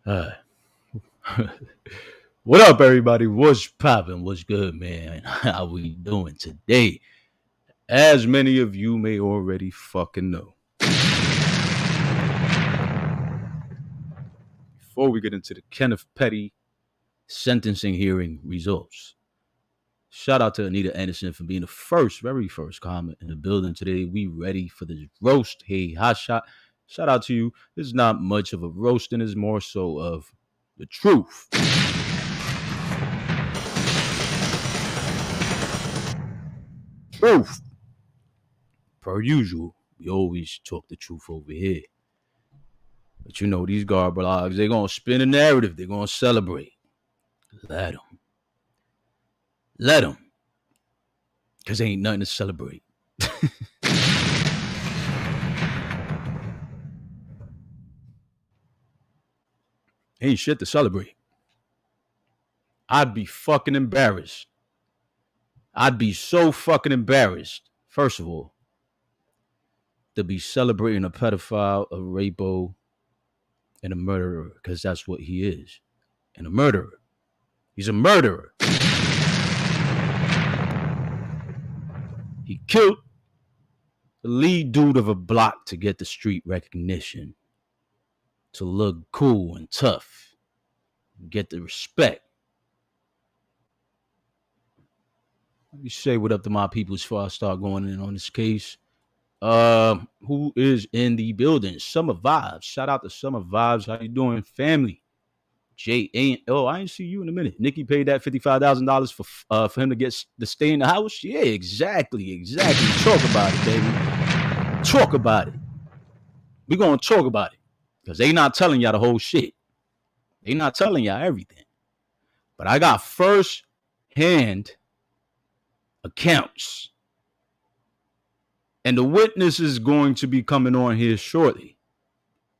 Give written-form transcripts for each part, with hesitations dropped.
Uh, what up, everybody? What's poppin'? What's good, man? How we doing today? As many of you may already fucking know. Before we get into the Kenneth Petty sentencing hearing results, shout out to Anita Anderson for being the very first comment in the building today. We ready for the roast. Hey, Hotshot. Shout out to you. This is not much of a roasting, it's more so of the truth. Truth. Per usual, we always talk the truth over here. But you know, these garbologs, they're going to spin a narrative. They're going to celebrate. Let them. Let them. Because ain't nothing to celebrate. Ain't shit to celebrate. I'd be fucking embarrassed. I'd be so fucking embarrassed, first of all, to be celebrating a pedophile, a rapo, and a murderer, because that's what he is. And a murderer. He's a murderer. He killed the lead dude of a block to get the street recognition, to look cool and tough, get the respect. Let me say what up to my people before I start going in on this case. Who is in the building? Summer Vibes. Shout out to Summer Vibes. How you doing, family? Jay ain't. Oh, I ain't see you in a minute. Nikki paid that $55,000 for him to get to stay in the house. Yeah, exactly. Talk about it, baby. Talk about it. We're gonna talk about it because they not telling y'all the whole shit. They not telling y'all everything. But I got first hand accounts. And the witness is going to be coming on here shortly.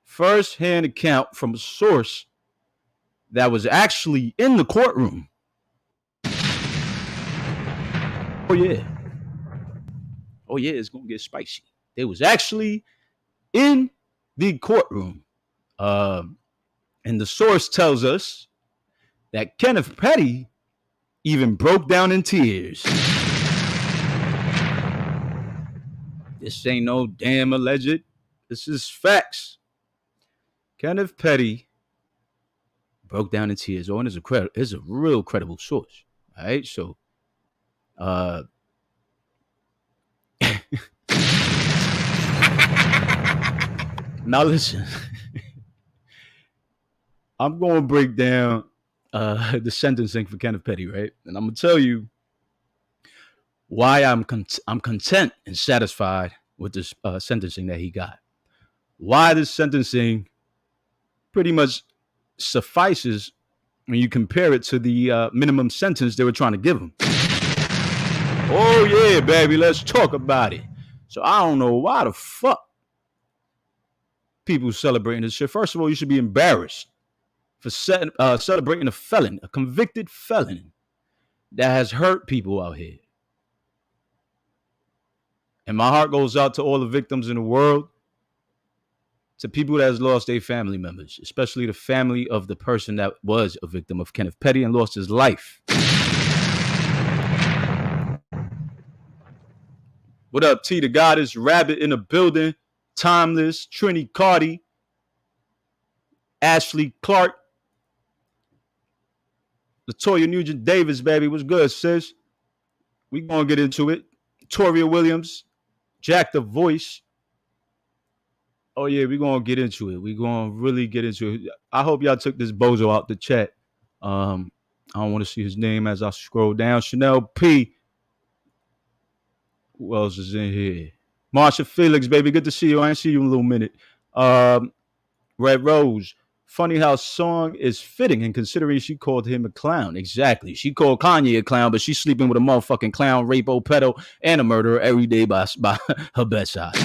First hand account from a source that was actually in the courtroom. Oh, yeah. Oh, yeah, it's going to get spicy. They was actually in the courtroom. And the source tells us that Kenneth Petty even broke down in tears. This ain't no damn alleged. This is facts. Kenneth Petty broke down in tears. Oh, and it's a real credible source. All right, so now listen. I'm going to break down the sentencing for Kenneth Petty, right? And I'm going to tell you why I'm content and satisfied with this sentencing that he got. Why this sentencing pretty much suffices when you compare it to the minimum sentence they were trying to give him. Oh, yeah, baby, let's talk about it. So I don't know why the fuck people celebrating this shit. First of all, you should be embarrassed for celebrating a convicted felon that has hurt people out here. And my heart goes out to all the victims in the world, to people that has lost their family members, especially the family of the person that was a victim of Kenneth Petty and lost his life. What up, T the Goddess, Rabbit in the building, Timeless, Trini Cardi, Ashley Clark, Latoya Nugent Davis, baby. What's good, sis? We gonna get into it. Toria Williams, Jack the Voice. Oh, yeah, we're going to get into it. We're going to really get into it. I hope y'all took this bozo out the chat. I don't want to see his name as I scroll down. Chanel P. Who else is in here? Marsha Felix, baby. Good to see you. I ain't see you in a little minute. Red Rose. Funny how song is fitting and considering she called him a clown. Exactly. She called Kanye a clown, but she's sleeping with a motherfucking clown, rapo, pedo, and a murderer every day by her bedside.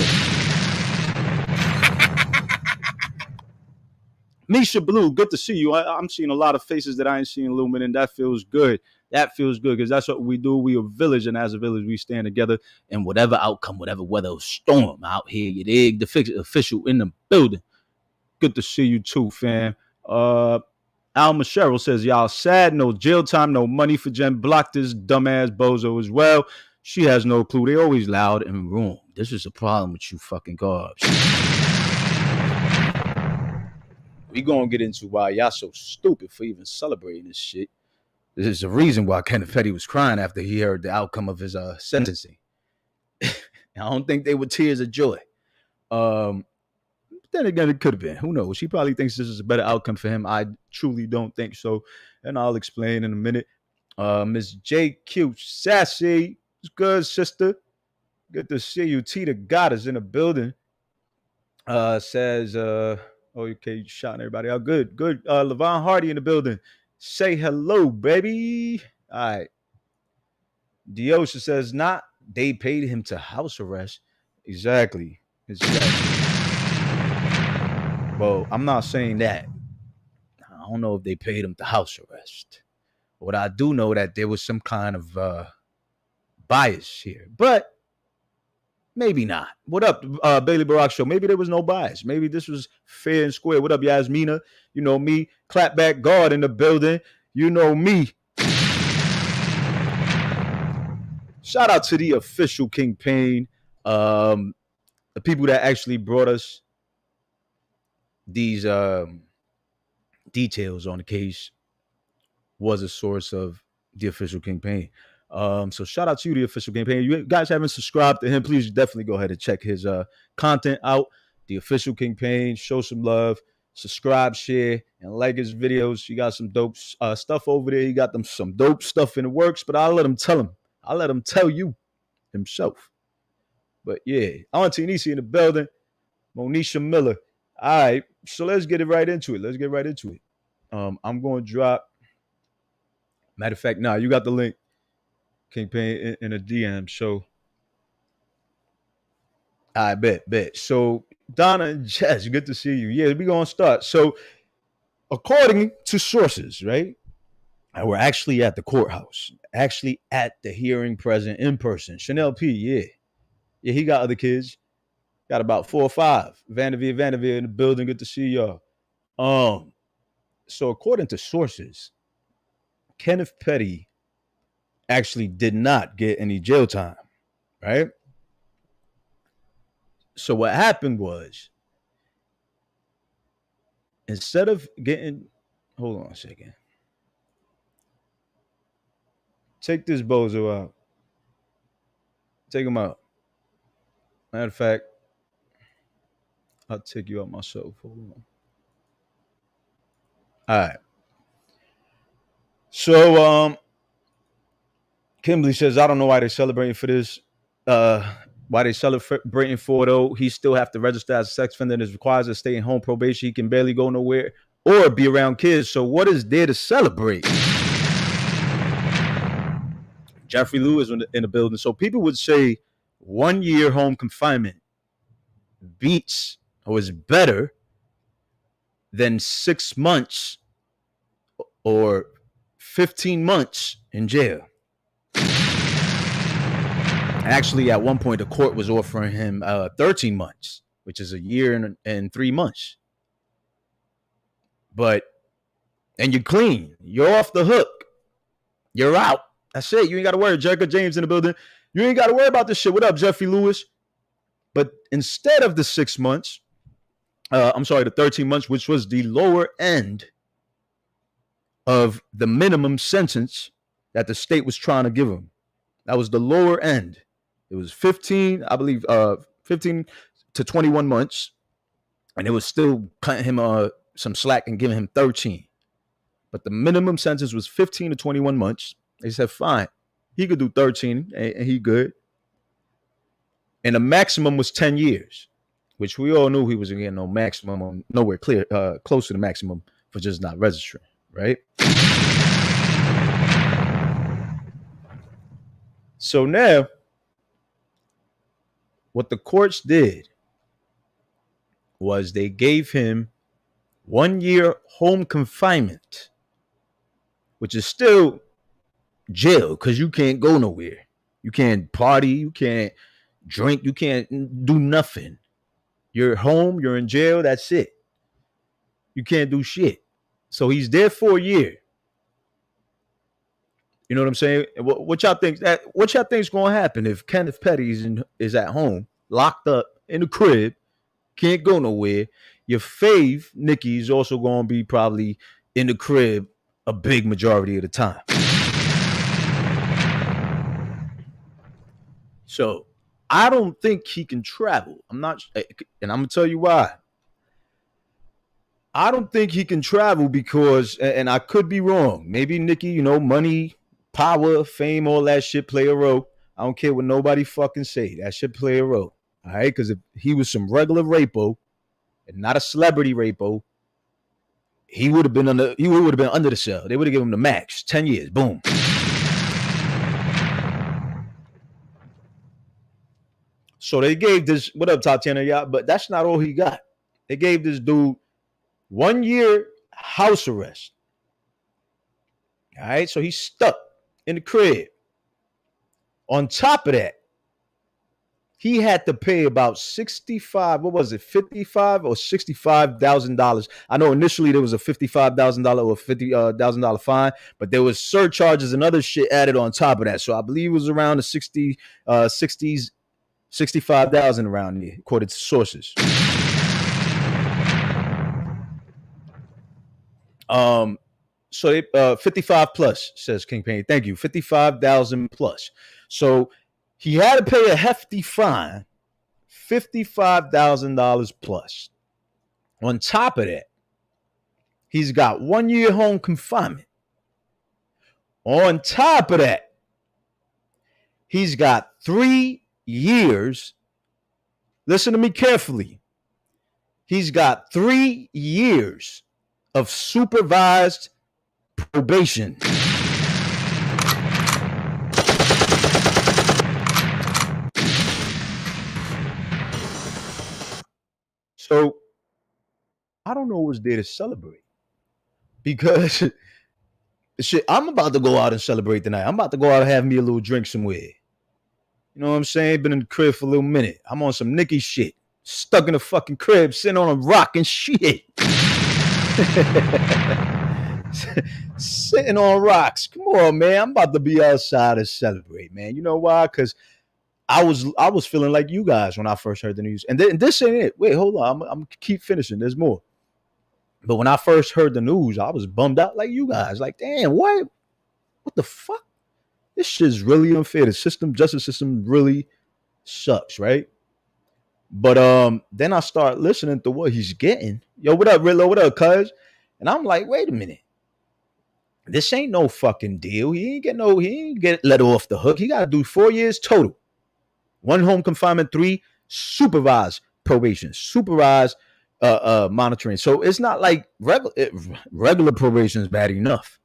Misha Blue, good to see you. I'm seeing a lot of faces that I ain't seen in a little minute, and that feels good. That feels good because that's what we do. We a village, and as a village, we stand together. And whatever outcome, whatever weather storm out here, you dig? The official in the building. Good to see you too, fam. Alma Cheryl says, y'all sad, no jail time, no money for Jen. Block this dumbass bozo as well. She has no clue. They always loud and wrong. This is a problem with you fucking garbs. We gonna get into why y'all so stupid for even celebrating this shit. This is the reason why Kenneth Petty was crying after he heard the outcome of his sentencing. I don't think they were tears of joy. Then again, it could have been. Who knows? He probably thinks this is a better outcome for him. I truly don't think so. And I'll explain in a minute. Miss JQ Sassy. It's good, sister. Good to see you. T the God is in the building. Says, okay, shouting everybody out. Good. Levon Hardy in the building. Say hello, baby. All right. Diosha says, not. They paid him to house arrest. Exactly. Well, I'm not saying that. I don't know if they paid him to house arrest. What I do know that there was some kind of bias here, but maybe not. What up, Bailey Barack Show? Maybe there was no bias. Maybe this was fair and square. What up, Yasmina? You know me. Clapback guard in the building. You know me. Shout out to the official Kingpin, the people that actually brought us these details on the case was a source of the official Kingpin. So shout out to you, the official Kingpin. You guys haven't subscribed to him, please definitely go ahead and check his content out. The official Kingpin, show some love, subscribe, share, and like his videos. You got some dope stuff over there. You got them some dope stuff in the works, but I'll let him tell him. I'll let him tell you himself. But yeah, Auntie Nisi in the building, Monisha Miller. All right, so let's get right into it. I'm going to drop. Matter of fact, you got the link, Kingpin, in a DM. So I bet. So Donna and Jess, good to see you. Yeah, we're going to start. So according to sources, right, we're actually at the courthouse, actually at the hearing present in person. Chanel P, yeah, he got other kids. Got about 4 or 5. Vanderveer in the building. Good to see y'all. So according to sources, Kenneth Petty actually did not get any jail time, right? So what happened was, instead of getting, hold on a second. Take this bozo out. Take him out. Matter of fact, I'll take you out myself. Hold on. All right. So Kimberly says, I don't know why they're celebrating for this. Why they celebrating for, though? He still have to register as a sex offender and is required to stay in home probation. He can barely go nowhere or be around kids. So what is there to celebrate? Jeffrey Lewis in the building. So people would say 1 year home confinement beats or is better than 6 months or 15 months in jail. Actually, at one point, the court was offering him 13 months, which is a year and 3 months. And you're clean. You're off the hook. You're out. That's it. You ain't got to worry. Jerica James in the building. You ain't got to worry about this shit. What up, Jeffrey Lewis? But instead of the 6 months, the 13 months, which was the lower end of the minimum sentence that the state was trying to give him. That was the lower end. It was 15 to 21 months, and it was still cutting him some slack and giving him 13. But the minimum sentence was 15 to 21 months. They said, fine, he could do 13, and he good. And the maximum was 10 years, which we all knew he was getting no maximum, nowhere close to the maximum for just not registering, right? So now, what the courts did was they gave him 1 year home confinement, which is still jail because you can't go nowhere. You can't party. You can't drink. You can't do nothing. You're home. You're in jail. That's it. You can't do shit. So he's there for a year. You know what I'm saying? What y'all think? What y'all think's gonna happen if Kenneth Petty is at home, locked up in the crib, can't go nowhere? Your fave Nikki's also gonna be probably in the crib a big majority of the time. So I don't think he can travel. I'm not, and I'm gonna tell you why. I don't think he can travel because, and I could be wrong. Maybe Nikki, money, power, fame, all that shit play a role. I don't care what nobody fucking say. That should play a role. All right, because if he was some regular rapo and not a celebrity rapo, he would have been under. He would have been under the cell. They would have given him the max, 10 years. Boom. So they gave this. What up, Tatiana? Yeah, but that's not all he got. They gave this dude 1 year house arrest. All right, so he's stuck in the crib. On top of that, he had to pay about 65, what was it, 55 or $65,000. I know initially there was a $55,000 or $50,000 fine, but there was surcharges and other shit added on top of that. So I believe it was around the 60s, 65,000 around here, according to sources. So they 55 plus, says King Payne. Thank you. 55,000 plus. So he had to pay a hefty fine, $55,000 plus. On top of that, he's got 1 year home confinement. On top of that, he's got 3 years. Listen to me carefully. He's got 3 years of supervised probation. So I don't know what's there to celebrate because shit, I'm about to go out and celebrate tonight. I'm about to go out and have me a little drink somewhere. You know what I'm saying? Been in the crib for a little minute. I'm on some Nicki shit. Stuck in the fucking crib, sitting on a rock and shit. Sitting on rocks. Come on, man. I'm about to be outside and celebrate, man. You know why? Because I was feeling like you guys when I first heard the news. And this ain't it. Wait, hold on. I'm keep finishing. There's more. But when I first heard the news, I was bummed out like you guys. Like, damn, what the fuck? This shit's really unfair. The justice system really sucks, right? But then I start listening to what he's getting. Yo, what up, Rillo? What up, cuz? And I'm like, wait a minute. This ain't no fucking deal. He ain't get let off the hook. He got to do 4 years total. 1 home confinement, 3 supervised probation, supervised monitoring. So it's not like regular probation is bad enough.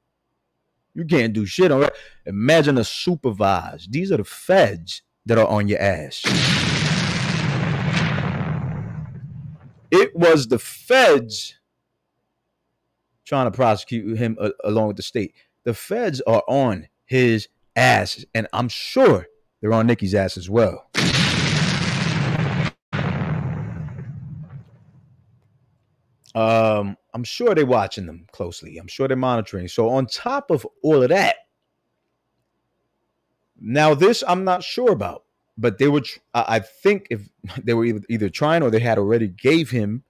You can't do shit on it. Imagine a supervised. These are the feds that are on your ass. It was the feds trying to prosecute him along with the state. The feds are on his ass, and I'm sure they're on Nicki's ass as well. I'm sure they're watching them closely. I'm sure they're monitoring. So on top of all of that, now this I'm not sure about, but they were. I think if they were either trying or they had already gave him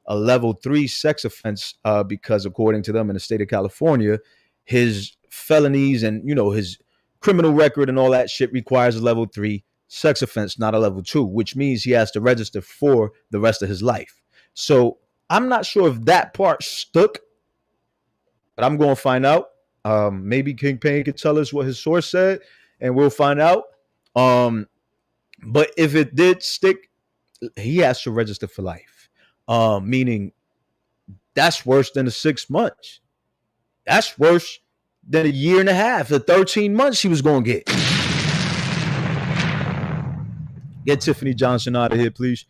a level 3 sex offense because according to them in the state of California, his felonies and his criminal record and all that shit requires a level 3 sex offense, not a level 2, which means he has to register for the rest of his life. So I'm not sure if that part stuck, but I'm going to find out. Maybe King Payne could tell us what his source said, and we'll find out. But if it did stick, he has to register for life. Meaning that's worse than the 6 months. That's worse than a year and a half, the 13 months he was going to get. Get Tiffany Johnson out of here, please.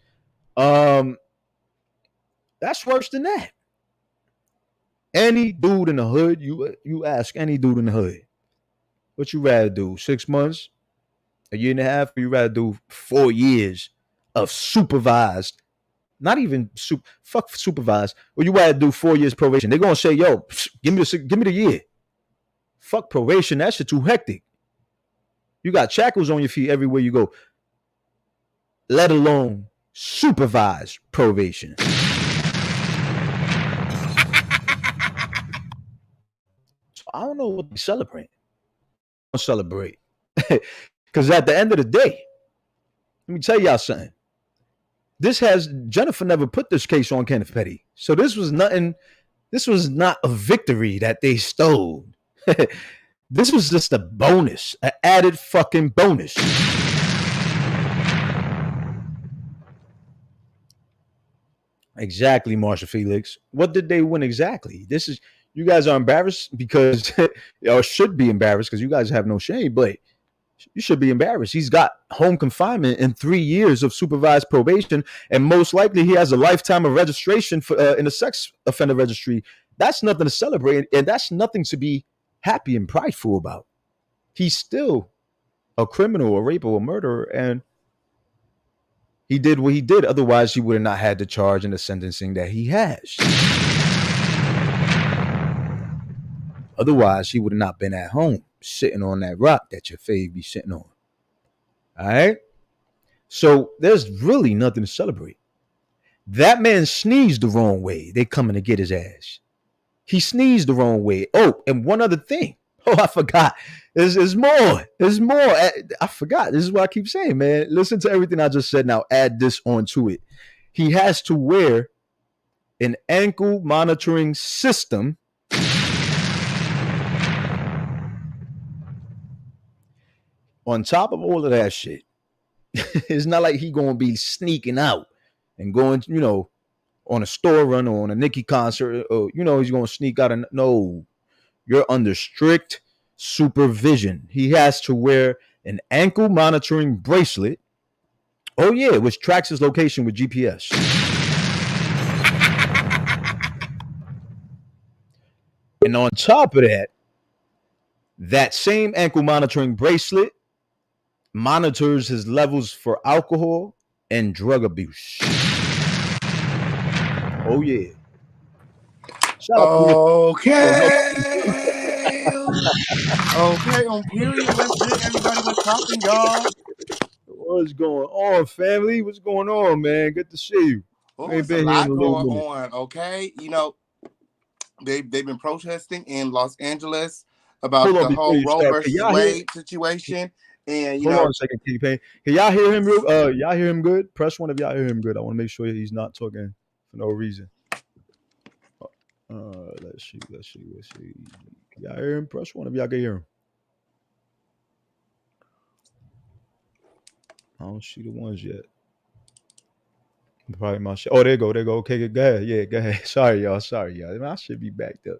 That's worse than that. Any dude in the hood, you ask any dude in the hood, what you rather do? 6 months, a year and a half, or you rather do 4 years of supervised not even fuck supervised. Well, you gotta do 4 years probation. They're gonna say, yo, give me the year. Fuck probation. That shit too hectic. You got shackles on your feet everywhere you go, let alone supervised probation. So I don't know what they celebrate. Don't celebrate. Because at the end of the day, let me tell y'all something. Jennifer never put this case on Kenneth Petty. So this was nothing. This was not a victory that they stole. This was just a bonus, an added fucking bonus. Exactly, Marsha Felix. What did they win exactly? You guys are embarrassed because, or should be embarrassed because you guys have no shame, but you should be embarrassed. He's got home confinement and 3 years of supervised probation, and most likely he has a lifetime of registration for in the sex offender registry. That's nothing to celebrate, and that's nothing to be happy and prideful about. He's still a criminal, a raper, a murderer, and he did what he did. Otherwise, he would have not had the charge and the sentencing that he has. Otherwise, he would have not been at home sitting on that rock that your fave be sitting on. All right? So there's really nothing to celebrate. That man sneezed the wrong way. They coming to get his ass. He sneezed the wrong way. Oh, and one other thing. Oh, I forgot. There's more. There's more. I forgot. This is what I keep saying, man. Listen to everything I just said. Now add this onto it. He has to wear an ankle monitoring system on top of all of that shit. It's not like he gonna be sneaking out and going, on a store run or on a Nicki concert, or he's gonna sneak out. And no, you're under strict supervision. He has to wear an ankle monitoring bracelet. Oh yeah, which tracks his location with GPS. And on top of that, that same ankle monitoring bracelet monitors his levels for alcohol and drug abuse. Oh yeah. Okay, on period. Let's get everybody. Let's talking, y'all. What's going on, family? What's going on, man? Good to see you. Oh, there's a lot going on. Okay, they've been protesting in Los Angeles about the whole Roe versus Wade situation. And hold on a second, T-Pain. Can y'all hear him? Y'all hear him good? Press one if y'all hear him good. I want to make sure he's not talking for no reason. Let's see. Can y'all hear him? Press one if y'all can hear him. I don't see the ones yet. Probably my shit. Oh, there you go. Okay, go ahead. Yeah, go ahead. Sorry, y'all. I should be backed up.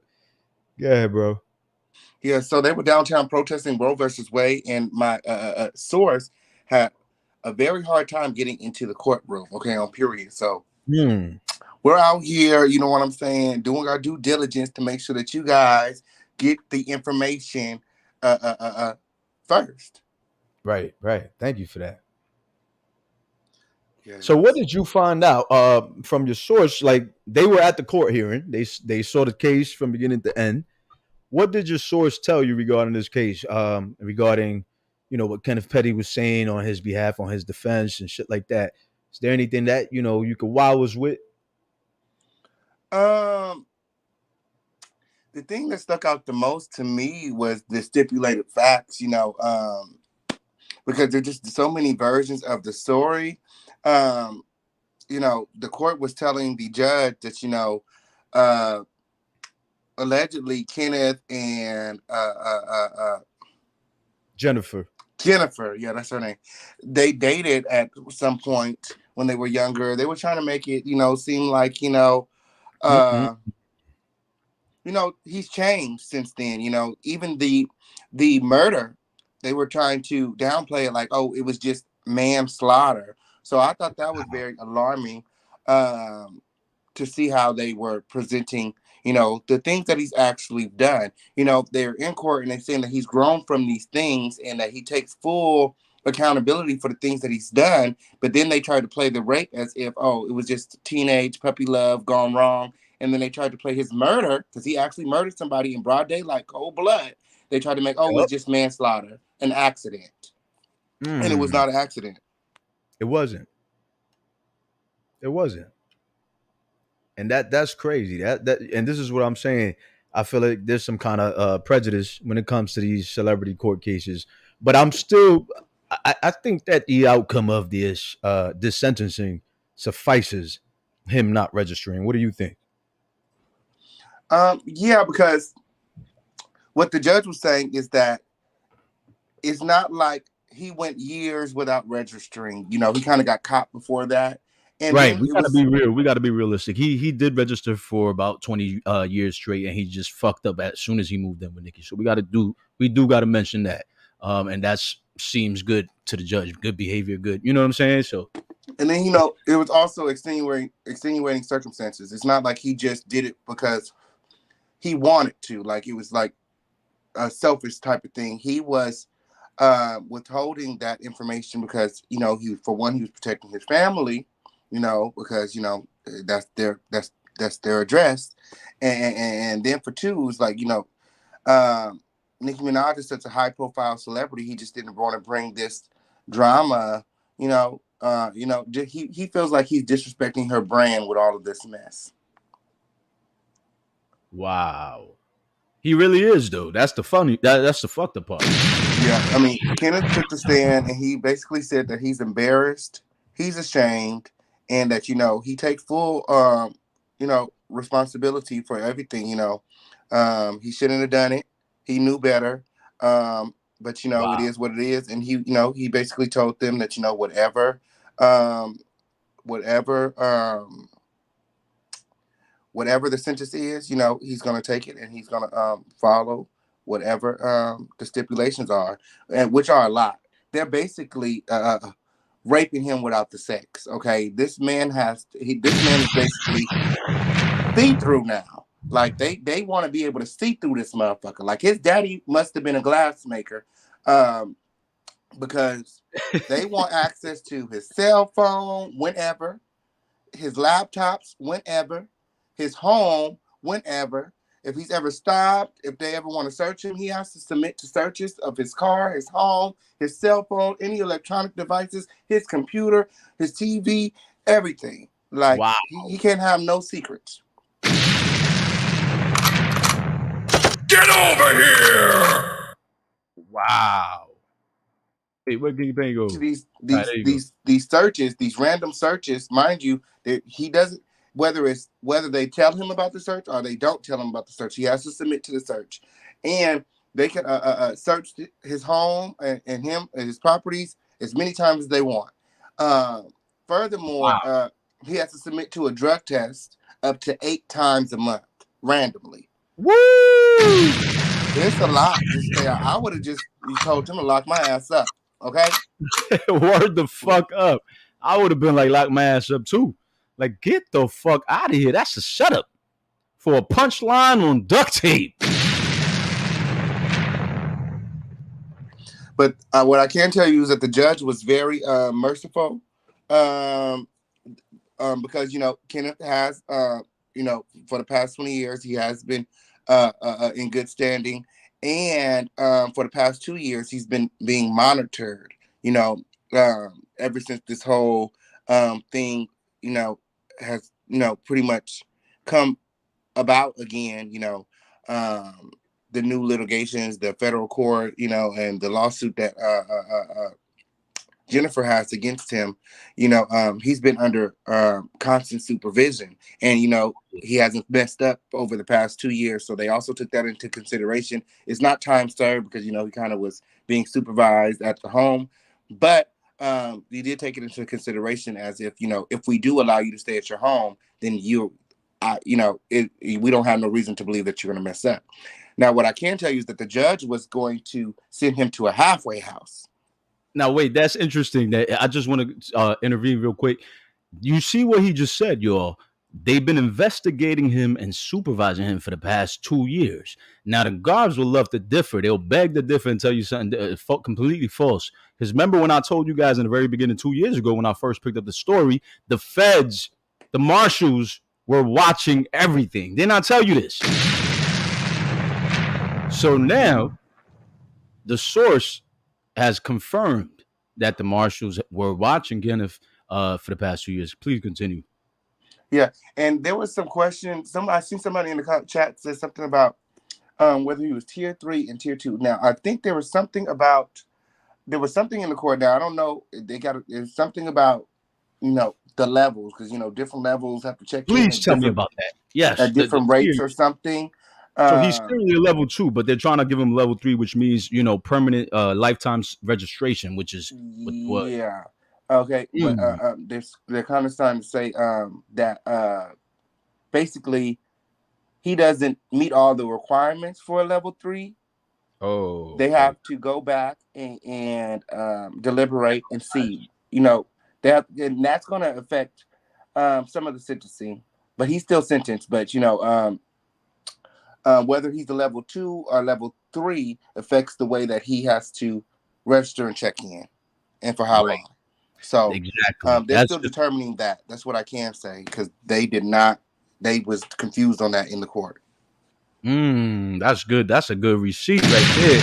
Go ahead, bro. Yeah, so they were downtown protesting Roe versus Wade, and my source had a very hard time getting into the courtroom, okay, on period. So we're out here, you know what I'm saying, doing our due diligence to make sure that you guys get the information first. Right. Thank you for that. Yes. So what did you find out from your source? Like, they were at the court hearing. They saw the case from beginning to end. What did your source tell you regarding this case? Regarding, what Kenneth Petty was saying on his behalf, on his defense and shit like that. Is there anything that, you could wow us with? The thing that stuck out the most to me was the stipulated facts, because there's just so many versions of the story. The court was telling the judge that, allegedly Kenneth and Jennifer, yeah, that's her name. They dated at some point when they were younger. They were trying to make it, seem like, he's changed since then. Even the murder, they were trying to downplay it like, oh, it was just manslaughter. So I thought that was very alarming to see how they were presenting, the things that he's actually done. They're in court and they're saying that he's grown from these things and that he takes full accountability for the things that he's done. But then they tried to play the rape as if, oh, it was just teenage puppy love gone wrong. And then they tried to play his murder, because he actually murdered somebody in broad daylight, cold blood. They tried to make, oh, it was Yep. just manslaughter, an accident. And it was Mm, not an accident. it wasn't. It wasn't. And that's crazy. That and this is what I'm saying. I feel like there's some kind of prejudice when it comes to these celebrity court cases. But I'm still I think that the outcome of this sentencing suffices him not registering. What do you think? Yeah, because what the judge was saying is that it's not like he went years without registering. You know, he kind of got caught before that. And Right, then we it gotta was, be real. We gotta be realistic. He did register for about 20 years straight, and he just fucked up as soon as he moved in with Nikki. So we do gotta mention that. And that's seems good to the judge. Good behavior, good. You know what I'm saying? So and then, it was also extenuating circumstances. It's not like he just did it because he wanted to. Like, it was like a selfish type of thing. He was withholding that information because, for one, he was protecting his family, because, that's their address. And then for two, it was like, um, Nicki Minaj is such a high profile celebrity. He just didn't want to bring this drama, he feels like he's disrespecting her brand with all of this mess. wow. He really is though. That's the fucked up part. Yeah, I mean, Kenneth took the stand and he basically said that he's embarrassed, he's ashamed, and that he takes full responsibility for everything. He shouldn't have done it. He knew better. But it Wow. is what it is, and he basically told them that um, whatever whatever the sentence is, he's going to take it and he's going to follow whatever the stipulations are, and which are a lot. They're basically raping him without the sex. Okay, this man is basically see through now. Like they want to be able to see through this motherfucker. Like his daddy must have been a glass maker, um, because they want access to his cell phone whenever, his laptops whenever, his home whenever. If he's ever stopped, if they ever want to search him, he has to submit to searches of his car, his home, his cell phone, any electronic devices, his computer, his TV, everything. Like Wow. he can't have no secrets. Get over here! Wow. Hey, where can you think go? To All these right, these there you go. these these searches, these random searches, mind you, that he doesn't, whether they tell him about the search or they don't tell him about the search, he has to submit to the search, and they can search his home and him and his properties as many times as they want. Uh, Furthermore, Wow. he has to submit to a drug test up to 8 times a month randomly. Woo! It's a lot. Just stay out. I would have just told him to lock my ass up. Okay. Word the fuck up. I would have been like lock my ass up too. Like, get the fuck out of here. That's a setup for a punchline on duct tape. But what I can tell you is that the judge was very merciful, um, because Kenneth has for the past 20 years he has been in good standing, and for the past 2 years he's been being monitored. Ever since this whole thing has pretty much come about again. The new litigations, the federal court, and the lawsuit that Jennifer has against him. He's been under constant supervision, and he hasn't messed up over the past 2 years. So they also took that into consideration. It's not time served because he kind of was being supervised at the home, but he did take it into consideration as if we do allow you to stay at your home, then we don't have no reason to believe that you're going to mess up. Now, what I can tell you is that the judge was going to send him to a halfway house. Now, wait, that's interesting. That I just want to intervene real quick. You see what he just said, y'all. They've been investigating him and supervising him for the past 2 years. Now, the guards will love to differ. They'll beg to differ and tell you something completely false. Because remember when I told you guys in the very beginning 2 years ago when I first picked up the story, the feds, the marshals were watching everything. Didn't I tell you this? So now the source has confirmed that the marshals were watching Kenneth for the past 2 years. Please continue. Yeah, and there was some question. I seen somebody in the chat said something about whether he was tier 3 and tier 2. Now, I think there was something in the court. Now, I don't know. There's something about the levels, because different levels have to check in Please tell me about that. Yes, at different rates or something. So he's currently a level 2, but they're trying to give him level 3, which means permanent lifetime registration, which is what. Yeah. Okay, but they're kind of starting to say that basically he doesn't meet all the requirements for a level 3. Oh, they have to go back and deliberate and see. That and that's going to affect some of the sentencing, but he's still sentenced. But whether he's a level 2 or level 3 affects the way that he has to register and check in, and for how long. So exactly, they're still determining that. That's what I can say, because they did not. They was confused on that in the court. That's good. That's a good receipt right there.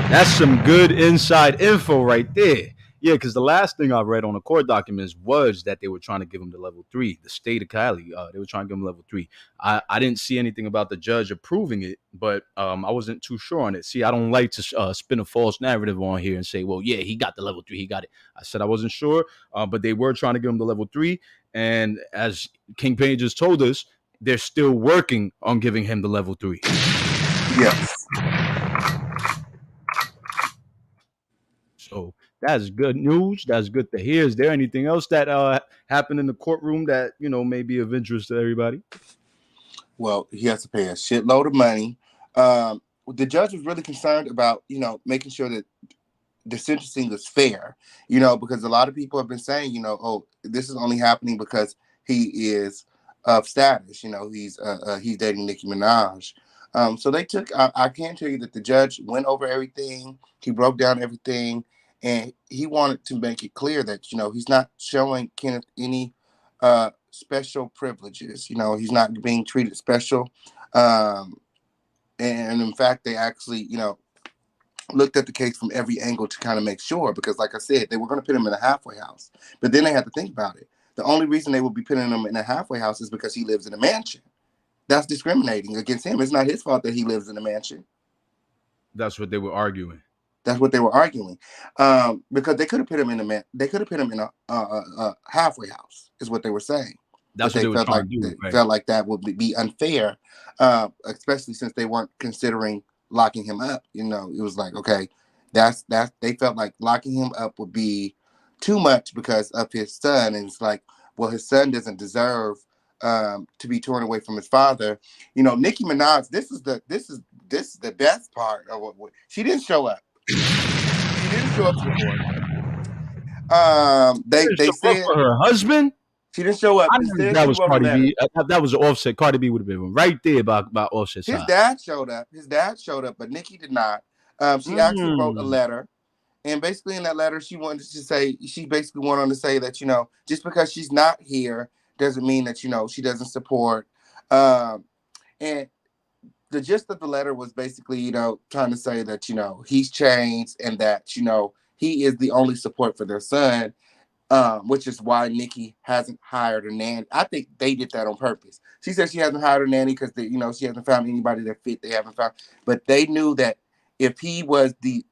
That's some good inside info right there. Yeah, because the last thing I read on the court documents was that they were trying to give him the level 3. The state of Cali, they were trying to give him level 3. I didn't see anything about the judge approving it, but I wasn't too sure on it. See, I don't like to spin a false narrative on here and say, well, yeah, he got the level 3. He got it. I said I wasn't sure, but they were trying to give him the level 3. And as King Payne just told us, they're still working on giving him the level 3. Yes. So that's good news. That's good to hear. Is there anything else that happened in the courtroom that may be of interest to everybody? Well, he has to pay a shitload of money. The judge was really concerned about making sure that the sentencing is fair. Because a lot of people have been saying oh, this is only happening because he is of status. He's dating Nicki Minaj. So they took. I can tell you that the judge went over everything. He broke down everything. And he wanted to make it clear that, he's not showing Kenneth any special privileges. He's not being treated special. And in fact, they actually, looked at the case from every angle to kind of make sure. Because like I said, they were going to put him in a halfway house. But then they had to think about it. The only reason they would be putting him in a halfway house is because he lives in a mansion. That's discriminating against him. It's not his fault that he lives in a mansion. That's what they were arguing. That's what they were arguing, because they could have put him in a halfway house, is what they were saying. That's what they were trying to do. They felt like that would be unfair, especially since they weren't considering locking him up. It was like, okay, that's they felt like locking him up would be too much because of his son, and it's like, well, his son doesn't deserve to be torn away from his father. Nicki Minaj. This is the best part of what she didn't show up. She didn't show up to the court. They said for her husband. She didn't show up. That was Cardi B. That was Offset. Cardi B would have been right there by Offset's side. His dad showed up, but Nicki did not. She actually wrote a letter, and basically in that letter, she wanted to say, she basically wanted to say that just because she's not here doesn't mean that she doesn't support. And the gist of the letter was basically, trying to say that, he's changed and that, he is the only support for their son, which is why Nicki hasn't hired a nanny. I think they did that on purpose. She said she hasn't hired a nanny because, she hasn't found anybody that fit. They haven't found, but they knew that if he was the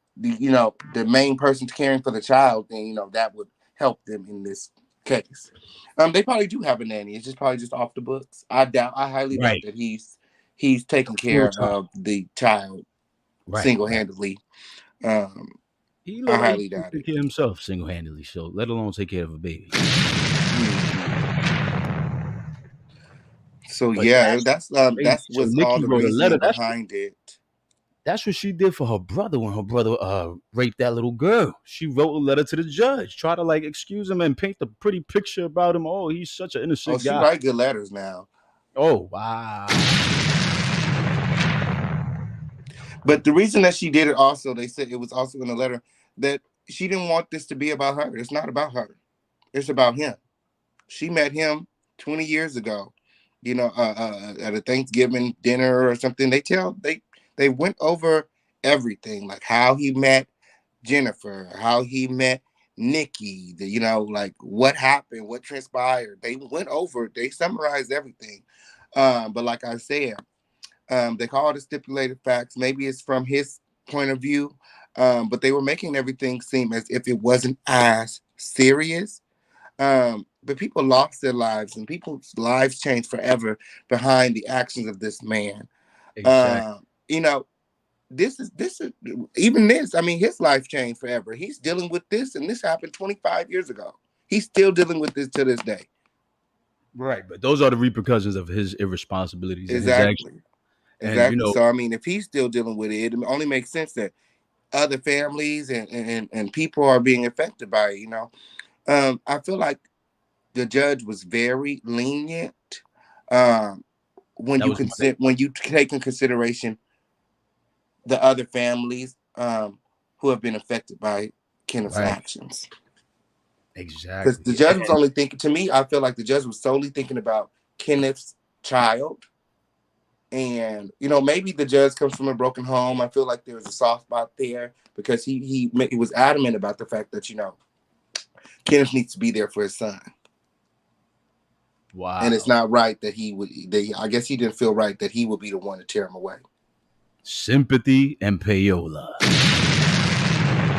main person caring for the child, then, that would help them in this case. They probably do have a nanny. It's just probably just off the books. I highly doubt that he's taking care of the child single-handedly. He highly doubt it. Take care of himself single-handedly, so let alone take care of a baby. So yeah, that's was all the reasoning behind it. That's what she did for her brother when her brother raped that little girl. She wrote a letter to the judge, try to like excuse him and paint the pretty picture about him. Oh, he's such an Oh, innocent she guy. write good letters now. Oh, wow. But the reason that she did it also, they said it was also in the letter that she didn't want this to be about her. It's not about her. It's about him. She met him 20 years ago, at a Thanksgiving dinner or something. They went over everything, like how he met Jennifer, how he met Nikki, like what happened, what transpired. They went over, they summarized everything. But like I said, they call it stipulated facts. Maybe it's from his point of view, but they were making everything seem as if it wasn't as serious. But people lost their lives, and people's lives changed forever behind the actions of this man. Exactly. You know, this is even this. I mean, his life changed forever. He's dealing with this, and this happened 25 years ago. He's still dealing with this to this day. Right. But those are the repercussions of his irresponsibilities and his actions. Exactly. And, Exactly. So I mean, if he's still dealing with it, it only makes sense that other families and people are being affected by it. I feel like the judge was very lenient um, when that you was my next take in consideration the other families who have been affected by Kenneth's right. actions. Because Exactly. the judge was only thinking, to me, I feel like the judge was solely thinking about Kenneth's child. And, maybe the judge comes from a broken home. I feel like there was a soft spot there because he was adamant about the fact that, Kenneth needs to be there for his son. Wow. And it's not right that I guess he didn't feel right that he would be the one to tear him away. Sympathy and payola.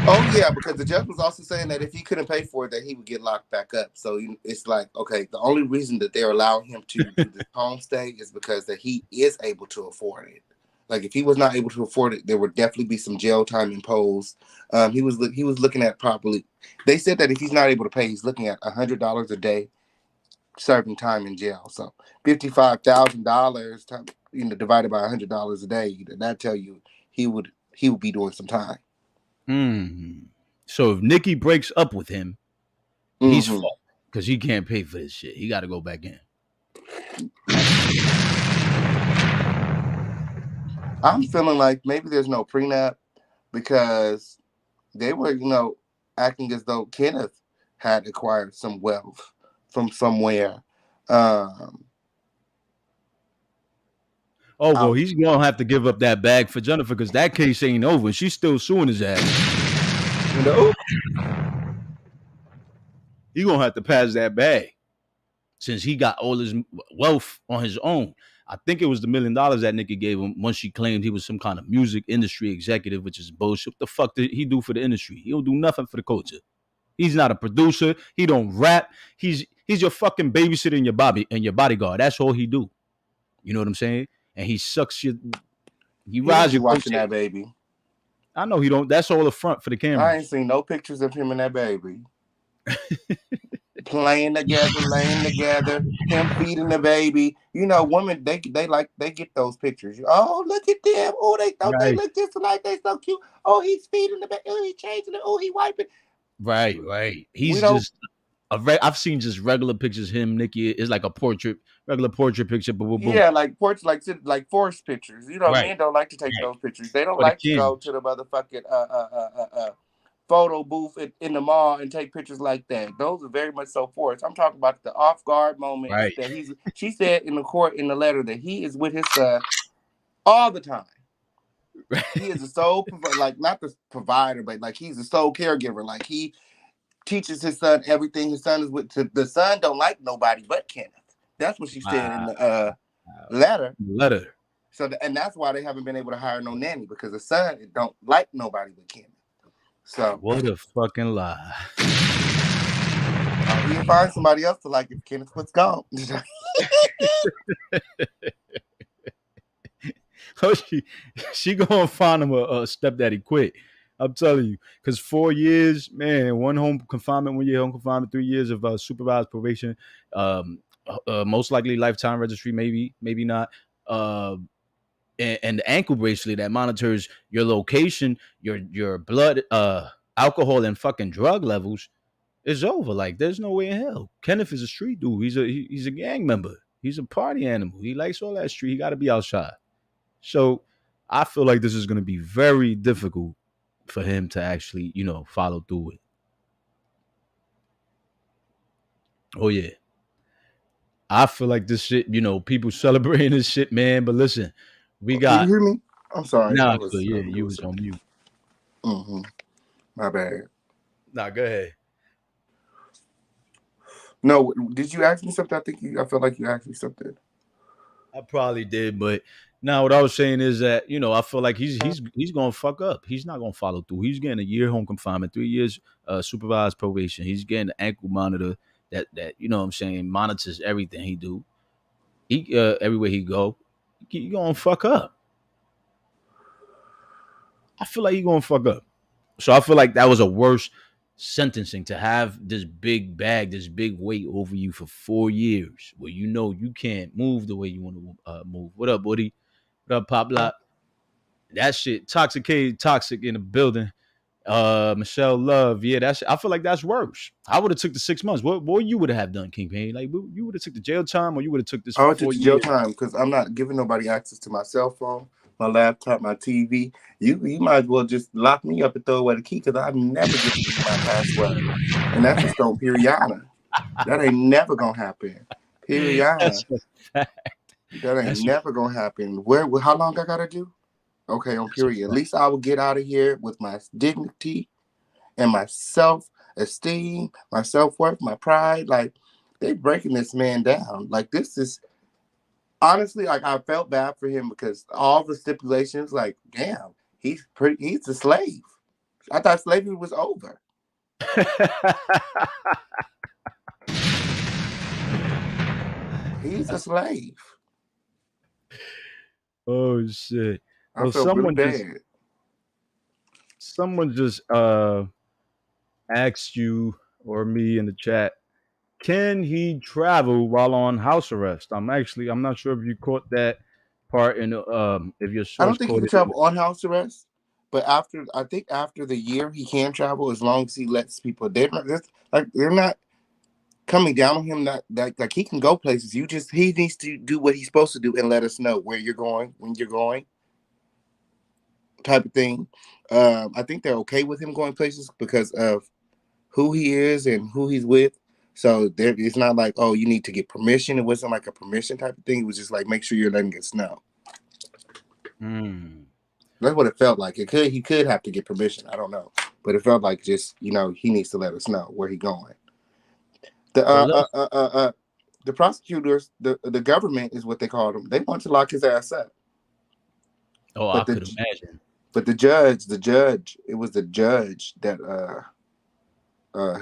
Oh, yeah, because the judge was also saying that if he couldn't pay for it, that he would get locked back up. So it's like, okay, the only reason that they're allowing him to do this homestay is because that he is able to afford it. Like if he was not able to afford it, there would definitely be some jail time imposed. He was looking at properly. They said that if he's not able to pay, he's looking at $100 a day serving time in jail. So $55,000 divided by $100 a day, that tell you he would be doing some time. So if Nikki breaks up with him, he's Mm-hmm. fucked because he can't pay for this shit. He got to go back in. I'm feeling like maybe there's no prenup because they were, acting as though Kenneth had acquired some wealth from somewhere. Oh, well, he's going to have to give up that bag for Jennifer because that case ain't over. She's still suing his ass. He's going to have to pass that bag since he got all his wealth on his own. I think it was the $1 million that Nikki gave him once she claimed he was some kind of music industry executive, which is bullshit. What the fuck did he do for the industry? He don't do nothing for the culture. He's not a producer. He don't rap. He's your fucking babysitter and your bodyguard. That's all he do. You know what I'm saying? And he sucks your. He rides your watching that baby. I know he don't. That's all the front for the camera. I ain't seen no pictures of him and that baby. Playing together, laying together, him feeding the baby. Women they get those pictures. Oh, look at them. Oh, they look just like they so cute. Oh, he's feeding the baby. Oh, he's changing it. Oh, he wiping. Right. He's just I've seen just regular pictures. Him, Nikki is like a regular portrait picture, but boom. Yeah, like portraits, like forced pictures. Right. Men don't like to take those pictures. They don't For the like to go to the motherfucking photo booth in the mall and take pictures like that. Those are very much so forced. I'm talking about the off guard moment that she said in the court in the letter that he is with his son all the time. He is a sole like not the provider, but like he's a sole caregiver. Like he teaches his son everything. His son is with. The son don't like nobody but Kenneth. That's what she said in the letter. So and that's why they haven't been able to hire no nanny because the son don't like nobody but Kenneth. So what a fucking lie. He'll find somebody else to like if Kenneth was gone. she gonna find him a stepdaddy quick. I'm telling you, because 4 years, man, 1 home confinement, 1 year home confinement, 3 years of supervised probation, most likely lifetime registry, maybe not. and the ankle bracelet that monitors your location, your blood, alcohol, and fucking drug levels, it's over. Like, there's no way in hell. Kenneth is a street dude. He's a gang member. He's a party animal. He likes all that street. He got to be outside. So I feel like this is going to be very difficult for him to actually, follow through with. Oh yeah, I feel like this shit. People celebrating this shit, man. But listen, we Can you got hear me? I'm sorry. I nah. was Yeah, you doing was on something. mute. Mm-hmm. My bad. Nah, go ahead. No, did you ask me something? I felt like you asked me something. I probably did, but now what I was saying is that I feel like he's gonna fuck up. He's not gonna follow through. He's getting a year home confinement, 3 years supervised probation. He's getting the ankle monitor that what I'm saying, monitors everything he do. He everywhere he go, he gonna fuck up. I feel like he gonna fuck up. So I feel like that was a worse sentencing to have this big bag, this big weight over you for 4 years, where you can't move the way you want to move. What up, Woody? What up, Pop Lot? That shit, toxic in the building. Michelle Love, yeah, I feel like that's worse. I would have took the 6 months. What you would have done, Kingpin? Like, you would have took the jail time, or you would have took this I went to four jail years? time because I'm not giving nobody access to my cell phone, my laptop, my TV. You might as well just lock me up and throw away the key because I'm never giving you my password. And that's a stone Periana. That ain't never gonna happen. Periana. That's a fact. That ain't That's a, never gonna happen. How long I gotta do? Okay, on that's a period. At fact. least I will get out of here with my dignity and my self-esteem, my self-worth, my pride. Like, they breaking this man down. Like, this is honestly, like, I felt bad for him because all the stipulations, like, damn, he's a slave. I thought slavery was over. He's a slave. Oh shit. I Well, felt really bad. someone just asked you or me in the chat, can he travel while on house arrest? I'm not sure if you caught that part in if your I source don't think he caught can it in. travel on house arrest, but I think after the year he can travel as long as he lets people. They're not coming down on him. Not that like he can go places. He needs to do what he's supposed to do and let us know where you're going, when you're going, type of thing. I think they're okay with him going places because of who he is and who he's with. So it's not like, oh, you need to get permission. It wasn't like a permission type of thing. It was just like, make sure you're letting us know. Mm. That's what it felt like. He could have to get permission. I don't know, but it felt like just he needs to let us know where he's going. Well, The prosecutors, the government is what they call them. They want to lock his ass up. I But could imagine. the judge, it was the judge that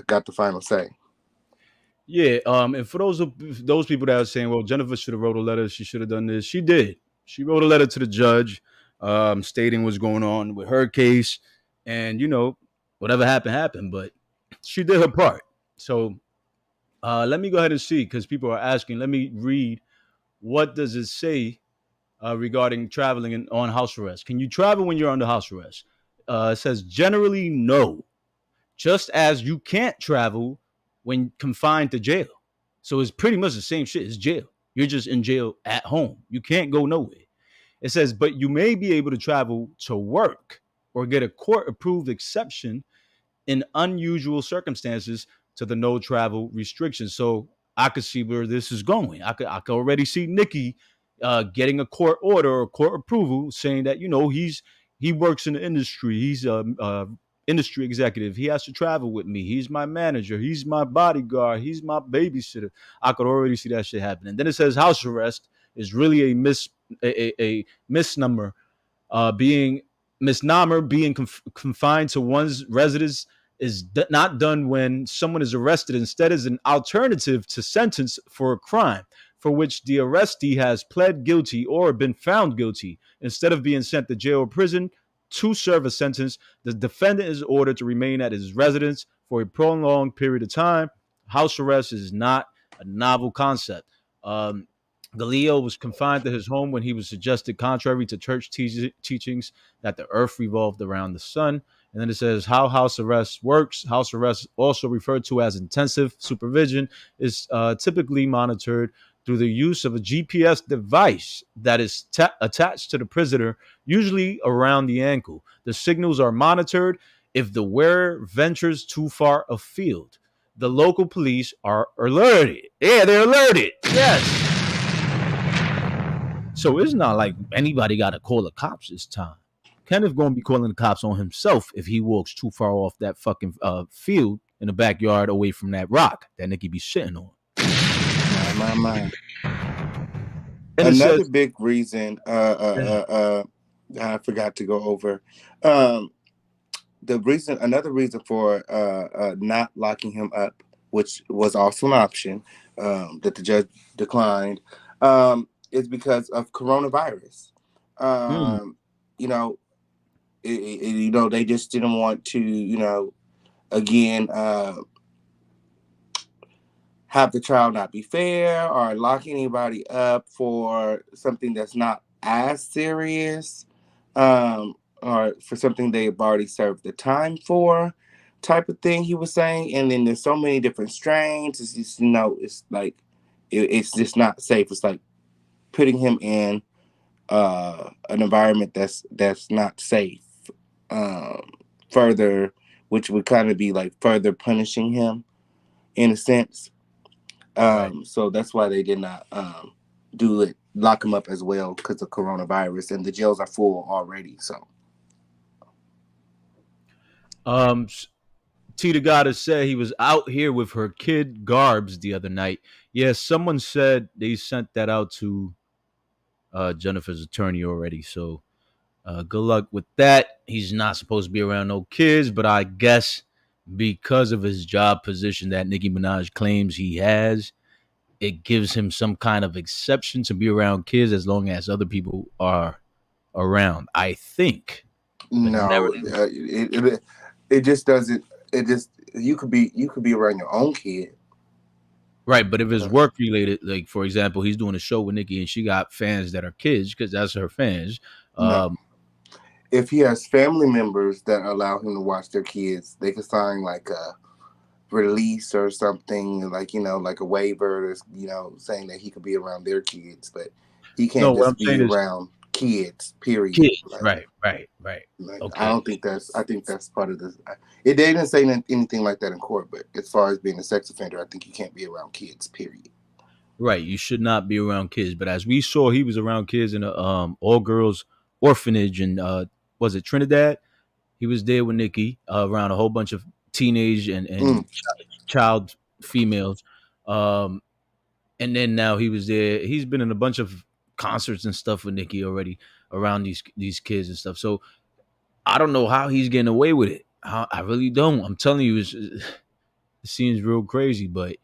got the final say. Yeah, and for those people that are saying, well, Jennifer should have wrote a letter, she should have done this. She did. She wrote a letter to the judge, stating what's going on with her case, and whatever happened. But she did her part. So let me go ahead and see, because people are asking. Let me read. What does it say regarding traveling on house arrest? Can you travel when you're under house arrest? It says generally no, just as you can't travel when confined to jail. So it's pretty much the same shit as jail. You're just in jail at home. You can't go nowhere. It says, but you may be able to travel to work or get a court approved exception in unusual circumstances to the no travel restrictions. So I could see where this is going. I could already see Nikki getting a court order or court approval saying that he works in the industry. He's a industry executive. He has to travel with me. He's my manager. He's my bodyguard. He's my babysitter. I could already see that shit happening. Then it says house arrest is really a misnomer, being misnomer being confined to one's residence is not done when someone is arrested. Instead, is an alternative to sentence for a crime for which the arrestee has pled guilty or been found guilty. Instead of being sent to jail or prison to serve a sentence, the defendant is ordered to remain at his residence for a prolonged period of time. House arrest is not a novel concept. Galileo was confined to his home when he was suggested, contrary to church teachings, that the earth revolved around the sun. And then it says how house arrest works. House arrest, also referred to as intensive supervision, is typically monitored through the use of a GPS device that is attached to the prisoner, usually around the ankle. The signals are monitored if the wearer ventures too far afield. The local police are alerted. Yeah, they're alerted. Yes. So it's not like anybody got to call the cops this time. Kenneth gonna be calling the cops on himself if he walks too far off that fucking field in the backyard away from that rock that Nicky be sitting on. My. And it Another says, big reason, I forgot to go over. Another reason for not locking him up, which was also an option that the judge declined, is because of coronavirus. hmm, You know, they just didn't want to, again, have the trial not be fair or lock anybody up for something that's not as serious, or for something they've already served the time for, type of thing he was saying. And then there's so many different strains. It's just, it's like, it's just not safe. It's like putting him in an environment that's not safe, further, which would kind of be like further punishing him in a sense. right. So that's why they did not lock him up as well, because of coronavirus, and the jails are full already. So Um, Tita Gotta said he was out here with her kid Garbs the other night. Yeah, someone said they sent that out to Jennifer's attorney already. So good luck with that. He's not supposed to be around no kids, but I guess because of his job position that Nicki Minaj claims he has, it gives him some kind of exception to be around kids as long as other people are around. I think, but never. no, it just doesn't. It just you could be around your own kid. Right, but if it's Uh, work related, like for example, he's doing a show with Nicki and she got fans that are kids because that's her fans. no, Um, if he has family members that allow him to watch their kids, they could sign like a release or something, like like a waiver, saying that he could be around their kids, but he no, can't what I'm just be saying is around kids. Period. kids. Right, right, right. I Okay. don't think that's. I think that's part of this. They didn't say anything like that in court, but as far as being a sex offender, I think you can't be around kids. Period. Right, you should not be around kids. But as we saw, he was around kids in a all girls orphanage and was it Trinidad? He was there with Nikki around a whole bunch of teenage and Mm. child females. Um, and then now he was there. He's been in a bunch of concerts and stuff with Nikki already around these kids and stuff. So I don't know how he's getting away with it. I really don't. I'm telling you, it seems real crazy, but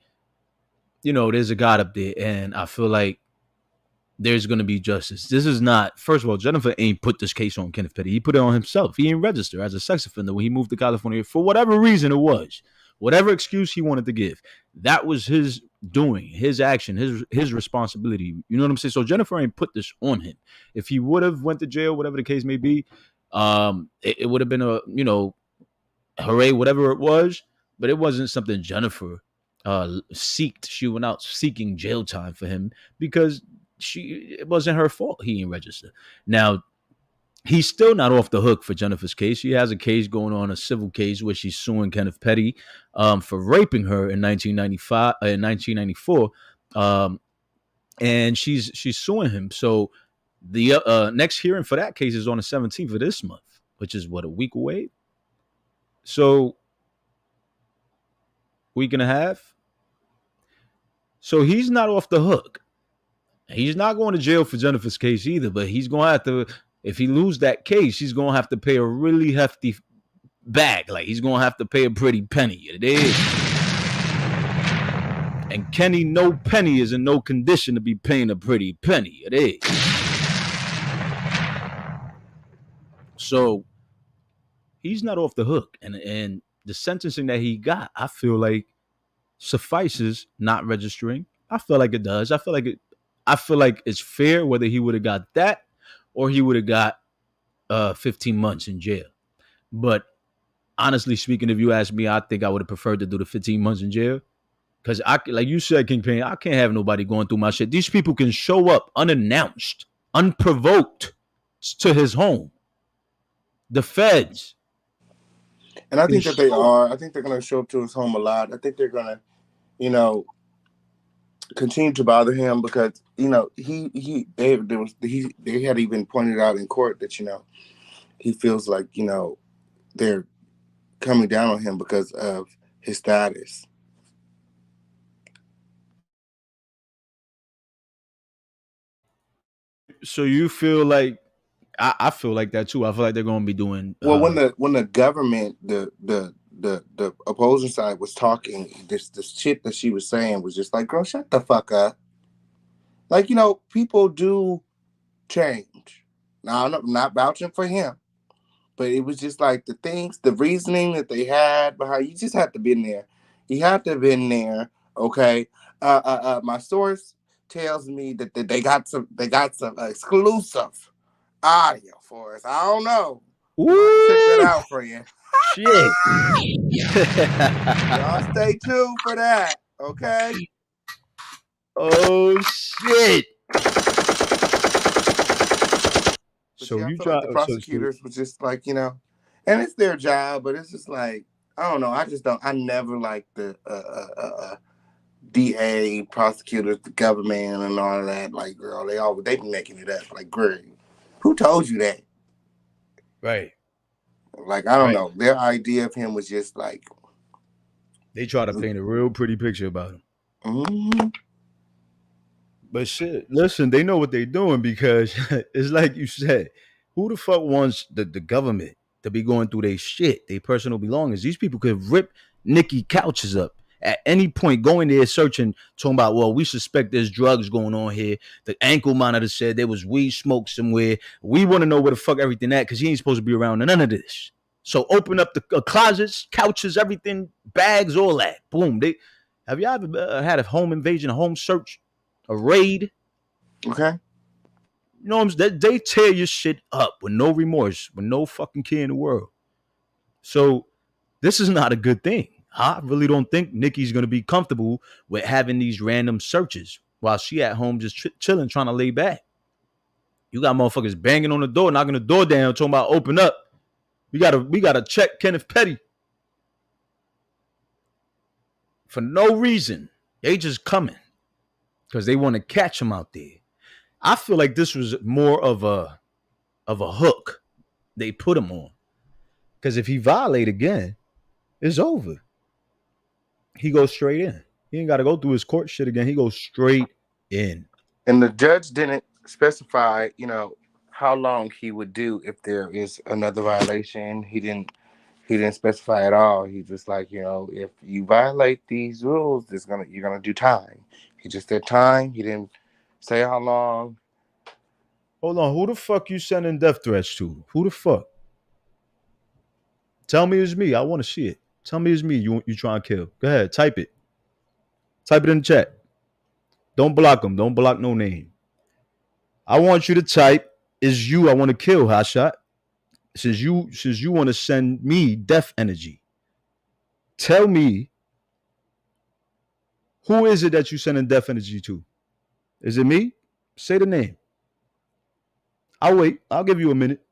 there's a God up there, and I feel like there's going to be justice. This is not, first of all, Jennifer ain't put this case on Kenneth Petty. He put it on himself. He ain't register as a sex offender when he moved to California for whatever reason it was, whatever excuse he wanted to give. That was his doing, his action, his responsibility. You know what I'm saying? So Jennifer ain't put this on him. If he would have went to jail, whatever the case may be, it would have been a hooray, whatever it was, but it wasn't something Jennifer seeked. She went out seeking jail time for him because it wasn't her fault he didn't register. Now, he's still not off the hook for Jennifer's case. She has a case going on, a civil case where she's suing Kenneth Petty for raping her in 1995, in 1994, and she's suing him. So the next hearing for that case is on the 17th of this month, which is what, a week away. So week and a half. So he's not off the hook. He's not going to jail for Jennifer's case either, but he's going to have to, if he lose that case, he's going to have to pay a really hefty bag. Like, he's going to have to pay a pretty penny. It is. And Kenny No Penny is in no condition to be paying a pretty penny. It is. So he's not off the hook. And the sentencing that he got, I feel like suffices not registering. I feel like it does. I feel like I feel like it's fair whether he would have got that or he would have got 15 months in jail. But honestly speaking, if you ask me, I think I would have preferred to do the 15 months in jail. Because like you said, Kingpin, I can't have nobody going through my shit. These people can show up unannounced, unprovoked to his home. The feds. And I think that they are. I think they're going to show up to his home a lot. I think they're going to, continue to bother him because, they had even pointed out in court that, he feels like, they're coming down on him because of his status. So you feel like I feel like that too. I feel like they're going to be doing. Well, when the government, the opposing side was talking, this shit that she was saying was just like, girl, shut the fuck up. Like, people do change. Now, I'm not vouching for him, but it was just like the reasoning that they had behind. You just had to been there. You had to have been there. Okay. My source tells me that they got some exclusive audio for us. I don't know. I'll check that out for you. Shit. Y'all stay tuned for that. Okay. Oh shit. But So yeah, I you feel try like the prosecutors was just like, and it's their job, but it's just like, I don't know. I never liked the DA, prosecutors, the government, and all of that. Like, girl, they be making it up. Like, Greg, who told you that? right. Like, I don't know. Their idea of him was just like They try to paint a real pretty picture about him. Mm-hmm. But shit, listen, they know what they're doing because it's like you said, who the fuck wants the government to be going through their shit, their personal belongings? These people could rip Nikki couches up at any point, going there searching, talking about, well, we suspect there's drugs going on here. The ankle monitor said there was weed smoke somewhere. We want to know where the fuck everything at because he ain't supposed to be around none of this. So open up the closets, couches, everything, bags, all that. Boom. Have you ever had a home invasion, a home search? A raid. Okay. You know what I'm saying? They tear your shit up with no remorse, with no fucking care in the world. So this is not a good thing. I really don't think Nikki's going to be comfortable with having these random searches while she at home just chilling, trying to lay back. You got motherfuckers banging on the door, knocking the door down, talking about open up. We gotta check Kenneth Petty for no reason. They just coming because they want to catch him out there. I feel like this was more of a hook they put him on. Because if he violate again, it's over. He goes straight in. He ain't got to go through his court shit again. He goes straight in. And the judge didn't specify, how long he would do if there is another violation. He didn't specify at all. He's just like, if you violate these rules, you're gonna do time. He just said time. He didn't say how long. Hold on, who the fuck you sending death threats to? Who the fuck? Tell me it's me. I want to see it. Tell me it's me. You trying to kill? Go ahead, type it. Type it in the chat. Don't block them. Don't block no name. I want you to type is you. I want to kill Hotshot. Since you want to send me death energy. Tell me who is it that you sending death energy to? Is it me? Say the name. I'll wait. I'll give you a minute.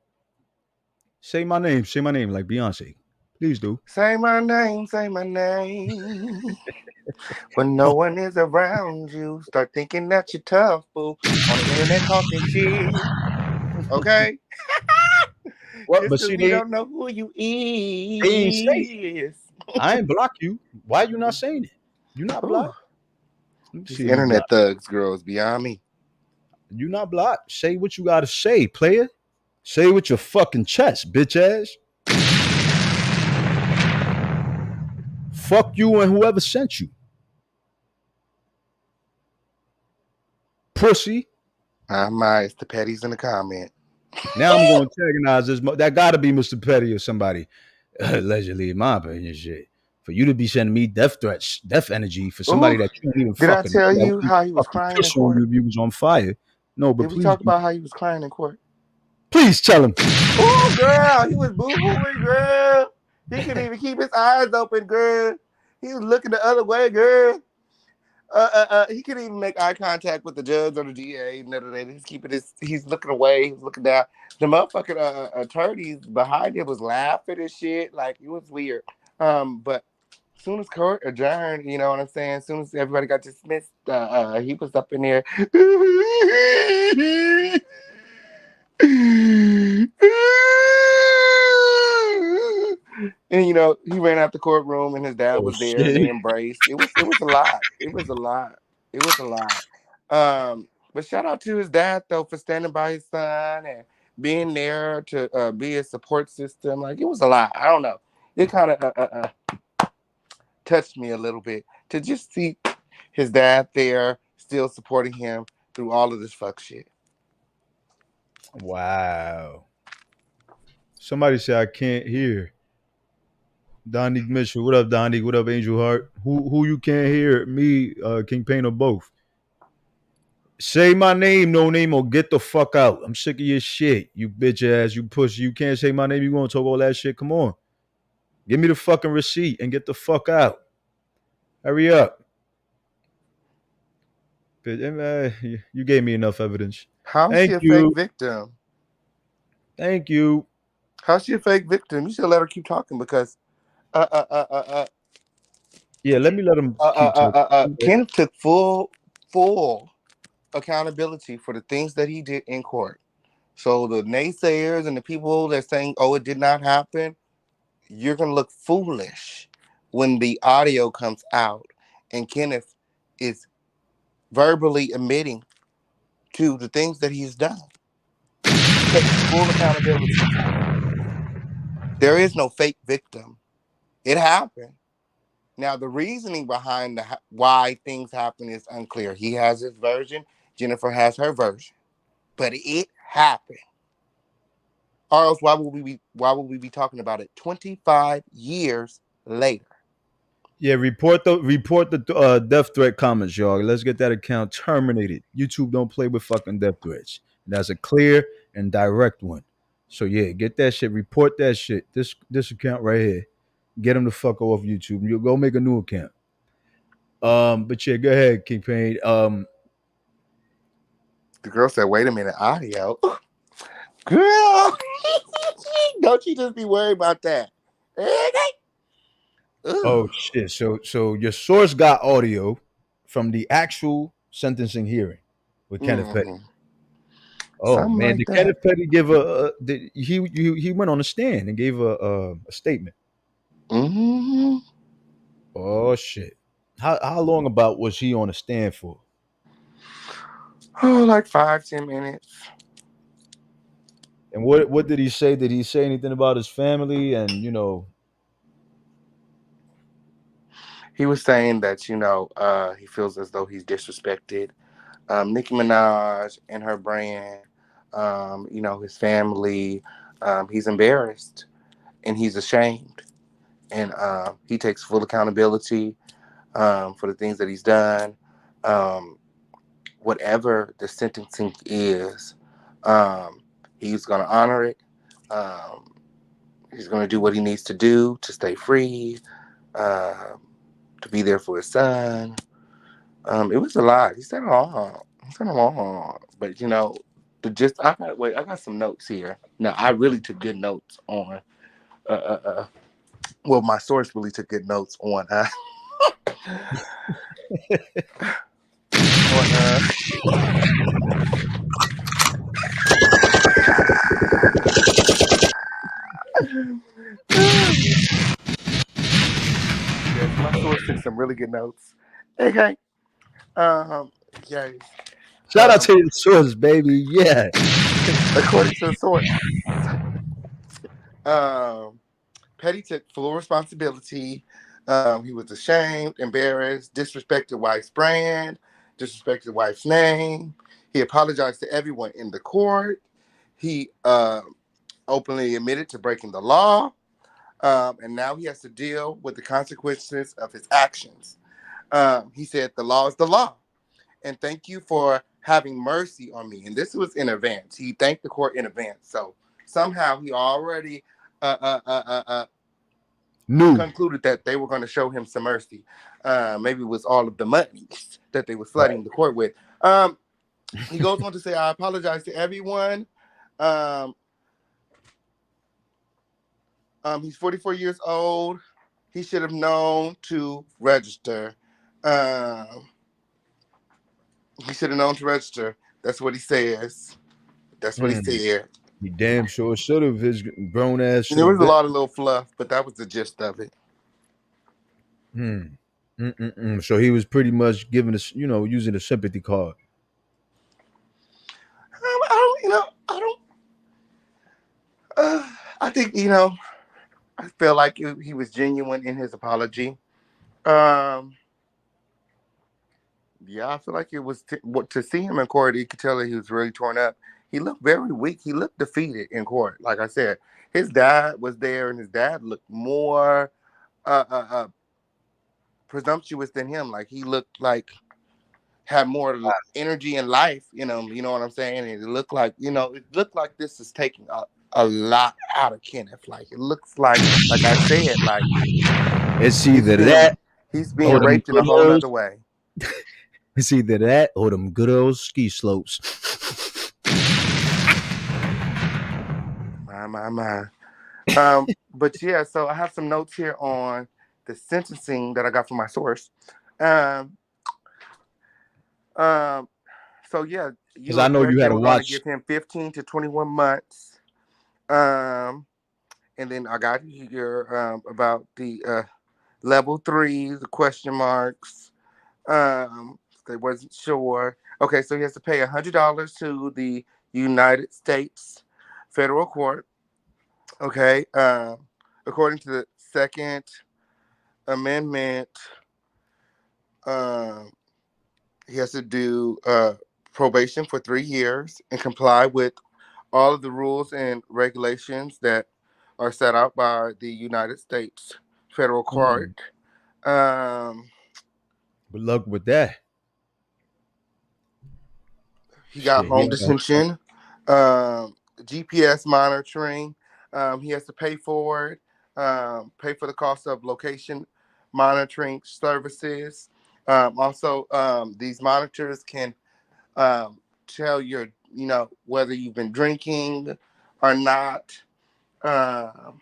Say my name. Say my name like Beyonce. Please do. Say my name. Say my name. When no one is around you, start thinking that you're tough, boo. On the internet talking shit. Okay? What? Just But because see, we don't know who you they ain't say it. is. I ain't block you. Why you not saying it? You not blocked. Let me These see if you internet blocked. thugs, girls, beyond me. You not blocked. Say what you gotta say, player. Say it with your fucking chest, bitch ass. Fuck you and whoever sent you. Pussy. It's the petties in the comment. Now I'm going to antagonize this. That got to be Mr. Petty or somebody. Allegedly, in my opinion, shit. For you to be sending me death threats, death energy for somebody Ooh, that you don't even did I fucking know tell that you would how he was fucking crying in piss on court? you if you was on fire. No, but Did we talk please, about how he was crying in court? please tell him. Oh, girl, he was boo-hooing, girl. He couldn't even keep his eyes open, girl. He was looking the other way, girl. He couldn't even make eye contact with the judge or the DA. None of that. He's looking away. He's looking down. The motherfucking attorneys behind him was laughing and shit. Like, it was weird. But as soon as court adjourned, you know what I'm saying? As soon as everybody got dismissed, he was up in there. And he ran out the courtroom, and his dad Oh was there, and they shit. embraced. It was a lot. It was a lot. It was a lot. But shout out to his dad though for standing by his son and being there to be a support system. Like, it was a lot. I don't know. It kind of touched me a little bit to just see his dad there still supporting him through all of this fuck shit. Wow. Somebody said I can't hear. Donnie Mitchell. What up, Donnie? What up, Angel Heart? Who you can't hear? Me, King Pain, or both? Say my name, no name, or get the fuck out. I'm sick of your shit. You bitch ass, you pussy. You can't say my name. You gonna talk all that shit? Come on. Give me the fucking receipt and get the fuck out. Hurry up. Bitch, you gave me enough evidence. How's she Thank a fake you. victim? Thank you. How's she a fake victim? You should let her keep talking because uh uh uh uh uh Yeah, let me let him keep talking. Kenneth took full accountability for the things that he did in court. So the naysayers and the people that are saying, "Oh, it did not happen," you're gonna look foolish when the audio comes out and Kenneth is verbally admitting to the things that he's done. He takes full accountability for it. There is no fake victim. It happened. Now, the reasoning behind why things happen is unclear. He has his version. Jennifer has her version. But it happened. Or else, why would we be talking about it 25 years later? Yeah, report the death threat comments, y'all. Let's get that account terminated. YouTube don't play with fucking death threats. That's a clear and direct one. So yeah, get that shit. Report that shit. This account right here. Get them the fuck off YouTube. You go make a new account. But yeah, go ahead, King Pain. The girl said, "Wait a minute, audio." Girl, don't you just be worried about that. Oh Ugh. shit. So your source got audio from the actual sentencing hearing with Kenneth Petty. Mm-hmm. Oh Something man, like did that. Kenneth Petty give he went on the stand and gave a statement. Mm-hmm. Oh shit. How long about was he on the stand for? Oh, like 5-10 minutes. And what did he say? Did he say anything about his family and He was saying that he feels as though he's disrespected Nicki Minaj and her brand, his family. He's embarrassed and he's ashamed. And he takes full accountability for the things that he's done. Um, Whatever the sentencing is, um, he's going to honor it. Um, he's going to do what he needs to do to stay free, uh, to be there for his son. It was a lot. He said a lot. He said a lot. But the gist. I got some notes here. Now I really took good notes on. Uh, uh, uh, well, my source really took good notes on. On yes, my source took some really good notes. Okay. Um. Yes. shout out to your source, baby. Yeah. According to the source, um, Petty took full responsibility. He was ashamed, embarrassed, disrespected wife's brand, disrespected wife's name. He apologized to everyone in the court. He openly admitted to breaking the law. And now he has to deal with the consequences of his actions. He said, "The law is the law, and thank you for having mercy on me." And this was in advance. He thanked the court in advance. So somehow he already uh, uh, uh, uh, uh, New. concluded that they were going to show him some mercy. Maybe it was all of the money that they were Right. flooding the court with. He goes on to say, "I apologize to everyone. Um, he's 44 years old. He should have known to register. Um, he should have known to register." That's what he says. That's what he Hmm. said. He damn sure should have. His grown ass And should there have was a been. lot of little fluff, but that was the gist of it. Hmm. So he was pretty much giving us, using a sympathy card. I don't, I don't. I think I feel like he was genuine in his apology. Um, yeah, I feel like it was to see him in court. You could tell that he was really torn up. He looked very weak. He looked defeated in court. Like I said, his dad was there, and his dad looked more presumptuous than him. Like he looked like had more energy and life. You know what I'm saying. And it looked like this is taking a lot out of Kenneth. Like it looks like I said, like It's he's either being that he's or being them raped in a good whole old. nother way. It's either that or them good old ski slopes. My. But yeah, so I have some notes here on the sentencing that I got from my source. Um, um, so yeah, Because you I are know you correct. had They to were going to watch. give him 15 to 21 months. Um, and then I got here about the level 3, the question marks. They wasn't sure. Okay, so he has to pay $100 to the United States federal court. Okay, according to the Second Amendment, um, he has to do probation for 3 years and comply with all of the rules and regulations that are set out by the United States federal Hmm. court. Um, Good luck with that. he got Shit, he home ain't gonna. detention, um, GPS monitoring. He has to pay for it, pay for the cost of location monitoring services. Also, these monitors can tell whether you've been drinking or not. Um,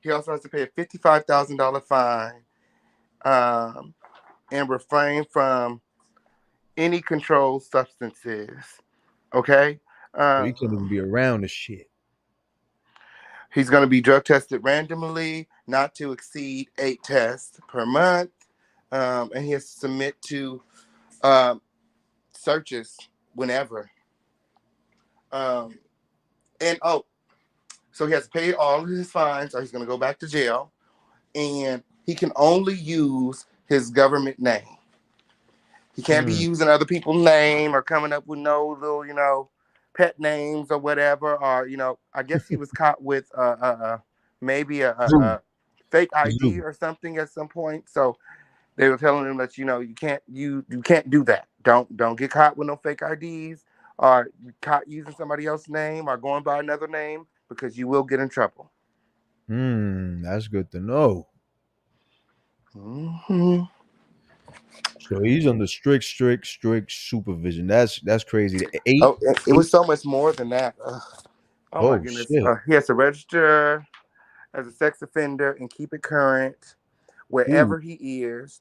he also has to pay a $55,000 fine um, and refrain from any controlled substances. Okay. So he can't even Um, be around the shit. he's going to be drug tested randomly, not to exceed 8 tests per month. And he has to submit to um, searches whenever. Um, and so he has to pay all of his fines or he's going to go back to jail. And he can only use his government name. He can't be Hmm. using other people's name or coming up with no little, pet names or whatever. Or, I guess he was caught with maybe Zoo. a fake ID Zoo. or something at some point. So they were telling him that you can't do that. Don't get caught with no fake IDs or caught using somebody else's name or going by another name because you will get in trouble. That's good to know. Hmm. So he's under strict supervision. That's crazy. Eight, Oh, it eight. was so much more than that. Ugh. Oh my Oh goodness. shit. He has to register as a sex offender and keep it current Ooh. wherever he is.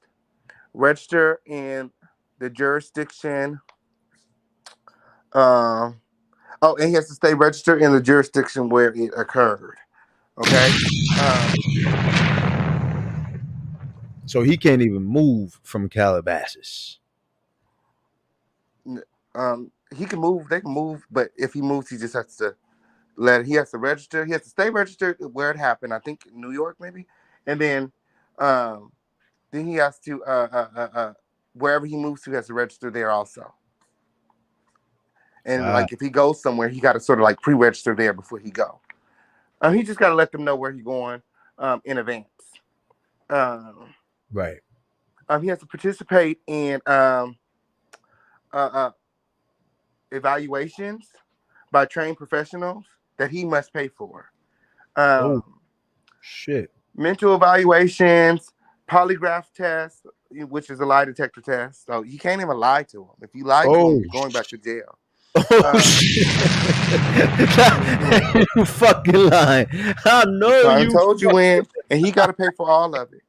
Register in the jurisdiction. Um, and he has to stay registered in the jurisdiction where it occurred. Okay. So he can't even move from Calabasas. He can move. They can move, but if he moves, he just has to He has to register. He has to stay registered where it happened. I think New York, maybe, and um, then he has to wherever he moves to, he has to register there also. And Wow. like if he goes somewhere, he got to sort of like pre-register there before he go. He just got to let them know where he's going. in advance. Um, Right. he has to participate in uh, uh, evaluations by trained professionals that he must pay for. Oh Um, shit. Mental evaluations, polygraph tests, which is a lie detector test. So you can't even lie to him. If you lie to him, Oh you're going back to jail. oh Um, shit. mhm. You fucking lying. I know I you told you when, and he got to pay for all of it.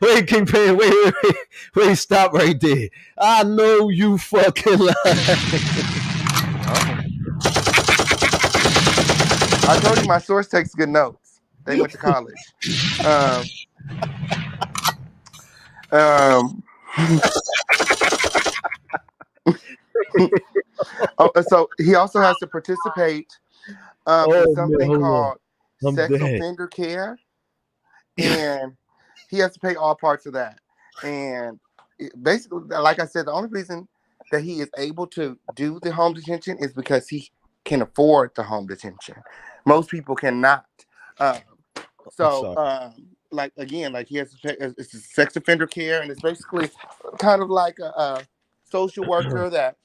wait, Kingpin, wait, stop right there. I know you fucking lying. Oh, I told you my source takes good notes. They went to college. Um, um, so he also has to participate in Oh man, something hold on. called I'm sex dead. offender care, and he has to pay all parts of that. And basically, like I said, the only reason that he is able to do the home detention is because he can afford the home detention. Most people cannot. Um, I'm so, sorry. like again, like he has to pay, it's sex offender care, and it's basically kind of like a social worker that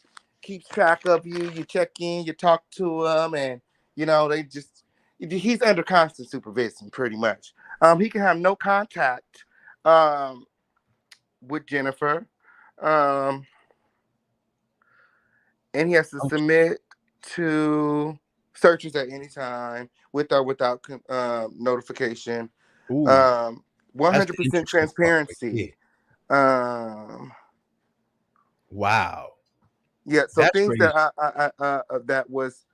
keeps track of you. You check in, you talk to them, and they just he's under constant supervision, pretty much. He can have no contact um, with Jennifer, um, and he has to submit to searches at any time with or without notification. Ooh, Um, that's the 100% interesting part right there. transparency. Um, Wow. yeah, so That's things that crazy. that was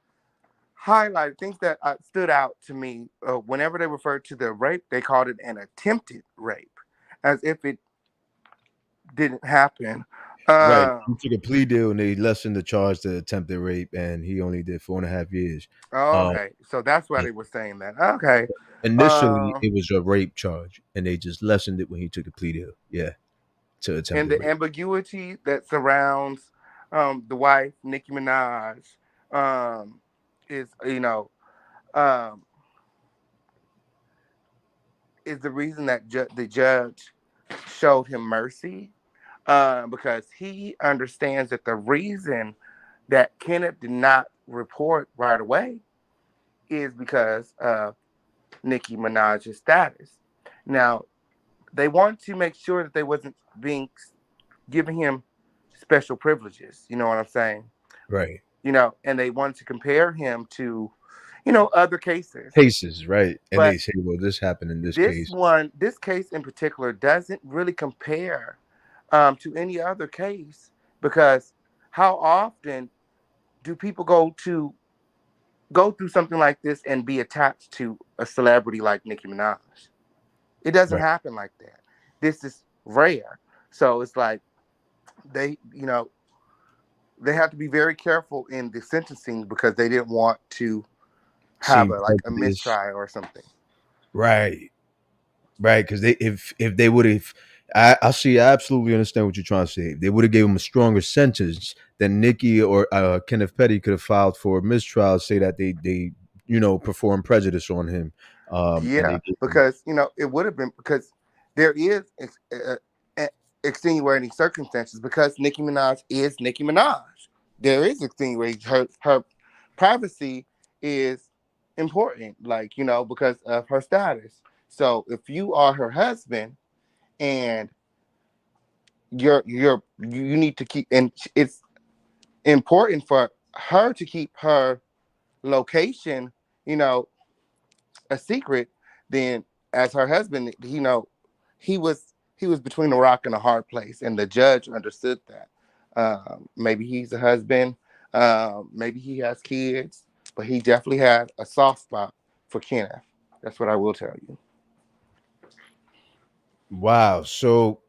highlighted, things that stood out to me. Whenever they referred to the rape, they called it an attempted rape, as if it didn't happen. Right. Uh, He took a plea deal and they lessened the charge to attempted rape and he only did 4.5 years. Um okay, so that's why yeah. they were saying that. Okay, Initially uh, it was a rape charge and they just lessened it when he took a plea deal. Yeah. To and attempted the rape. ambiguity that surrounds the wife, Nicki Minaj, um, is um, is the reason that the judge showed him mercy, because he understands that the reason that Kenneth did not report right away is because of Nicki Minaj's status. Now, they want to make sure that they wasn't being giving him special privileges. You know what I'm saying? Right. And they wanted to compare him to, other cases. Cases, right. And But they say, well, this happened in this case. this case in particular, doesn't really compare to any other case, because how often do people go through something like this and be attached to a celebrity like Nicki Minaj? It doesn't Right. happen like that. This is rare. So it's like they, they have to be very careful in the sentencing because they didn't want to have Seem a prejudice. mistrial or something. Right. Right. Because they if they would have I see I absolutely understand what you're trying to say. If they would have gave him a stronger sentence, then Nikki or Kenneth Petty could have filed for a mistrial, say that they performed prejudice on him. And Yeah, they gave him because it would have been, because there is extenuating circumstances, because Nicki Minaj is Nicki Minaj. There is extenuating. Her privacy is important, like because of her status. So if you are her husband and you need to keep, and it's important for her to keep her location, you know, a secret, then as her husband, he was between a rock and a hard place, and the judge understood that. Maybe he's a husband, maybe he has kids, but he definitely had a soft spot for Kenneth. That's what I will tell you. wow. So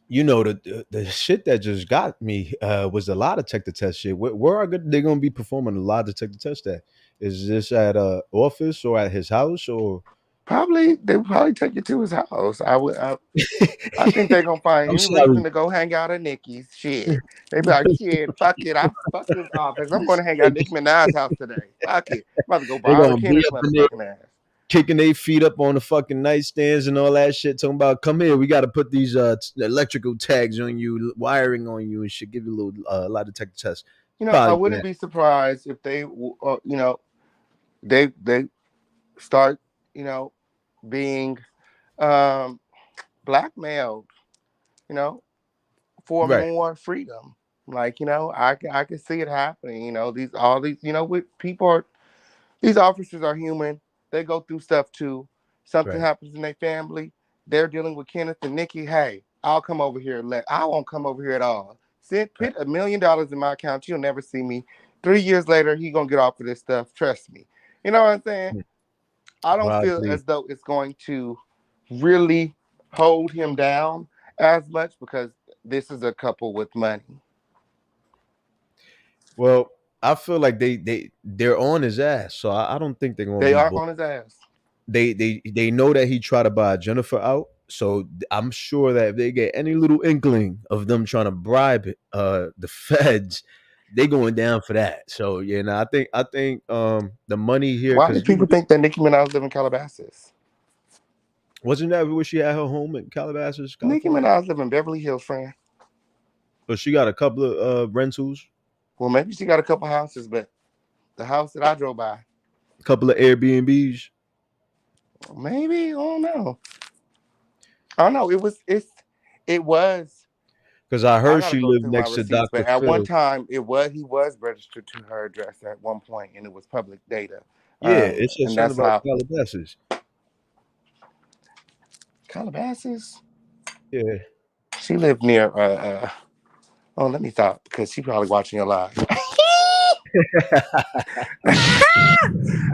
the shit that just got me was the lie detector test shit. Where are they going to be performing the lie detector test at? Is this at a office or at his house or? Probably they would probably take you to his house. I think they're gonna find I'm any reason sorry. to go hang out at Nikki's. Shit. They be like, shit, fuck it. I fuck this office. I'm gonna hang out at Nicki Minaj's house today. Fuck it. I'm about to go They bother gonna be Kenneth's up in there motherfucking ass. kicking their feet up on the fucking nightstands and all that shit, talking about, come here, we got to put these electrical tags on you, wiring on you, and shit. Give you a little lie detector test. I Probably do wouldn't that. be surprised if they, they start, being um, blackmailed, you know, for Right, more freedom. Like, I can see it happening. These, with people are, these officers are human. They go through stuff too. Something right. happens in their family. They're dealing with Kenneth and Nikki. Hey, I'll come over here. I won't come over here at all. Put $1 million in my account. You'll never see me. 3 years later, he gonna get off of this stuff. Trust me. You know what I'm saying? I don't feel Probably. as though it's going to really hold him down as much because this is a couple with money. Well, I feel like they're on his ass, so I don't think they're gonna They be are bored. on his ass. They know that he tried to buy Jennifer out, so I'm sure that if they get any little inkling of them trying to bribe the feds, they going down for that. So yeah, now I think the money here, Why do because people think that Nicki Minaj live in Calabasas? wasn't that where she had her home in Calabasas, Nicki California? Minaj live in Beverly Hills, friend. But she got a couple of rentals, Well, maybe she got a couple houses, but the house that I drove by, a couple of Airbnbs. maybe I don't know. I don't know. It was. Because I I heard gotta she go lived through my next to receipts, but Dr. at one Phil. time he was registered to her address at one point, and it was public data. Yeah, it said And something that's about how Calabasas. Calabasas. Yeah. She lived near. Oh, let me stop because she probably watching your live.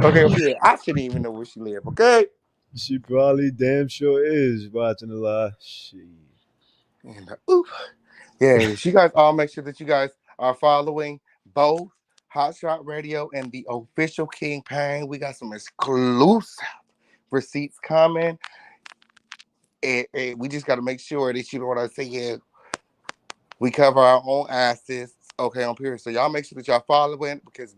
Okay, okay. I shouldn't even know where she live. Okay. She probably damn sure is watching the live. Shit. And oof. Yeah, you guys all make sure that you guys are following both Hotshot Radio and the official King Pain. We got some exclusive receipts coming. And we just got to make sure that you know what I say. Yeah, we cover our own asses. Okay, on period. So y'all make sure that y'all following because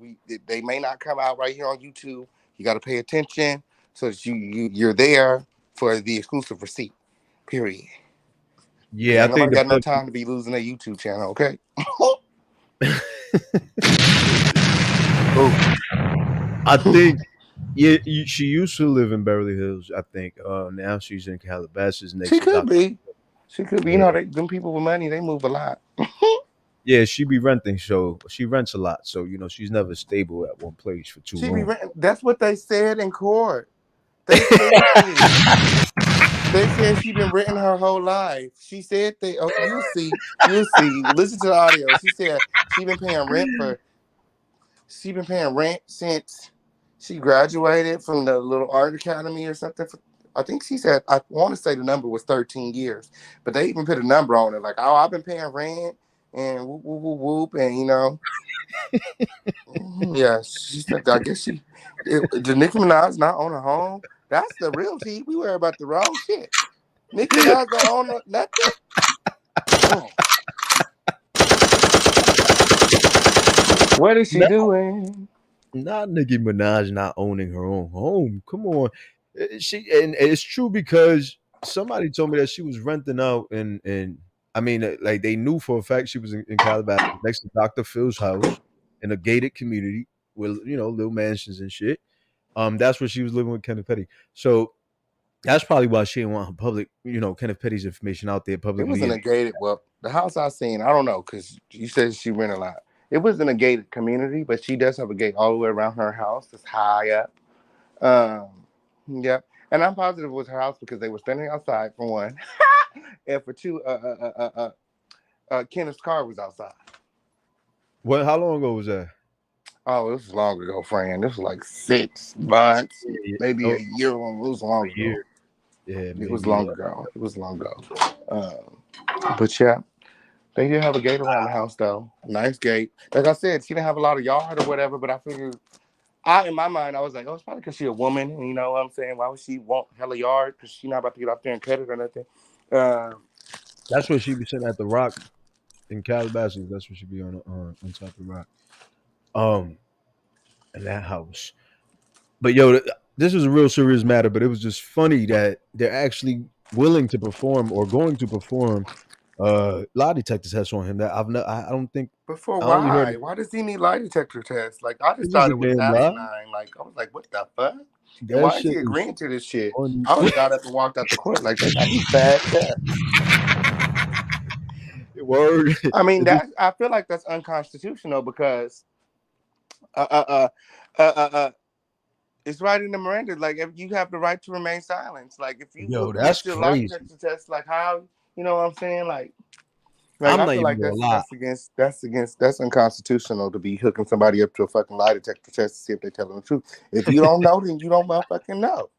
they may not come out right here on YouTube. You got to pay attention so that you're there for the exclusive receipt. Period. Because Yeah, I ain't think nobody the got no best. time to be losing their YouTube channel. Okay. Oh, I think yeah, she used to live in Beverly Hills. I think now she's in Calabasas next She to could Dr. be. She could be. Yeah, Them people with money, they move a lot. yeah, she be renting, so she rents a lot. So she's never stable at one place for too She be long. renting. That's what they said in court. They said it. They said she been renting her whole life. She said they. Oh, you'll see. You'll see. Listen to the audio. She said she been paying rent for. She been paying rent since she graduated from the little art academy or something. I think she said. I want to say the number was 13 years, but they even put a number on it. Like, oh, I've been paying rent and whoop whoop whoop whoop, and yeah. She said. I guess the Nicki Minaj not own a home. That's the real tea. We worry about the wrong shit. Nicki Minaj don't own nothing. Mm. What is she No, doing? not Nicki Minaj not owning her own home. Come on, she and it's true because somebody told me that she was renting out and I mean like they knew for a fact she was in Calabasas next to Dr. Phil's house in a gated community with little mansions and shit. That's where she was living with Kenneth Petty. So that's probably why she didn't want her Kenneth Petty's information out there It was in publicly. a gated. Well, the house I seen, I don't know, because you said she rent a lot. It was in a gated community, but she does have a gate all the way around her house. It's high up. Yep. And I'm positive it was her house because they were standing outside for one, and for two, Kenneth's car was outside. What? How long ago was that? Oh, this was long ago, friend. This was like 6 months, Yeah, maybe oh, a year. It was a long ago. year. Yeah, It was maybe. long ago. It was long ago. But yeah, they did have a gate around the house though. Nice gate. Like I said, she didn't have a lot of yard or whatever. But I figured, in my mind, I was like, oh, it's probably because she's a woman. And you know what I'm saying? Why would she want hella yard? Because she's not about to get out there and cut it or nothing. Uh, That's what she be sitting at the Rock in Calabasas. That's what she be on top of the Rock. In that house. But yo, this is a real serious matter, but it was just funny that they're actually willing to perform or going to perform lie detector tests on him. That I don't think But for I only heard why? Why does he need lie detector tests? Like I just it's just thought a it was damn lie. asinine. Like I was like, what the fuck? And That why is shit he is agreeing to this shit? on. I would have got up and walked out the court like they got me fagged up. Word. I mean, It's just, I feel like that's unconstitutional because uh uh uh uh uh. uh it's right in the Miranda. Like, if you have the right to remain silent. Like, if you yo, hook me that's up to a lie crazy. detector test, like how you know what I'm saying? Like I'm I not feel even like gonna lie. that's unconstitutional to be hooking somebody up to a fucking lie detector test to see if they're telling the truth. If you don't know, then you don't motherfucking know.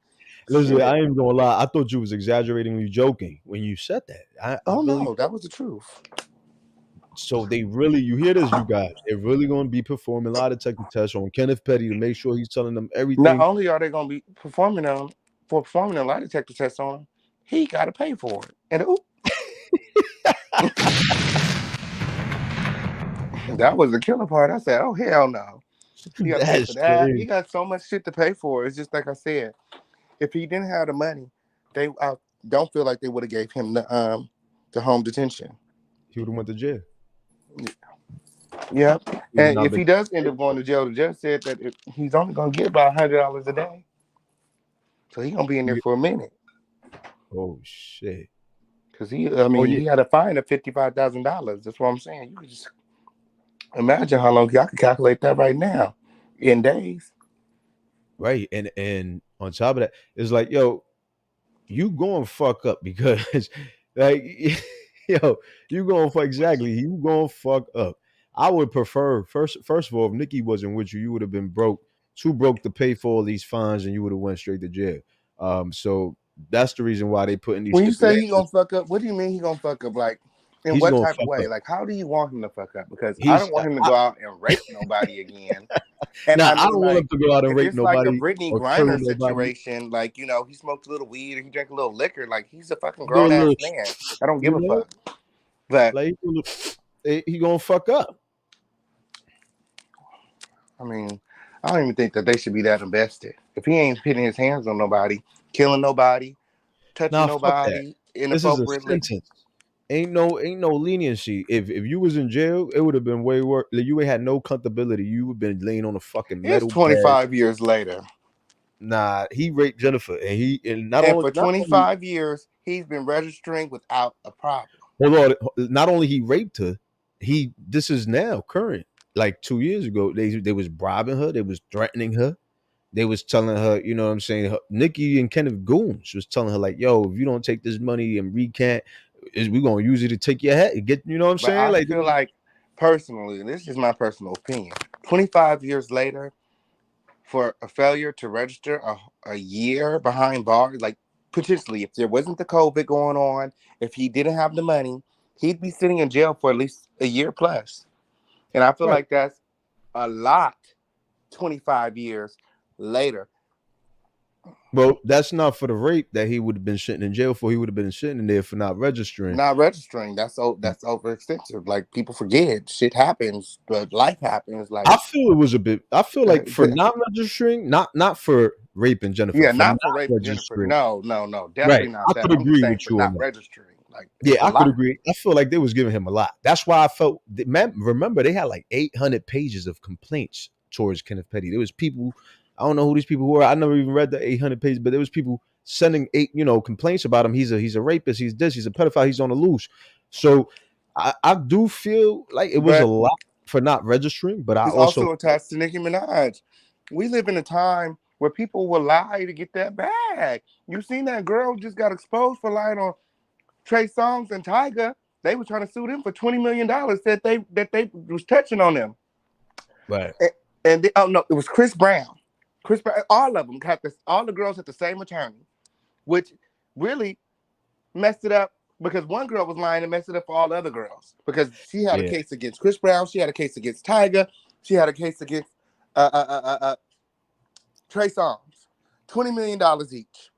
Listen, I Shit. ain't even gonna lie. I thought you was exaggerating when you joking when you said that. I Oh really no, that was the truth. so they really you hear this, you guys. They're really gonna be performing lie detector tests on Kenneth Petty to make sure he's telling them Not everything. only are they gonna be performing a lie detector test on him, he gotta pay for it. And oop, that was the killer part. I said, oh hell no. He got to pay for That's that. He crazy. got so much shit to pay for. It's just like I said. If he didn't have the money, they I don't feel like they would have gave him the home detention. He would have went to jail. Yep. He would have And not if been. he does end up going to jail, the judge said that he's only gonna get about $100 a day, so he's gonna be in there for a minute. Oh shit. Cause I Oh mean, yeah. he had a fine of $55,000. That's what I'm saying. You could just imagine how long I could calculate that right now in days. Right. And on top of that, it's like, yo, you going to fuck up because like yo, you going to fuck exactly. You going to fuck up. I would prefer first of all, if Nikki wasn't with you, you would have been broke, too broke to pay for all these fines and you would have went straight to jail. So that's the reason why they put in these When you say he stipulations. gonna fuck up, what do you mean he gonna fuck up? Like, in He's what gonna type of fuck way? up. Like, how do you want him to fuck up? Because I He's don't want him to go out and rape nobody again. And now I I mean, don't want him like, to go out and if rape it's like a nobody Brittany or kill Griner nobody. situation, like, he smoked a little weed or he drank a little liquor, like, he's a fucking Do a grown ass little, man. I don't give you a know, fuck. But like he gonna fuck up. I mean, I don't even think that they should be that invested. If he ain't putting his hands on nobody, killing nobody, touching Nah, fuck that. nobody This is a inappropriately, sentence. Ain't no leniency. If you was in jail, it would have been way worse. Like, you ain't had no comfortability. You would have been laying on a fucking it's metal bed. 25 years later. Nah, he raped Jennifer, and not And only for 25 years, he's been registering without a problem. hold on, not only he raped her, this is now current. Like 2 years ago, they was bribing her, they was threatening her, they was telling her, you know what I'm saying? Nikki and Kenneth Goons was telling her like, "Yo, if you don't take this money and recant, is we gonna use it to take your head? Get, you know what I'm But saying? I Like, feel like, personally, this is my personal opinion. 25 years later, for a failure to register a year behind bars, like potentially, if there wasn't the COVID going on, if he didn't have the money, he'd be sitting in jail for at least a year plus. And I feel right. like that's a lot 25 years later. Well, that's not for the rape that he would have been sitting in jail for. He would have been sitting in there for not registering. Not registering, that's overextensive. Like people forget, shit happens, but life happens. Like I feel it was a bit. I feel like for not registering, not for raping Jennifer, yeah, for not not for raping Jennifer. registering. No, no, no, Right. definitely I not that. could I'm just agree saying with for you on not that. registering. Like it's Yeah, a I could lot. agree. I feel like they was giving him a lot. That's why I felt. Man, remember they had like 800 pages of complaints towards Kenneth Petty. There was people. I don't know who these people were. I never even read the 800 pages, but there was people sending complaints about him. He's a rapist. He's this. He's a pedophile. He's on the loose. So I do feel like it was a But lot for not registering, but I it's also also attached to Nicki Minaj. We live in a time where people will lie to get that bag. You seen that girl just got exposed for lying on Trey Songz and Tyga. They were trying to sue them for $20 million that they was touching on them. right. And oh no, it was Chris Brown. Chris Brown, all of them had this. All the girls had the same attorney, which really messed it up because one girl was lying and messed it up for all the other girls because she had a Yeah. case against Chris Brown, she had a case against Tyga, she had a case against Trey Songz, $20 million each.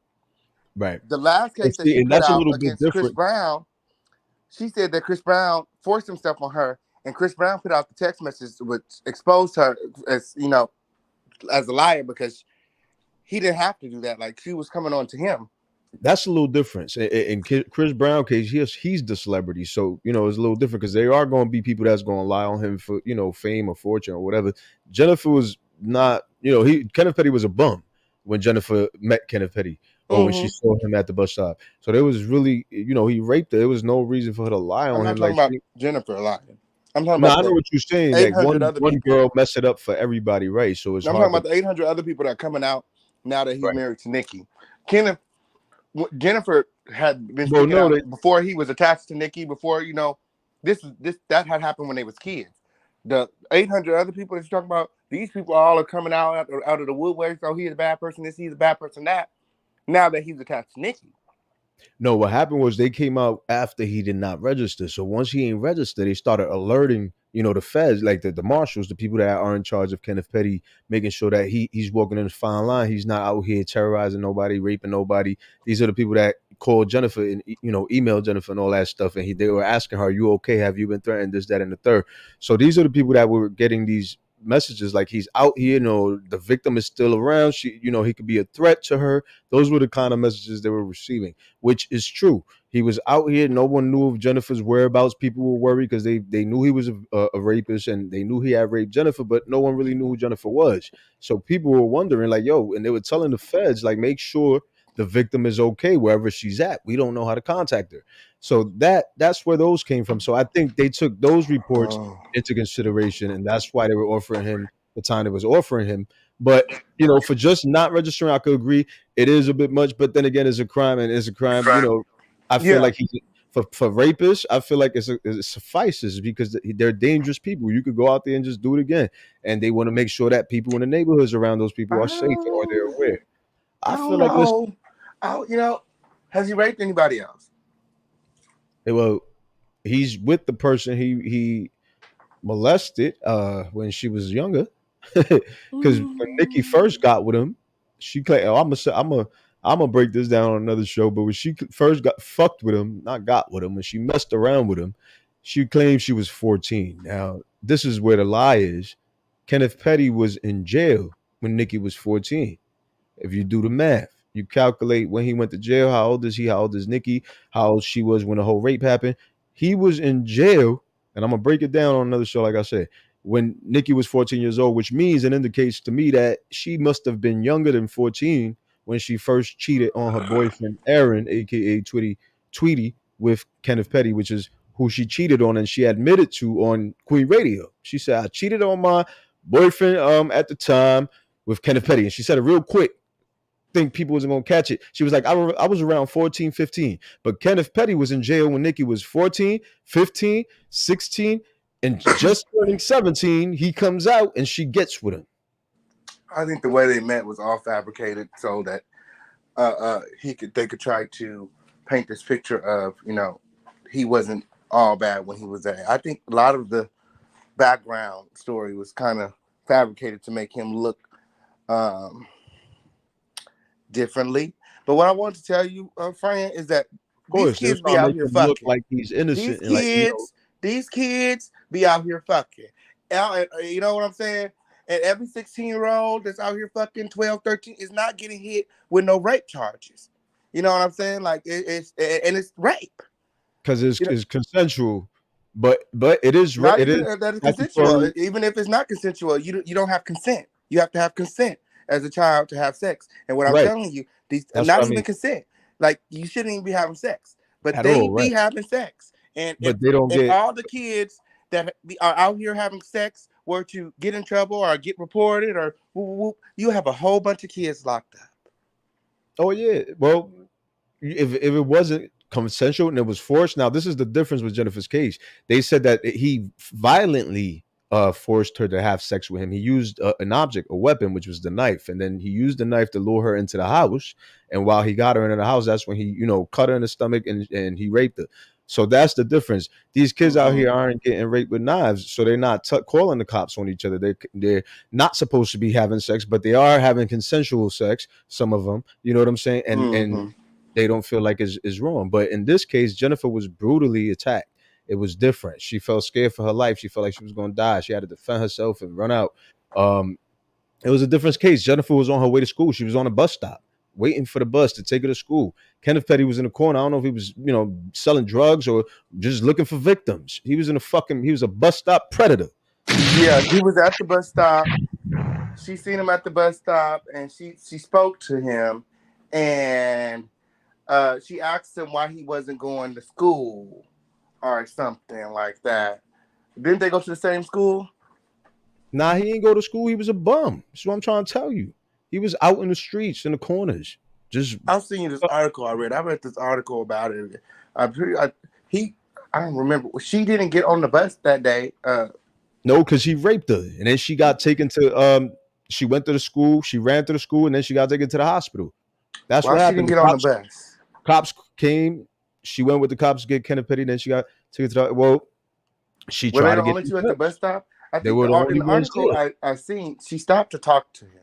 Right. The last And case that see, she and put that's a out little bit against Chris different. Brown, she said that Chris Brown forced himself on her, and Chris Brown put out the text message which exposed her as as a liar because he didn't have to do that. Like she was coming on to him. That's a little different. In Chris Brown case, he's the celebrity, so it's a little different because there are going to be people that's going to lie on him for fame or fortune or whatever. Jennifer was not. Kenneth Petty was a bum when Jennifer met Kenneth Petty or when she saw him at the bus stop. So there was really, he raped her. There was no reason for her to lie I'm on not him. talking Like, about Jennifer lying. I'm talking no, about I know the what you're saying. Like 800 other one people. girl messed it up for everybody, right? So it's I'm hard talking to. about the 800 other people that are coming out now that he's Right. married to Nikki. Kenneth, Jennifer had been Well, speaking no, out before he was attached to Nikki. Before that had happened when they was kids. The 800 other people that you're talking about, these people all are coming out of the woodwork. So he's a bad person. He's a bad person. That now that he's attached to Nikki. No, what happened was they came out after he did not register. So once he ain't registered, they started alerting, the feds, like the marshals, the people that are in charge of Kenneth Petty, making sure that he's walking in a fine line. He's not out here terrorizing nobody, raping nobody. These are the people that called Jennifer and emailed Jennifer and all that stuff. And they were asking her, "Are you okay? Have you been threatened? This, that, and the third." So these are the people that were getting these messages like he's out here, the victim is still around. She, he could be a threat to her. Those were the kind of messages they were receiving, which is true. He was out here. No one knew of Jennifer's whereabouts. People were worried because they knew he was a rapist and they knew he had raped Jennifer, but no one really knew who Jennifer was. So people were wondering, like, yo, and they were telling the feds, like, make sure the victim is okay wherever she's at. We don't know how to contact her. So that's where those came from. So I think they took those reports into consideration, and that's why they were offering him the time they was offering him. But for just not registering, I could agree it is a bit much. But then again, it's a crime, and it's a crime. I feel like for rapists, I feel like it suffices because they're dangerous people. You could go out there and just do it again, and they want to make sure that people in the neighborhoods around those people are safe or they're aware. I feel like has he raped anybody else? Well, he's with the person he molested when she was younger. Because when Nikki first got with him, she claimed, I'm gonna break this down on another show. But when she first got fucked with him, not got with him, when she messed around with him, she claimed she was 14. Now, this is where the lie is. Kenneth Petty was in jail when Nikki was 14. If you do the math, you calculate when he went to jail, how old is he? How old is Nikki? How old she was when the whole rape happened? He was in jail, and I'm gonna break it down on another show, like I said, when Nikki was 14 years old, which means and indicates to me that she must have been younger than 14 when she first cheated on her boyfriend Aaron, aka Tweety, with Kenneth Petty, which is who she cheated on, and she admitted to on Queen Radio. She said, "I cheated on my boyfriend at the time with Kenneth Petty," and she said it real quick. Think people wasn't going to catch it. She was like, I was around 14, 15. But Kenneth Petty was in jail when Nikki was 14, 15, 16, and just turning 17. He comes out and she gets with him. I think the way they met was all fabricated so that they could try to paint this picture of, he wasn't all bad when he was there. I think a lot of the background story was kind of fabricated to make him look differently. But what I want to tell you, Fran, is that these kids be out here fucking. Look like he's innocent. These kids be out here fucking. You know what I'm saying? And every 16-year-old that's out here fucking 12, 13 is not getting hit with no rape charges. You know what I'm saying? Like it's rape. Because it's consensual. But it is not even that is consensual. Even if it's not consensual, you don't have consent. You have to have consent as a child to have sex. And what I'm telling you, that's not even consent. Like you shouldn't even be having sex, but they be having sex. And but they don't get all the kids that are out here having sex were to get in trouble or get reported or you have a whole bunch of kids locked up. Oh yeah. Well, if it wasn't consensual and it was forced. Now, this is the difference with Jennifer's case. They said that he violently forced her to have sex with him. He used an object, a weapon, which was the knife, and then he used the knife to lure her into the house. And while he got her into the house, that's when he, cut her in the stomach and he raped her. So that's the difference. These kids out here aren't getting raped with knives, so they're not calling the cops on each other. They're not supposed to be having sex, but they are having consensual sex. Some of them, you know what I'm saying, and they don't feel like it's wrong. But in this case, Jennifer was brutally attacked. It was different. She felt scared for her life. She felt like she was going to die. She had to defend herself and run out. It was a different case. Jennifer was on her way to school. She was on a bus stop waiting for the bus to take her to school. Kenneth Petty was in the corner. I don't know if he was, selling drugs or just looking for victims. He was he was a bus stop predator. Yeah, he was at the bus stop. She seen him at the bus stop, and she spoke to him, and she asked him why he wasn't going to school or something like that. Didn't they go to the same school? Nah, he ain't go to school. He was a bum. That's what I'm trying to tell you. He was out in the streets, in the corners. Just I've seen this article I read. I read this article about it. I don't remember. She didn't get on the bus that day. no, because he raped her. And then she got taken to she went to the school, she ran to the school, and then she got taken to the hospital. That's Why what she happened. didn't get on the bus? Cops came, she went with the cops to get Kenneth Petty, then she got taken to the she Were tried they to the get only two at the bus stop? I they think were the in only the ones article there. I seen, she stopped to talk to him.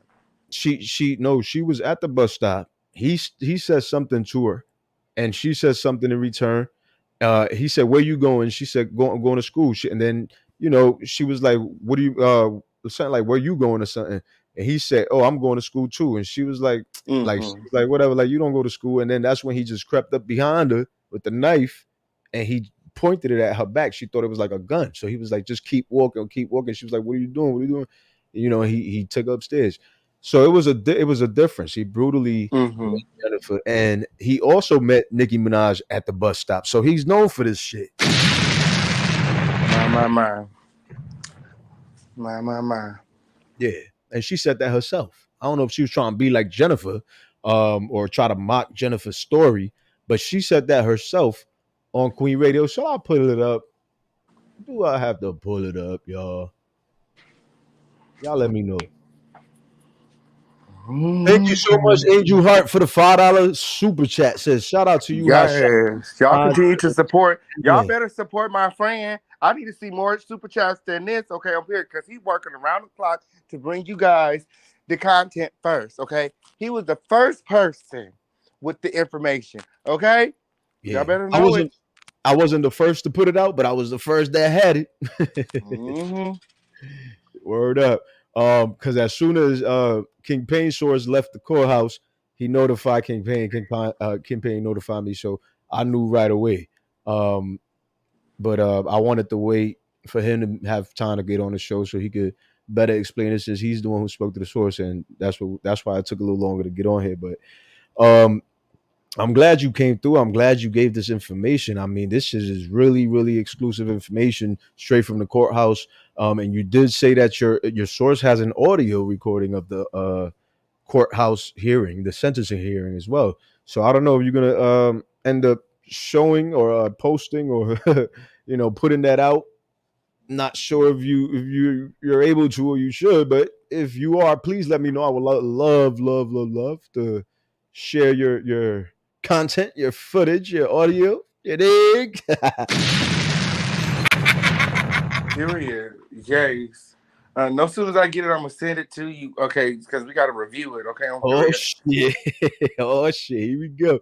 She was at the bus stop. He said something to her, and she said something in return. He said, "Where you going?" She said, I'm going to school." And then she was like, "What do you something like, where you going or something?" And he said, "Oh, I'm going to school too." And she was like, she was like, whatever, like, you don't go to school. And then that's when he just crept up behind her with the knife, and he pointed it at her back. She thought it was like a gun, so he was like, "Just keep walking, keep walking." She was like, "What are you doing? What are you doing?" He took her upstairs. So it was a difference. He brutally Mm-hmm. Jennifer, and he also met Nicki Minaj at the bus stop. So he's known for this shit. My. Yeah, and she said that herself. I don't know if she was trying to be like Jennifer, or try to mock Jennifer's story, but she said that herself on Queen Radio. So I'll put it up. Do I have to pull it up, y'all? Y'all let me know. Thank you so much, Angel Hart, for the $5 super chat. Says shout out to you, Hotshot. Yes, y'all continue to support. Y'all Yeah. better support my friend. I need to see more super chats than this. Okay, I'm here because he's working around the clock to bring you guys the content first. Okay, he was the first person with the information. Okay, Yeah. y'all better know it. I wasn't the first to put it out, but I was the first that had it. Mm-hmm. Word up. Because as soon as King Payne Source left the courthouse, he notified King Payne. King Payne notified me, so I knew right away. But I wanted to wait for him to have time to get on the show so he could better explain it, since he's the one who spoke to the source, and that's why it took a little longer to get on here. But I'm glad you came through. I'm glad you gave this information. I mean, this is really, really exclusive information straight from the courthouse. And you did say that your source has an audio recording of the courthouse hearing, the sentencing hearing as well. So I don't know if you're gonna end up showing or posting or putting that out. Not sure if you're able to or you should, but if you are, please let me know. I would love to share your content, your footage, your audio. You dig? Period. Yes. No sooner as I get it, I'm gonna send it to you. Okay, because we gotta review it. Okay. Oh shit! Oh shit! Here we go,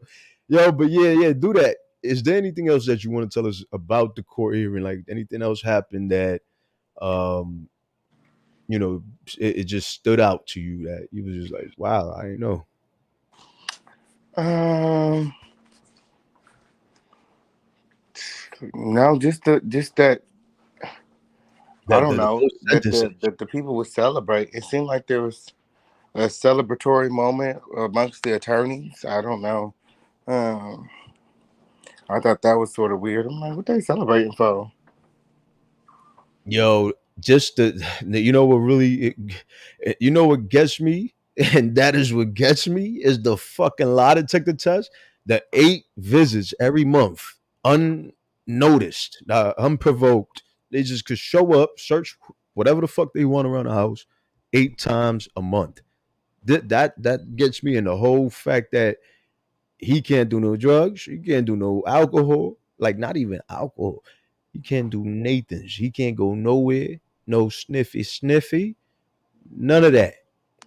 yo. But yeah, do that. Is there anything else that you want to tell us about the court hearing? Like anything else happened that it just stood out to you that you was just like, wow, I didn't know. No, just that. I don't know that the people would celebrate. It seemed like there was a celebratory moment amongst the attorneys. I don't know. I thought that was sort of weird. I'm like, what they celebrating for? Yo, just what gets me, and that is what gets me is the fucking lie detector test. The 8 visits every month, unnoticed, unprovoked. They just could show up, search whatever the fuck they want around the house 8 times a month. That gets me in the whole fact that he can't do no drugs, he can't do no alcohol, like not even alcohol. He can't do Nathan's. He can't go nowhere. No sniffy. None of that.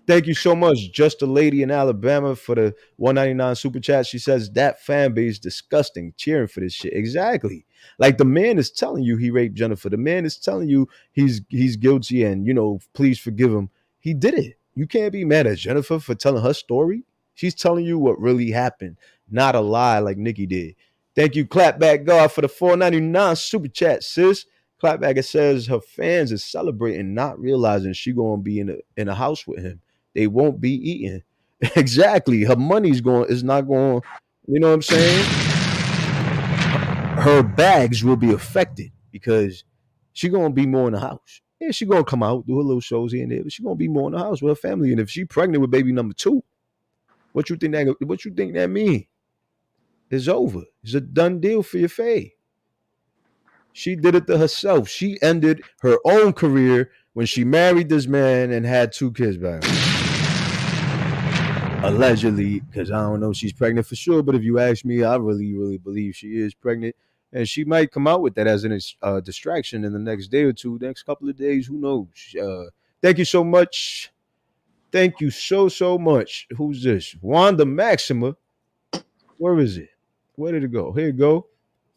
Thank you so much, Just a Lady in Alabama, for the 199 super chat. She says that fan base disgusting, cheering for this shit. Exactly. Like the man is telling you he raped Jennifer. The man is telling you he's guilty and please forgive him. He did it. You can't be mad at Jennifer for telling her story. She's telling you what really happened, not a lie like Nikki did. Thank you, Clapback God, for the 4.99 super chat, sis. Clapback, it says her fans is celebrating, not realizing she gonna be in a house with him. They won't be eating. Exactly. Her money's going is not going, you know what I'm saying? Her bags will be affected because she gonna be more in the house. Yeah, she gonna come out, do her little shows here and there, but she gonna be more in the house with her family. And if she pregnant with baby number two, what you think that mean? It's over. It's a done deal for your Faye. She did it to herself. She ended her own career when she married this man and had two kids by her. Allegedly, because I don't know if she's pregnant for sure, but if you ask me, I really, really believe she is pregnant. And she might come out with that as a distraction in the next day or two, next couple of days. Who knows? Thank you so much. Thank you so much. Who's this? Wanda Maxima. Where is it? Where did it go? Here you go.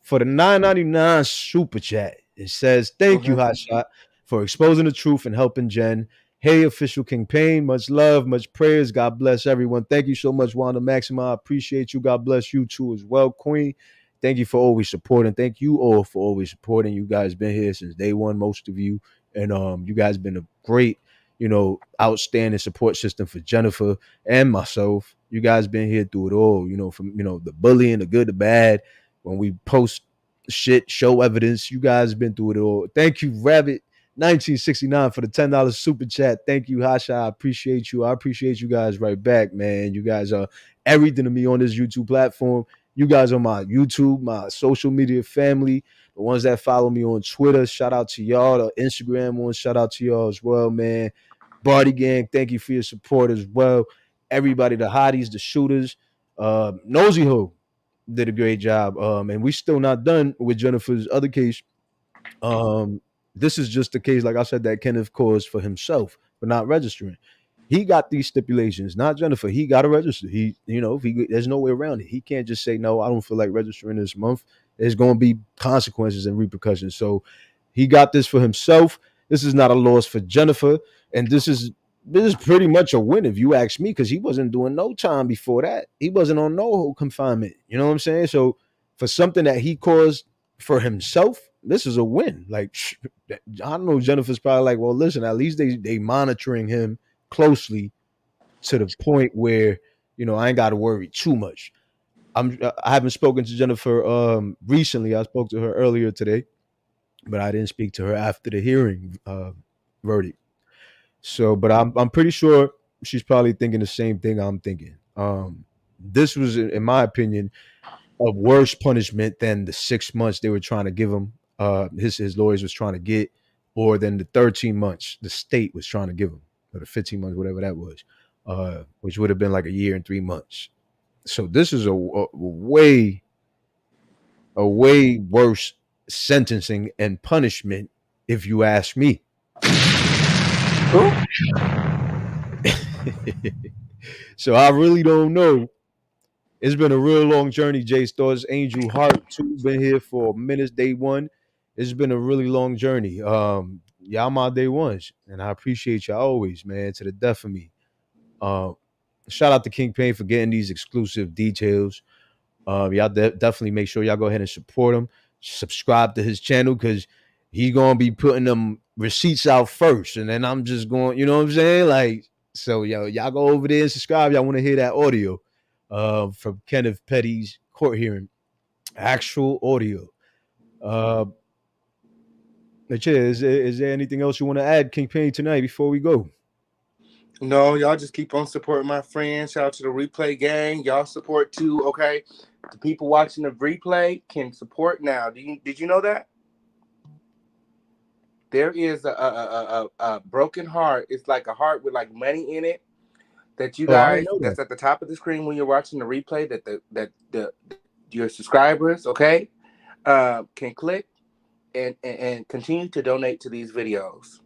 For the 9.99 super chat. It says, thank you, Hotshot, for exposing the truth and helping Jen. Hey, official King Payne. Much love, much prayers. God bless everyone. Thank you so much, Wanda Maxima. I appreciate you. God bless you too as well, Queen. Thank you for always supporting. Thank you all for always supporting. You guys been here since day one, most of you. And you guys been a great, outstanding support system for Jennifer and myself. You guys been here through it all, from the bullying, the good, the bad. When we post shit, show evidence, you guys been through it all. Thank you, Rabbit 1969 for the $10 super chat. Thank you, Hasha. I appreciate you. I appreciate you guys right back, man. You guys are everything to me on this YouTube platform. You guys are my YouTube, my social media family. The ones that follow me on Twitter, shout out to y'all. The Instagram ones, shout out to y'all as well, man. Barty Gang, thank you for your support as well. Everybody, the hotties, the shooters. Nosy Ho did a great job. And we still not done with Jennifer's other case. This is just the case, like I said, that Kenneth caused for himself for not registering. He got these stipulations, not Jennifer. He got to register. There's no way around it. He can't just say, no, I don't feel like registering this month. There's going to be consequences and repercussions. So he got this for himself. This is not a loss for Jennifer. And this is pretty much a win if you ask me, because he wasn't doing no time before that. He wasn't on no whole confinement. You know what I'm saying? So for something that he caused for himself, this is a win. Like, I don't know, Jennifer's probably like, well, listen, at least they monitoring him closely to the point where, I ain't got to worry too much. I haven't spoken to Jennifer recently. I spoke to her earlier today, but I didn't speak to her after the hearing verdict. So, but I'm pretty sure she's probably thinking the same thing I'm thinking. This was, in my opinion, a worse punishment than the 6 months they were trying to give him. His lawyers was trying to get, or than the 13 months the state was trying to give him, or the 15 months, whatever that was, which would have been like a year and 3 months. So this is a way worse sentencing and punishment, if you ask me. So I really don't know. It's been a real long journey, Jay Stars. Angel Heart 2 been here for minutes, day one. It's been a really long journey. Y'all my day ones, and I appreciate y'all always, man, to the death of me. Shout out to King Payne for getting these exclusive details. Y'all definitely make sure y'all go ahead and support him. Subscribe to his channel, because he gonna be putting them receipts out first, and then I'm just going, you know what I'm saying? Like, so y'all go over there and subscribe. Y'all want to hear that audio from Kenneth Petty's court hearing, actual audio. But yeah, is there anything else you want to add, King Payne, tonight before we go? No, y'all just keep on supporting my friends. Shout out to the replay gang. Y'all support too, okay? The people watching the replay can support now. Did you know that? There is a broken heart. It's like a heart with like money in it that you guys, that's at the top of the screen when you're watching the replay, that your subscribers, okay, can click and continue to donate to these videos.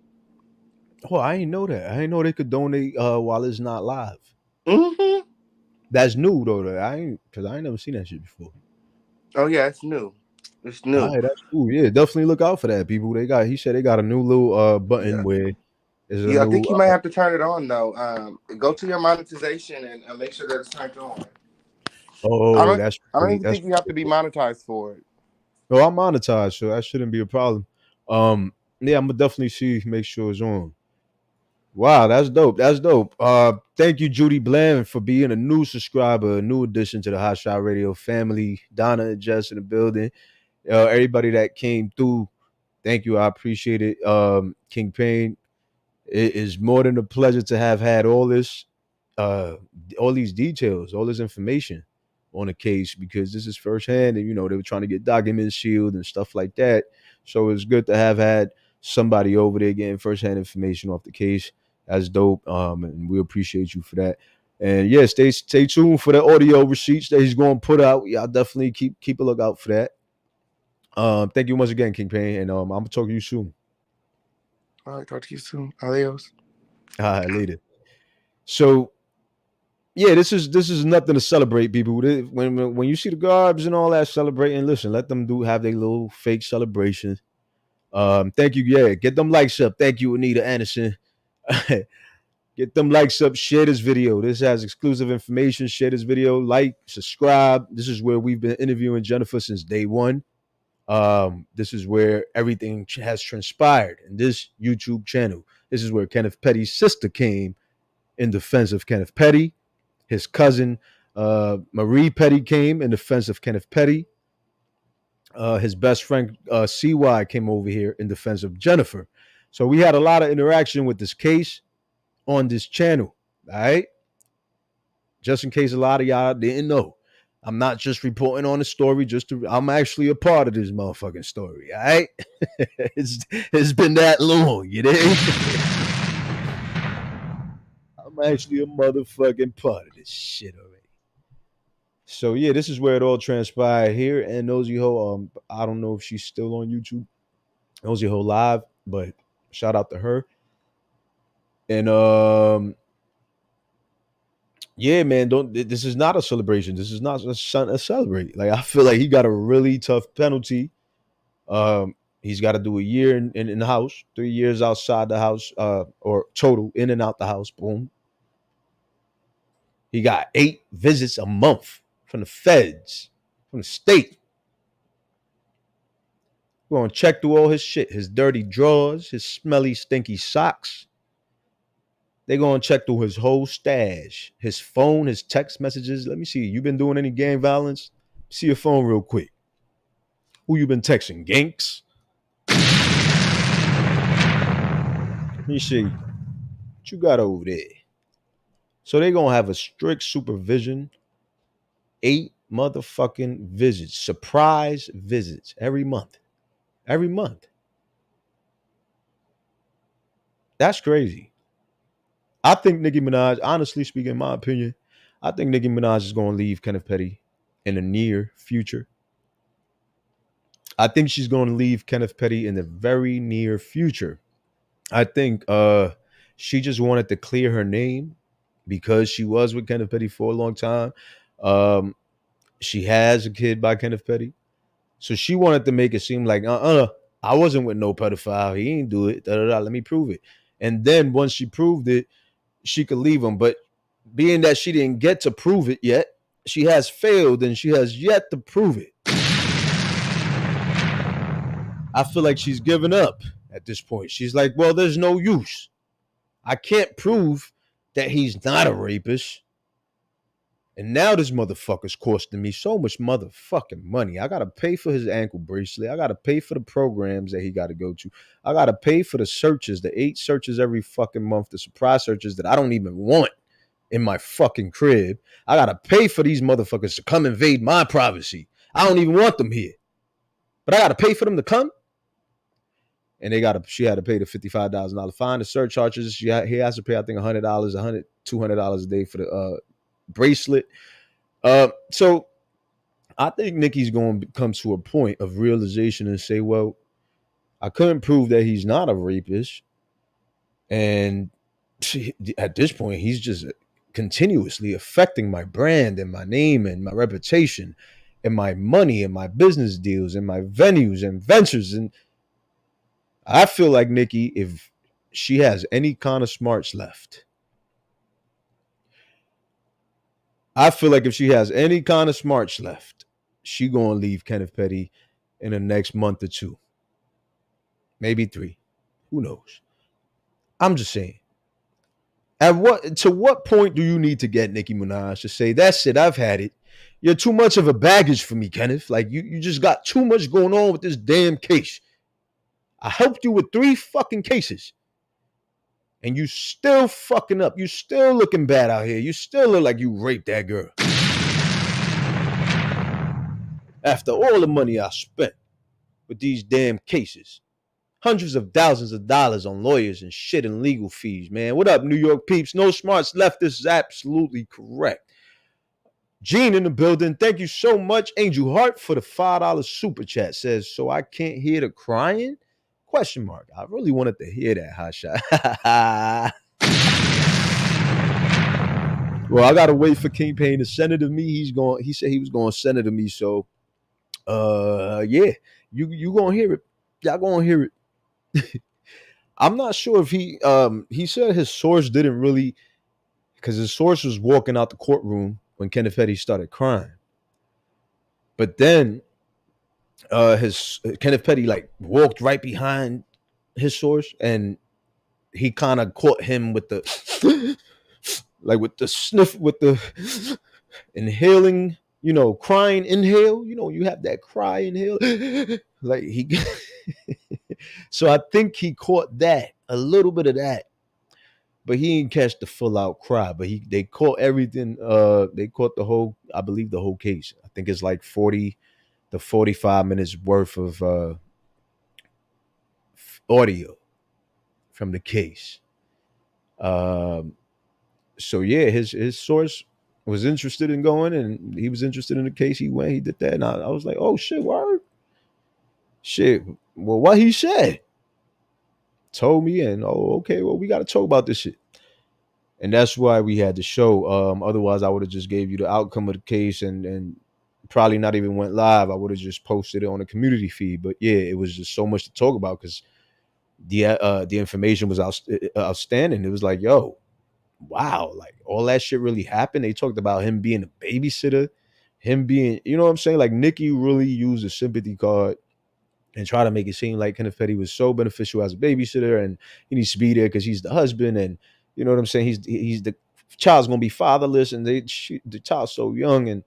Oh, I didn't know that. I didn't know they could donate while it's not live. Mm-hmm. That's new though. Because I ain't never seen that shit before. Oh yeah, it's new. It's new. All right, that's cool. Yeah, definitely look out for that, people. He said they got a new little button where Is it a Yeah, I new? think you might have to turn it on though. Go to your monetization and make sure that it's turned on. I Oh, don't. that's I don't pretty. even That's think you have to be monetized for it. no. I'm monetized, so that shouldn't be a problem. Yeah, I'm gonna definitely see, make sure it's on. Wow, that's dope. That's dope. Thank you, Judy Bland, for being a new subscriber, a new addition to the Hotshot Radio family. Donna and Jess in the building. Everybody that came through, thank you. I appreciate it. King Payne, it is more than a pleasure to have had uh, all these details, all this information on the case because this is firsthand, and they were trying to get documents sealed and stuff like that. So it's good to have had somebody over there getting firsthand information off the case. That's dope, and we appreciate you for that. And yeah, stay tuned for the audio receipts that he's going to put out. Y'all definitely keep a lookout for that. Thank you once again, King Payne, and I'm gonna talk to you soon. All right, talk to you soon. Adios. All right, later. So yeah, this is nothing to celebrate, people. When you see the Garbs and all that celebrating, listen, let them have their little fake celebration. Thank you. Yeah, get them likes up. Thank you, Anita Anderson. Get them likes up. Share this video. This has exclusive information. Share this video. Like, subscribe. This is where we've been interviewing Jennifer since day one. This is where everything has transpired in this YouTube channel. This is where Kenneth Petty's sister came in defense of Kenneth Petty. His cousin, Marie Petty, came in defense of Kenneth Petty. His best friend, CY, came over here in defense of Jennifer. So we had a lot of interaction with this case on this channel. All right. Just in case a lot of y'all didn't know. I'm not just reporting on the story, I'm actually a part of this motherfucking story. All right. it's been that long, you know? I'm actually a motherfucking part of this shit already. So yeah, this is where it all transpired here. And Nosy Ho, I don't know if she's still on YouTube. Nosy Ho live, but shout out to her. And yeah, man, this is not a celebration. This is not a celebrate. Like I feel like he got a really tough penalty. He's got to do a year in the house, 3 years outside the house, or total in and out the house. Boom. He got 8 visits a month from the feds, from the state. We're going to check through all his shit, his dirty drawers, his smelly, stinky socks. They're going to check through his whole stash, his phone, his text messages. Let me see. You been doing any gang violence? See your phone real quick. Who you been texting? Ganks? Let me see. What you got over there? So they're going to have a strict supervision. 8 motherfucking visits. Surprise visits every month. Every month. That's crazy. I think Nicki Minaj, honestly speaking, in my opinion, I think Nicki Minaj is going to leave Kenneth Petty in the near future. I think she's going to leave Kenneth Petty in the very near future. I think she just wanted to clear her name because she was with Kenneth Petty for a long time. She has a kid by Kenneth Petty. So she wanted to make it seem like, I wasn't with no pedophile. He ain't do it. Let me prove it. And then once she proved it, she could leave him. But being that she didn't get to prove it yet, she has failed and she has yet to prove it. I feel like she's given up at this point. She's like, well, there's no use. I can't prove that he's not a rapist. And now this motherfucker's costing me so much motherfucking money. I got to pay for his ankle bracelet. I got to pay for the programs that he got to go to. I got to pay for the searches, the 8 searches every fucking month, the surprise searches that I don't even want in my fucking crib. I got to pay for these motherfuckers to come invade my privacy. I don't even want them here. But I got to pay for them to come. And she had to pay the $55,000 fine, the surcharges. He has to pay, I think, $100, $200 a day for the bracelet. So I think Nicki's going to come to a point of realization and say, well, I couldn't prove that he's not a rapist. And at this point, he's just continuously affecting my brand and my name and my reputation and my money and my business deals and my venues and ventures. And I feel like Nicki, if she has any kind of smarts left, I feel like if she has any kind of smarts left, she gonna leave Kenneth Petty in the next month or two, maybe 3. Who knows? I'm just saying. To what point do you need to get Nicki Minaj to say that's it? I've had it. You're too much of a baggage for me, Kenneth. Like you just got too much going on with this damn case. I helped you with 3 fucking cases, and you still fucking up. You still looking bad out here. You still look like you raped that girl. After all the money I spent with these damn cases, hundreds of thousands of dollars on lawyers and shit and legal fees, man. What up, New York peeps? No smarts left. This is absolutely correct. Gene in the building. Thank you so much, Angel Hart, for the $5 super chat. Says, so I can't hear the crying? Question mark. I really wanted to hear that, Hotshot. Well, I gotta wait for King Payne to send it to me. He said he was gonna send it to me. So yeah, you gonna hear it. Y'all gonna hear it. I'm not sure if he said his source didn't really, because his source was walking out the courtroom when Kenneth Petty started crying. But then his Kenneth Petty like walked right behind his source, and he kind of caught him with the like with the sniff, with the inhaling, crying inhale. You have that cry inhale. Like he so I think he caught that, a little bit of that. But he didn't catch the full out cry. But they caught everything. They caught the whole, I believe, the whole case. I think it's like 40 to 45 minutes worth of audio from the case. So yeah, his source was interested in going, and he was interested in the case. He went, he did that, and I was like, oh shit, word, shit. Well, what he said told me, and okay, well, we got to talk about this shit. And that's why we had the show. Otherwise, I would have just gave you the outcome of the case and probably not even went live. I would have just posted it on the community feed. But yeah, it was just so much to talk about because the information was outstanding. It was like, yo, wow, like all that shit really happened. They talked about him being a babysitter, him being, you know what I'm saying? Like Nicki really used a sympathy card and try to make it seem like Kenneth Petty was so beneficial as a babysitter, and he needs to be there because he's the husband, and you know what I'm saying. He's the child's gonna be fatherless, and the child's so young, and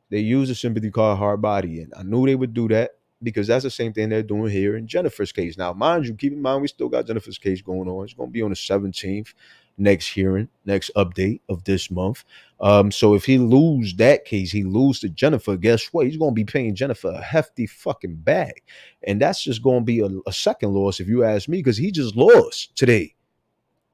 they use a sympathy card, hard body, and I knew they would do that because that's the same thing they're doing here in Jennifer's case. Now, mind you, keep in mind we still got Jennifer's case going on. It's gonna be on the 17th. Next hearing, next update of this month. So if he lose that case, he lose to Jennifer, guess what? He's going to be paying Jennifer a hefty fucking bag. And that's just going to be a second loss if you ask me, because he just lost today.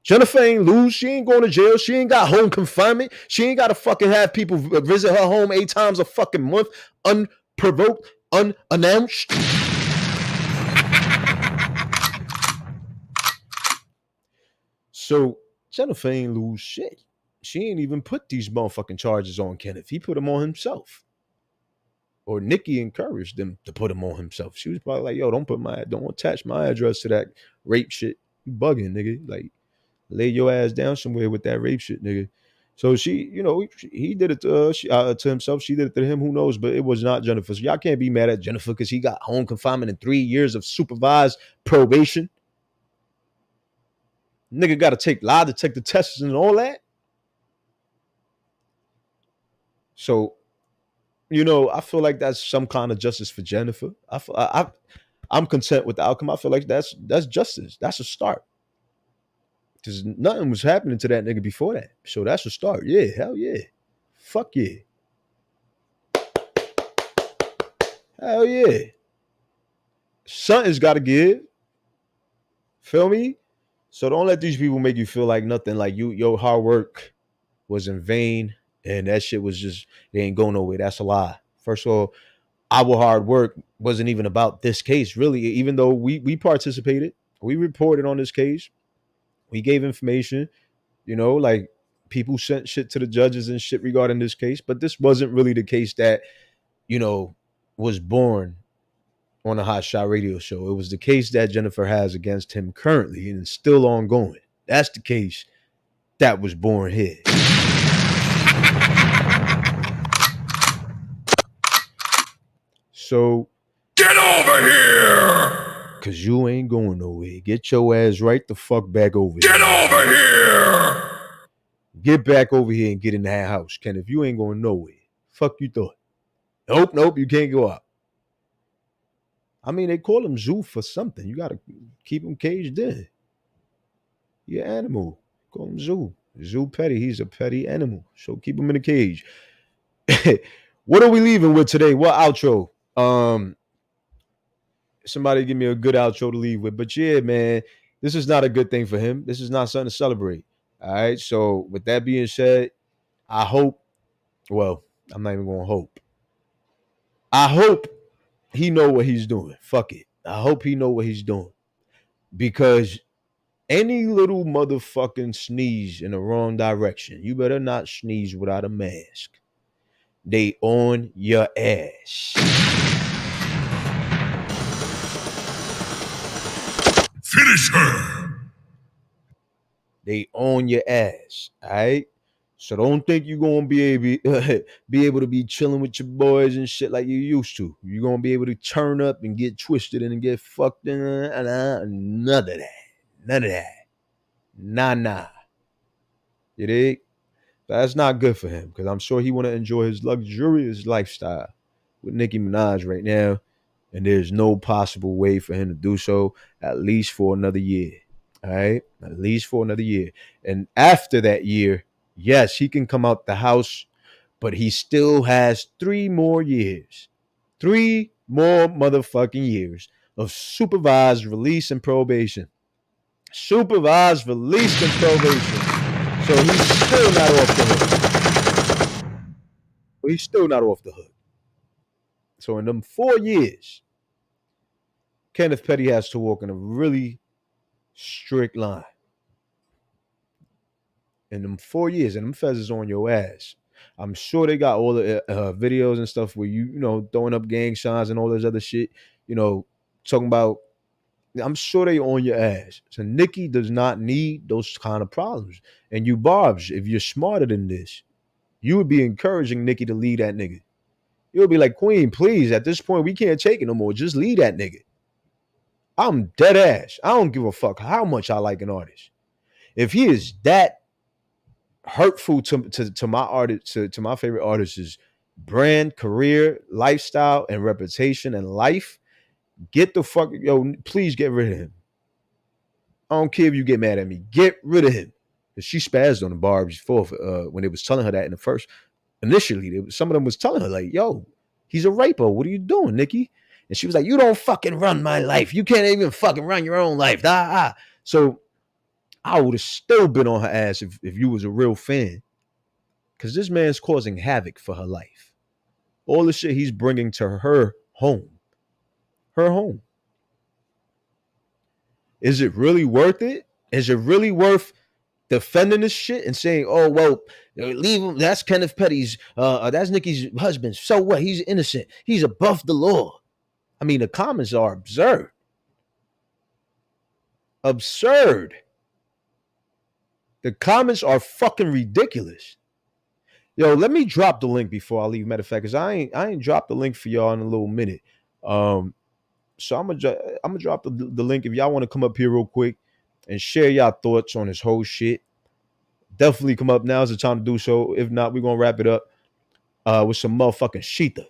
Jennifer ain't lose. She ain't going to jail. She ain't got home confinement. She ain't got to fucking have people visit her home 8 times a fucking month, unprovoked, unannounced. So Jennifer ain't lose shit. She ain't even put these motherfucking charges on Kenneth. He put them on himself. Or Nicki encouraged them to put them on himself. She was probably like, yo, don't attach my address to that rape shit. You bugging, nigga. Like, lay your ass down somewhere with that rape shit, nigga. So she, he did it to himself. She did it to him. Who knows? But it was not Jennifer. So y'all can't be mad at Jennifer because he got home confinement and 3 years of supervised probation. Nigga got to lie detector tests and all that. So, I feel like that's some kind of justice for Jennifer. I'm content with the outcome. I feel like that's justice. That's a start. Because nothing was happening to that nigga before that. So that's a start. Yeah, hell yeah. Fuck yeah. Hell yeah. Something's got to give. Feel me? So don't let these people make you feel like nothing, like your hard work was in vain and that shit was just, they ain't going nowhere. That's a lie. First of all, our hard work wasn't even about this case, really, even though we participated. We reported on this case. We gave information, like people sent shit to the judges and shit regarding this case, but this wasn't really the case that, was born on the Hotshot radio show. It was the case that Jennifer has against him currently, and it's still ongoing. That's the case that was born here. So, Get over here! cause you ain't going nowhere. Get your ass right the fuck back over Get here. over here! Get back over here and get in that house, Ken. If you ain't going nowhere, fuck you thought. Nope, you can't go out. I mean, they call him Zoo for something. You gotta keep him caged in. You're an animal. Call him Zoo. Zoo petty. He's a petty animal. So keep him in a cage. What are we leaving with today? What outro? Somebody give me a good outro to leave with. But yeah, man, this is not a good thing for him. This is not something to celebrate. All right. So with that being said, I hope. Well, I'm not even gonna hope. I hope he know what he's doing. Fuck it. I hope he know what he's doing. Because any little motherfucking sneeze in the wrong direction, you better not sneeze without a mask. They on your ass. Finish her! They on your ass. All right. So don't think you're gonna be able to be chilling with your boys and shit like you used to. You're gonna be able to turn up and get twisted and get fucked in. None of that. None of that. Nah. You dig? That's not good for him because I'm sure he want to enjoy his luxurious lifestyle with Nicki Minaj right now, and there's no possible way for him to do so at least for another year. All right, at least for another year, and after that year, yes, he can come out the house, but he still has 3 more years, 3 more motherfucking years of supervised release and probation. Supervised release and probation. So he's still not off the hook. He's still not off the hook. So in them 4 years, Kenneth Petty has to walk in a really strict line. In them 4 years, and them feds is on your ass. I'm sure they got all the videos and stuff where you know, throwing up gang signs and all this other shit, you know, talking about, I'm sure they on your ass. So Nicki does not need those kind of problems. And you, Barbs, if you're smarter than this, you would be encouraging Nicki to leave that nigga. You would be like, Queen, please, at this point, we can't take it no more. Just leave that nigga. I'm dead ass. I don't give a fuck how much I like an artist. If he is that hurtful to my artist, to my favorite artist's brand, career, lifestyle, and reputation and life, get the fuck, please get rid of him. I don't care if you get mad at me. Get rid of him. She spazzed on the Barbs before when they was telling her that in the first. Initially, some of them was telling her like, yo, he's a raper. What are you doing, Nicki? And she was like, you don't fucking run my life. You can't even fucking run your own life. So I would have still been on her ass if you was a real fan. Because this man's causing havoc for her life. All the shit he's bringing to her home. Her home. Is it really worth it? Is it really worth defending this shit and saying, oh, well, leave him. That's Kenneth Petty's, that's Nicki's husband. So what? He's innocent. He's above the law. I mean, the comments are absurd. Absurd. The comments are fucking ridiculous. Yo, let me drop the link before I leave. Matter of fact, because I ain't dropped the link for y'all in a little minute. So I'm gonna drop the link if y'all want to come up here real quick and share y'all thoughts on this whole shit. Definitely come up. Now's the time to do so. If not, we're gonna wrap it up with some motherfucking Sheetha.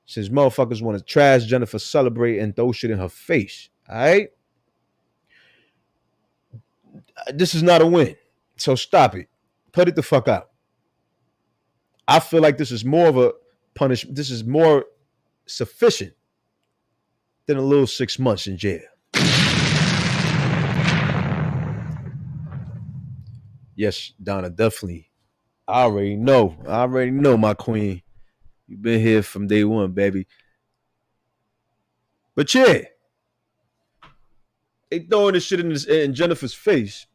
Since motherfuckers want to trash Jennifer, celebrate and throw shit in her face. All right? This is not a win. So stop it. Put it the fuck out. I feel like this is more of a punishment. This is more sufficient than a little 6 months in jail. Yes, Donna, definitely. I already know, my queen. You've been here from day one, baby. But yeah, they throwing this shit in Jennifer's face.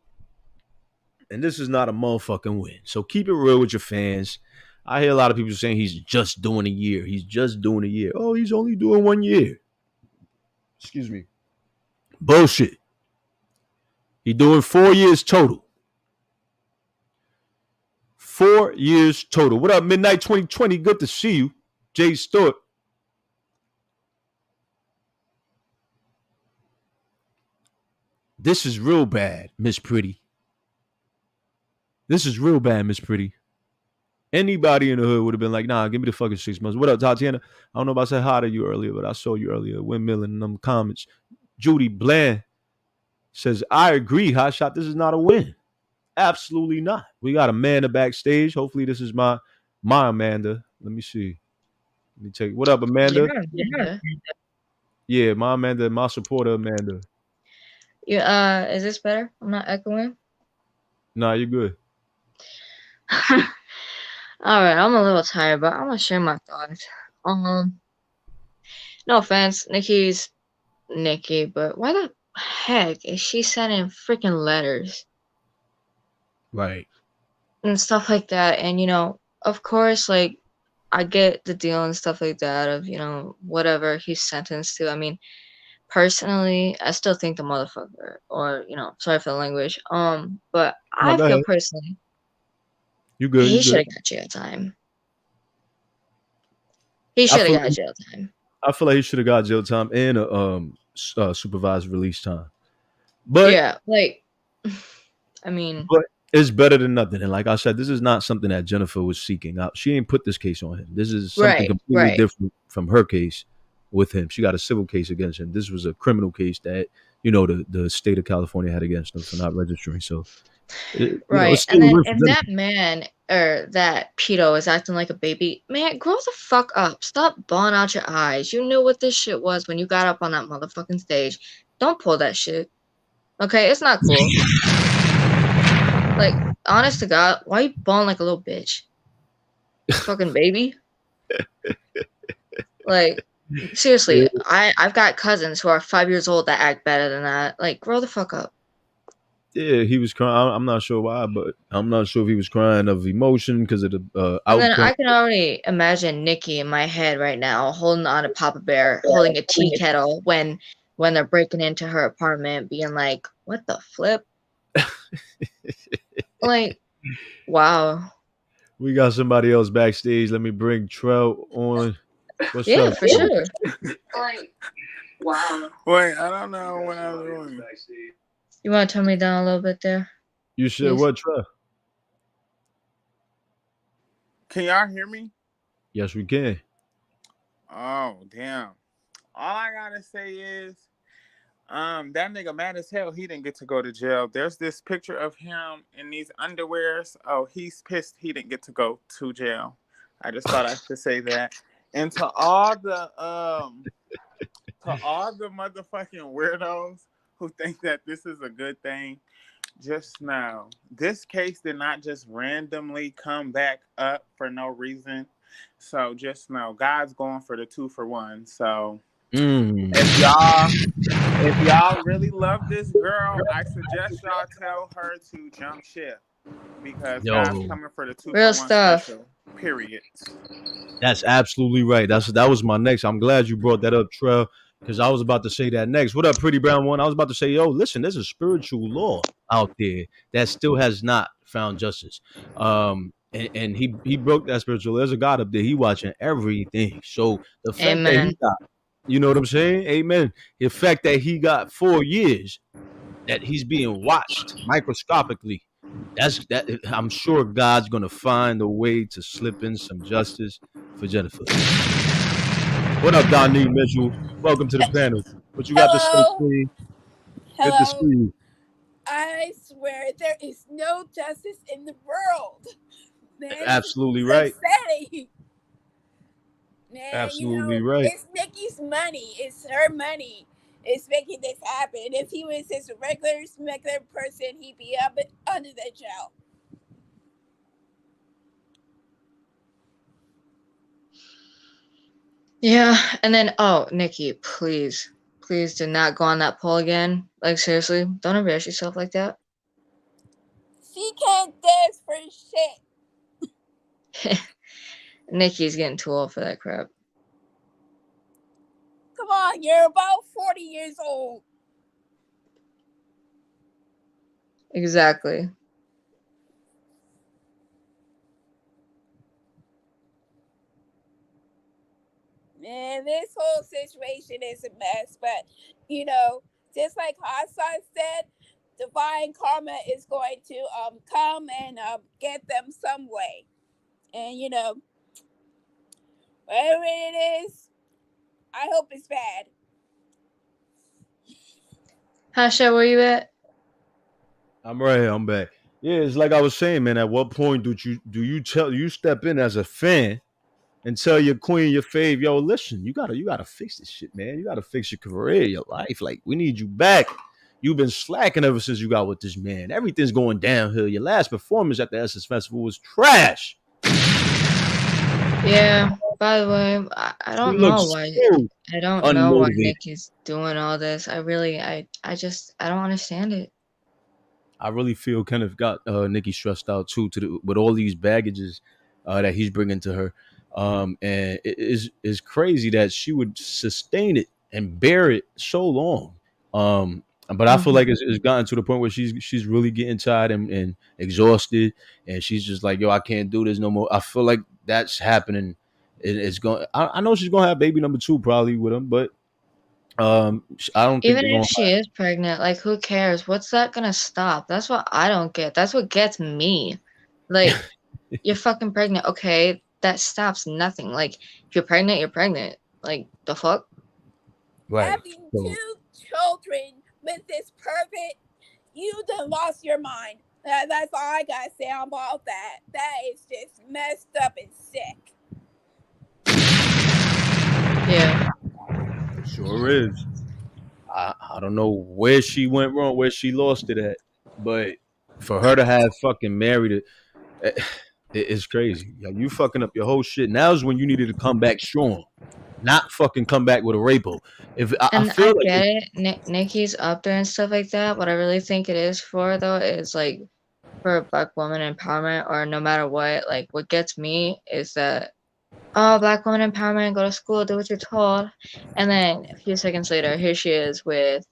And this is not a motherfucking win. So keep it real with your fans. I hear a lot of people saying he's just doing a year. He's just doing a year. Oh, he's only doing 1 year. Excuse me. Bullshit. He doing 4 years total. 4 years total. What up, Midnight 2020? Good to see you. Jay Stewart. This is real bad, Miss Pretty. This is real bad, Miss Pretty. Anybody in the hood would have been like, nah, give me the fucking 6 months. What up, Tatiana? I don't know if I said hi to you earlier, but I saw you earlier. Windmilling in them comments. Judy Bland says, I agree, Hotshot. This is not a win. Absolutely not. We got Amanda backstage. Hopefully, this is my Amanda. Let me see. Let me take. What up, Amanda? Yeah, my Amanda, my supporter, Amanda. Yeah, is this better? I'm not echoing. Nah, you're good. All right, I'm a little tired, but I'm gonna share my thoughts. No offense, Nikki's Nikki, but why the heck is she sending freaking letters Right. and stuff like that? And of course, like I get the deal and stuff like that of whatever he's sentenced to. I mean, personally, I still think the motherfucker, or sorry for the language, but No, I go feel ahead. personally You good? he You should good? have got jail time. He I should have feel. got jail time. I feel like he should have got jail time and a supervised release time. But Yeah, like, I mean, but it's better than nothing. And like I said, this is not something that Jennifer was seeking out. She ain't put this case on him. This is something completely different from her case with him. She got a civil case against him. This was a criminal case that the state of California had against him for not registering. So right. And then if that man or that pedo is acting like a baby, man, grow the fuck up. Stop bawling out your eyes. You knew what this shit was when you got up on that motherfucking stage. Don't pull that shit. Okay, it's not cool. Like, honest to God, why you bawling like a little bitch? Fucking baby. Like, seriously, I've got cousins who are 5 years old that act better than that. Like, grow the fuck up. Yeah, he was crying. I'm not sure why, but I'm not sure if he was crying of emotion because of the outcome. And then I can already imagine Nikki in my head right now holding on to Papa Bear, holding a tea kettle when they're breaking into her apartment, being like, "What the flip?" Like, wow. We got somebody else backstage. Let me bring Trell on. What's up? For sure. Like, wow. Wait, I don't know what I'm doing. You want to turn me down a little bit there? You said what, Trell? Can y'all hear me? Yes, we can. Oh, damn. All I gotta say is, that nigga mad as hell. He didn't get to go to jail. There's this picture of him in these underwears. Oh, he's pissed he didn't get to go to jail. I just thought I should say that. And to all the motherfucking weirdos who think that this is a good thing, just know this case did not just randomly come back up for no reason. So just know God's going for the 2-for-1. So if y'all really love this girl, I suggest y'all tell her to jump ship because God's coming for the 2-for-1 special. Period. That's absolutely right. That was my next. I'm glad you brought that up, Trell, because I was about to say that next. What up, Pretty Brown One? I was about to say, yo, listen, there's a spiritual law out there that still has not found justice. And he broke that spiritual law. There's a God up there. He watching everything. So the fact that he got, you know what I'm saying? Amen. The fact that he got 4 years, that he's being watched microscopically, that I'm sure God's gonna find a way to slip in some justice for Jennifer. What up, Donnie Mitchell? Welcome to the panel. What you got to say, Queen? Good to see you. I swear there is no justice in the world. Man, absolutely right. Upsetting. Man, absolutely right. It's Nikki's money. It's her money. It's making this happen. If he was just a regular person, he'd be up under the jail. Yeah, and then Nikki, please do not go on that poll again. Like, seriously, don't embarrass yourself like that. She can't dance for shit. Nikki's getting too old for that crap. Come on, you're about 40 40 years old. Exactly. Man, this whole situation is a mess. But, you know, just like Hotshot said, divine karma is going to come and get them some way. And, you know, whatever it is, I hope it's bad. Hasha, where you at? I'm right here. I'm back. Yeah, it's like I was saying, man. At what point do you step in as a fan and tell your queen, your fave, yo, listen, you gotta fix this shit, man. You gotta fix your career, your life. Like, we need you back. You've been slacking ever since you got with this man. Everything's going downhill. Your last performance at the Essence Festival was trash. Yeah. By the way, I You don't look know why. so I don't know why unmotivated. Nick is doing all this. I don't understand it. I really feel Kenneth got Nikki stressed out too, with all these baggages that he's bringing to her, and it's crazy that she would sustain it and bear it so long. But I feel like it's gotten to the point where she's really getting tired and exhausted, and she's just like, yo, I can't do this no more. I feel like that's happening. It's going. I know she's gonna have baby number 2 probably with him, but I don't think Even they're if gonna. she is pregnant, like, who cares? What's that gonna stop? That's what I don't get. That's what gets me. Like, you're fucking pregnant. Okay, that stops nothing. Like, if you're pregnant, you're pregnant. Like, the fuck? Right. Having 2 children with this pervert, you done lost your mind. That's all I gotta say about that. That is just messed up and sick. Yeah. Sure is. I don't know where she went wrong, where she lost it at, but for her to have fucking married it's crazy. Yo, you fucking up your whole shit. Now's when you needed to come back strong, not fucking come back with a rapo. If I And feel I like get it. Nikki's up there and stuff like that. What I really think it is for, though, is like for Black woman empowerment, or no matter what. Like, what gets me is that, oh, Black woman empowerment, go to school, do what you're told, and then a few seconds later, here she is with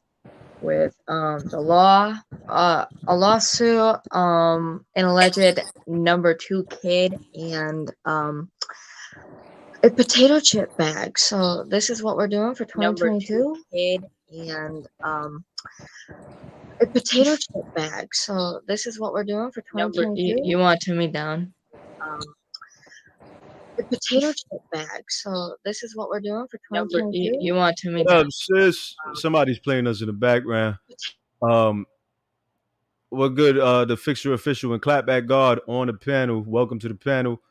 the law, a lawsuit, an alleged number 2 kid, and a potato chip bag. So this is what we're doing for 2022. Kid and a potato chip bag. So this is what we're doing for 2022. You want to turn me down? A potato chip bag. So this is what we're doing for 2022. You want to turn me what down? up, sis? Somebody's playing us in the background. What good? The Fixer Official and Clapback God on the panel. Welcome to the panel.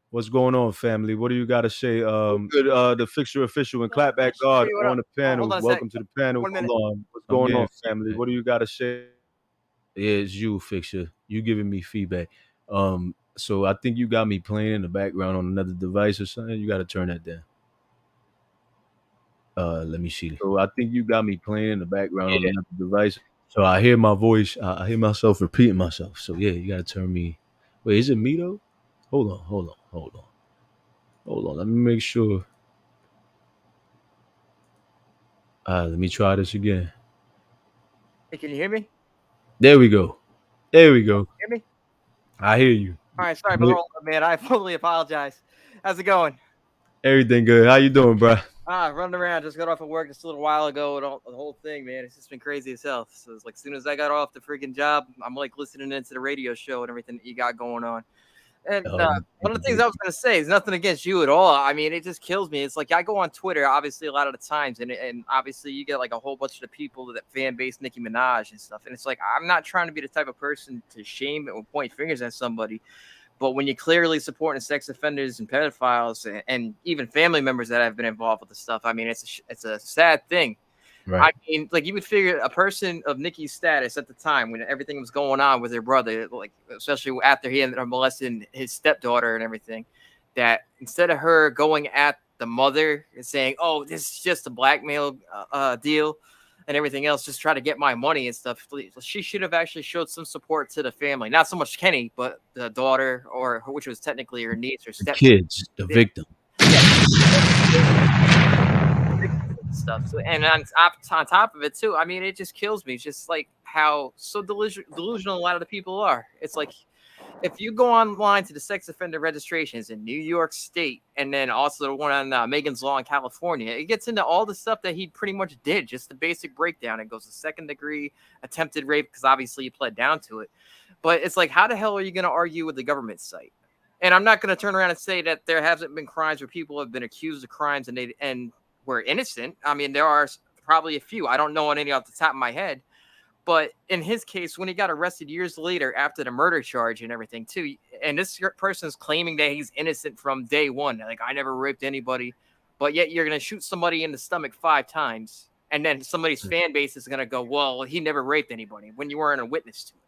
What's going on, family? What do you got to say? Good. The Fixer Official and Clapback God on the panel. Welcome to the panel. Hold on. What's going on, family? What do you got to say? Yeah, it's you, Fixer. You giving me feedback. So I think you got me playing in the background on another device or something. You got to turn that down. Let me see. So I think you got me playing in the background on another device. So I hear my voice. I hear myself repeating myself. So yeah, you got to turn me. Wait, is it me though? Hold on. Let me make sure. Let me try this again. Hey, can you hear me? There we go. Hear me? I hear you. All right, sorry, man. I fully apologize. How's it going? Everything good. How you doing, bro? Running around. Just got off of work just a little while ago, and the whole thing, man. It's just been crazy as hell. So it's like, as soon as I got off the freaking job, I'm like listening into the radio show and everything that you got going on. And one of the things I was going to say is nothing against you at all. I mean, it just kills me. It's like I go on Twitter, obviously, a lot of the times, and obviously you get like a whole bunch of the people that fan base Nicki Minaj and stuff. And it's like, I'm not trying to be the type of person to shame or point fingers at somebody. But when you're clearly supporting sex offenders and pedophiles and even family members that have been involved with the stuff, I mean, it's a sad thing. Right. I mean, like, you would figure a person of Nicki's status at the time when everything was going on with her brother, like especially after he ended up molesting his stepdaughter and everything, that instead of her going at the mother and saying, "Oh, this is just a blackmail deal," and everything else, just try to get my money and stuff, she should have actually showed some support to the family. Not so much Kenny, but the daughter, or which was technically her niece or step kids, the victim. stuff. So, and on top of it too, I mean, it just kills me. It's just like how so delusional a lot of the people are. It's like if you go online to the sex offender registrations in New York State, and then also the one on Megan's Law in California, it gets into all the stuff that he pretty much did, just the basic breakdown. It goes to second degree attempted rape, because obviously he pled down to it. But it's like, how the hell are you going to argue with the government site? And I'm not going to turn around and say that there hasn't been crimes where people have been accused of crimes and were innocent. I mean, there are probably a few. I don't know any off the top of my head. But in his case, when he got arrested years later after the murder charge and everything too, and this person is claiming that he's innocent from day one, like, I never raped anybody, but yet you're going to shoot somebody in the stomach 5 times, and then somebody's fan base is going to go, well, he never raped anybody, when you weren't a witness to it.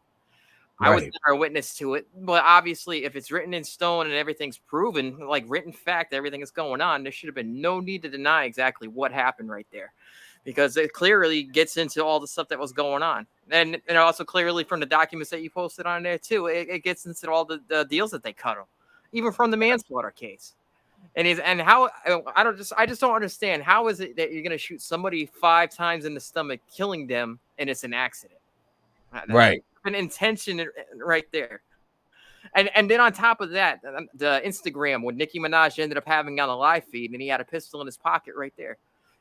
Right. I was never a witness to it, but obviously if it's written in stone and everything's proven, like written fact, everything is going on, there should have been no need to deny exactly what happened right there. Because it clearly gets into all the stuff that was going on. And also clearly from the documents that you posted on there too, it gets into all the deals that they cut him, even from the manslaughter case. And how I just don't understand, how is it that you're going to shoot somebody 5 times in the stomach, killing them, and it's an accident? Right. An intention right there. And then on top of that, the Instagram when Nicki Minaj ended up having on a live feed, and he had a pistol in his pocket right there.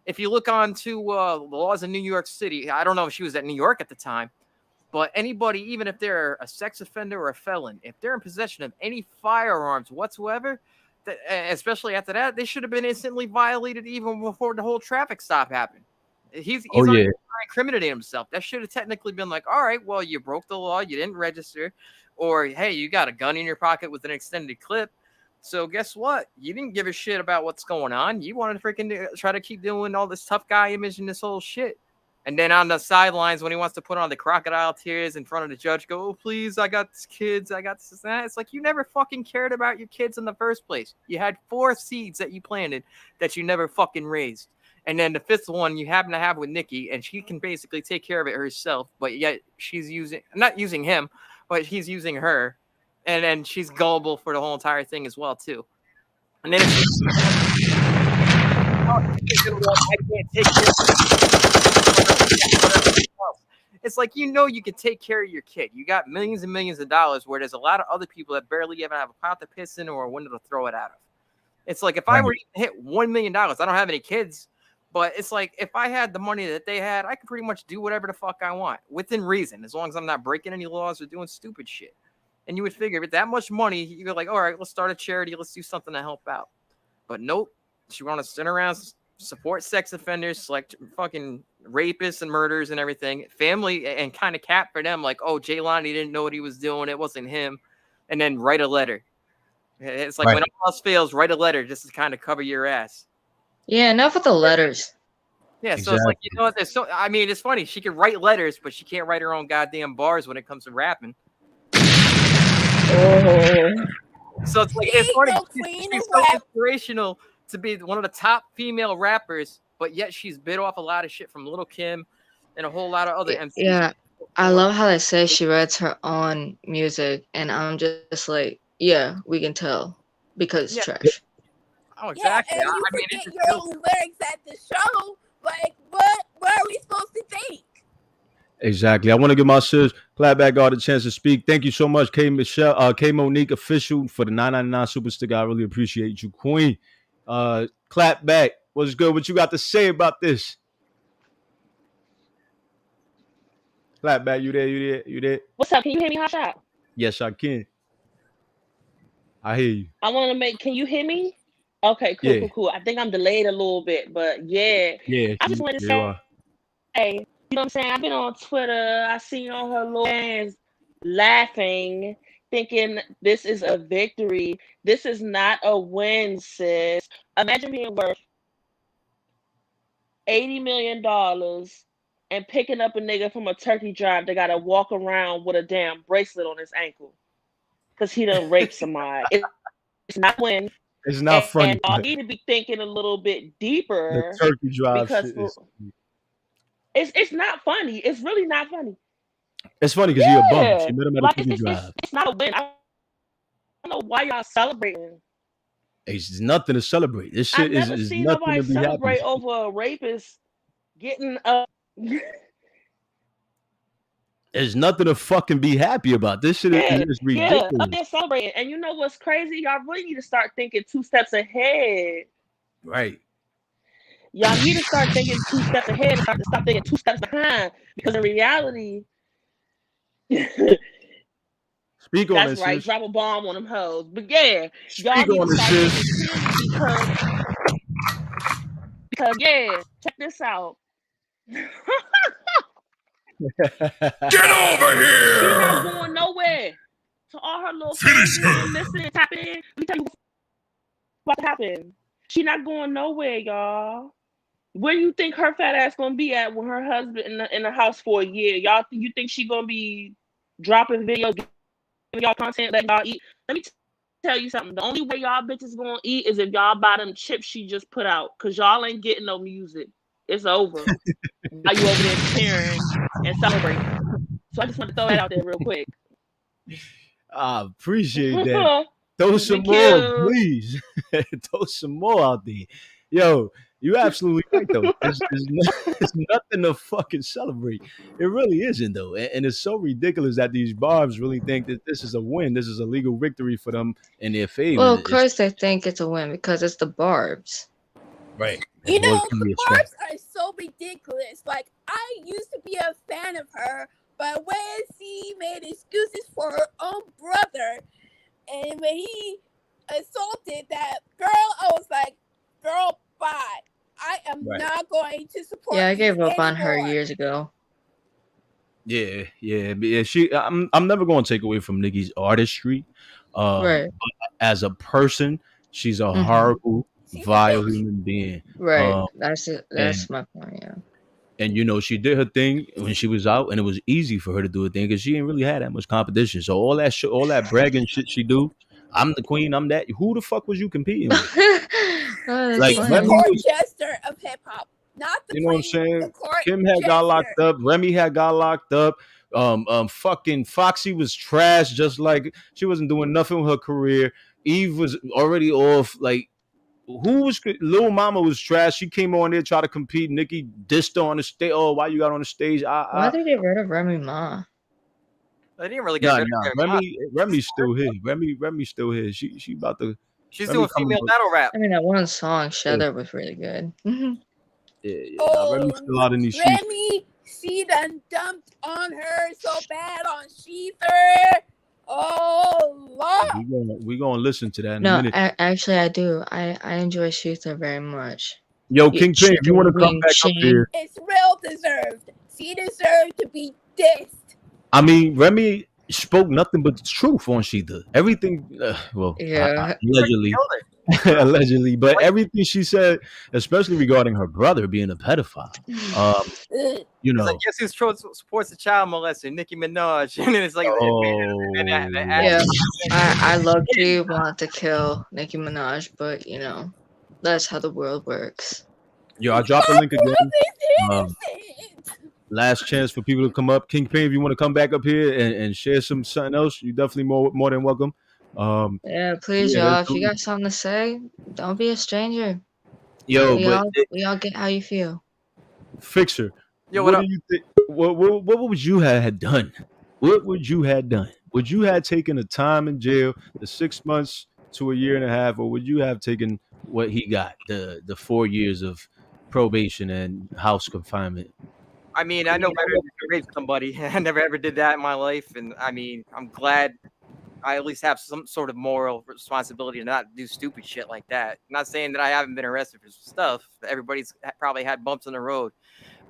If you look on to the laws in New York City, I don't know if she was at New York at the time, but anybody, even if they're a sex offender or a felon, if they're in possession of any firearms whatsoever, especially after that, they should have been instantly violated even before the whole traffic stop happened. He's incriminating himself. That should have technically been like, all right, well, you broke the law, you didn't register, or hey, you got a gun in your pocket with an extended clip. So guess what? You didn't give a shit about what's going on. You wanted to freaking try to keep doing all this tough guy image and this whole shit. And then on the sidelines, when he wants to put on the crocodile tears in front of the judge, go, oh, please, I got kids. I got this and that. It's like, you never fucking cared about your kids in the first place. You had 4 seeds that you planted that you never fucking raised. And then the 5th one you happen to have with Nicki, and she can basically take care of it herself. But yet she's not using him, but he's using her. And then she's gullible for the whole entire thing as well, too. And then I can't take care of it's like, you can take care of your kid. You got millions and millions of dollars, where there's a lot of other people that barely even have a pot to piss in or a window to throw it out of. It's like, if I were to hit $1 million, I don't have any kids, but it's like, if I had the money that they had, I could pretty much do whatever the fuck I want within reason, as long as I'm not breaking any laws or doing stupid shit. And you would figure with that much money, you're like, all right, let's start a charity. Let's do something to help out. But nope. She want to sit around, support sex offenders, select fucking rapists and murderers and everything. Family, and kind of cap for them. Like, oh, Jaylani didn't know what he was doing. It wasn't him. And then write a letter. It's like, when all else fails, write a letter just to kind of cover your ass. Yeah, enough with the letters. Yeah, so it's like, you know what? I mean, it's funny. She can write letters, but she can't write her own goddamn bars when it comes to rapping. Oh. So it's like, it's funny. She's so inspirational to be one of the top female rappers, but yet she's bit off a lot of shit from Lil' Kim and a whole lot of other MCs. Yeah, I love how they say she writes her own music, and I'm just like, yeah, we can tell because it's trash. Oh, exactly. Yeah, and you forget your own lyrics at the show, but what are we supposed to think? Exactly. I want to give my sis Clapback God a chance to speak. Thank you so much, K Monique official, for the $9.99 super sticker. I really appreciate you, Queen. Clapback, what's good? What you got to say about this? Clapback, you there? What's up? Can you hear me, Hotshot? Yes, I can. I hear you. I want to can you hear me? Okay, cool. I think I'm delayed a little bit, but yeah. I just wanted to say, hey, you know what I'm saying? I've been on Twitter. I seen all her little fans laughing, thinking this is a victory. This is not a win, sis. Imagine being worth $80 million and picking up a nigga from a turkey drive that got to walk around with a damn bracelet on his ankle because he done raped somebody. It's not a win. It's not funny. And I need to be thinking a little bit deeper. The turkey drive because it's not funny. It's really not funny. It's funny because you're a bum. She met him at a turkey drive. It's not a win. I don't know why y'all celebrating. It's nothing to celebrate. This I've shit never is seen nothing nobody to be happy celebrate for. over a rapist getting up. There's nothing to fucking be happy about. This shit is Yeah, up ridiculous. there celebrating. And you know what's crazy? Y'all really need to start thinking 2 steps ahead. Right. Y'all need to start thinking 2 steps ahead and stop thinking 2 steps behind. Because in reality, Speak on that's this, right, sis. drop a bomb on them hoes. But yeah, y'all Speak need on to this, start thinking sis. clearly because yeah, check this out. Get over She not here! going nowhere. To all her little fans Finish in here, her! listen, tap in. Let me tell you what's about to happen. She not going nowhere, y'all. Where you think her fat ass gonna be at with her husband in the house for a year? Y'all, you think she gonna be dropping videos, giving y'all content, letting y'all eat? Let me tell you something. The only way y'all bitches gonna eat is if y'all buy them chips she just put out, cause y'all ain't getting no music. It's over. Now you over there cheering and celebrating. So I just want to throw that out there real quick. I appreciate that. Throw some Thank more, you. please. Throw some more out there. Yo, you're absolutely right, though. It's nothing to fucking celebrate. It really isn't, though. And it's so ridiculous that these barbs really think that this is a win. This is a legal victory for them in their favor. Well, And of course they think it's a win because it's the Barbs. right. You What know, can the we expect? Barbs are so ridiculous. Like, I used to be a fan of her, but when she made excuses for her own brother, and when he assaulted that girl, I was like, girl, bye. I am Right. not going to support Yeah, I you gave up on her anymore. years ago. Yeah. But yeah, I'm never going to take away from Nikki's artistry. Right. But as a person, she's a Mhm. horrible, She's a vile bitch. human being. Right. That's it. And That's my point. Yeah. and you know, she did her thing when she was out, and it was easy for her to do her thing because she didn't really have that much competition. So all that shit, all that bragging shit she do, I'm the queen, I'm that. Who the fuck was you competing with? Oh, that's Like She's the Remy funny. court was, jester of hip hop, not the you know what I'm queen, the saying? court Kim had got locked jester. up. Remy had got locked up. Fucking Foxy was trash. Just like she wasn't doing nothing with her career. Eve was already off. Like who was Lil Mama was trash. She came on there tried to compete. Nikki dissed her on the stage. Oh, why you got on the stage? Why did they get rid of Remy Ma? They didn't really get rid of her. Remy's still here. Remy's still here. She about to. She's Remy doing female battle rap. I mean, that one song, Yeah. Shudder, was really good. Remy's still out in these streets. Remy, she done dumped on her so bad on Sheether. Oh Lord. We gonna listen to that in a No, minute. actually, I do. I enjoy Shuther very much. Yo, Kingpin, if you want to come back up here. It's real deserved. She deserved to be dissed. I mean, Remy spoke nothing but the truth on Sheetha. Everything, Yeah. allegedly, allegedly, but everything she said, especially regarding her brother being a pedophile, you know. Like, guess who supports a child molester? Nicki Minaj. And it's like, yeah, I low-key want to kill Nicki Minaj, but you know, that's how the world works. Yo, I dropped the link again. Last chance for people to come up. Kingpin, if you want to come back up here and share something else, you definitely more than welcome. Yeah, please, y'all. If you got something to say, don't be a stranger. Yo, we all get how you feel. Fixer. Yo, what do you think? What would you have done? What would you have done? Would you have taken the time in jail, the 6 months to a year and a half, or would you have taken what he got, the 4 years of probation and house confinement? I mean, I know better than to rape somebody. I never ever did that in my life, and I mean, I'm glad I at least have some sort of moral responsibility to not do stupid shit like that. I'm not saying that I haven't been arrested for stuff. Everybody's probably had bumps on the road,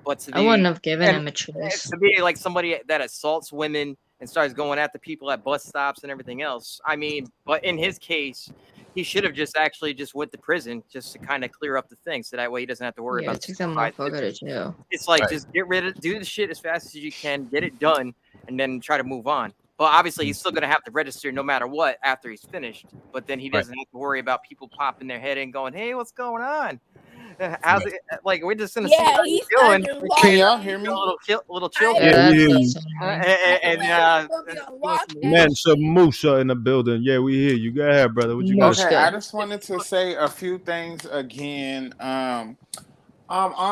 but I wouldn't have given him a choice. To be like somebody that assaults women and starts going after people at bus stops and everything else. I mean, but in his case, he should have just went to prison just to kind of clear up the thing, so that way he doesn't have to worry about. Take that motherfucker to jail. It's like just do the shit as fast as you can, get it done, and then try to move on. But obviously, he's still going to have to register no matter what after he's finished. But then he doesn't have to worry about people popping their head and going, "Hey, what's going on?" How's it? Like we're just gonna see Yeah, how you he's doing. under Can y'all lockdown. hear me? A little chill. I Yeah, we hear think you. And he's gonna be on Man, lockdown. some Musa in the building. Yeah, we hear you. Go ahead, brother. What you got? Okay, I Muska. just wanted to say a few things again. On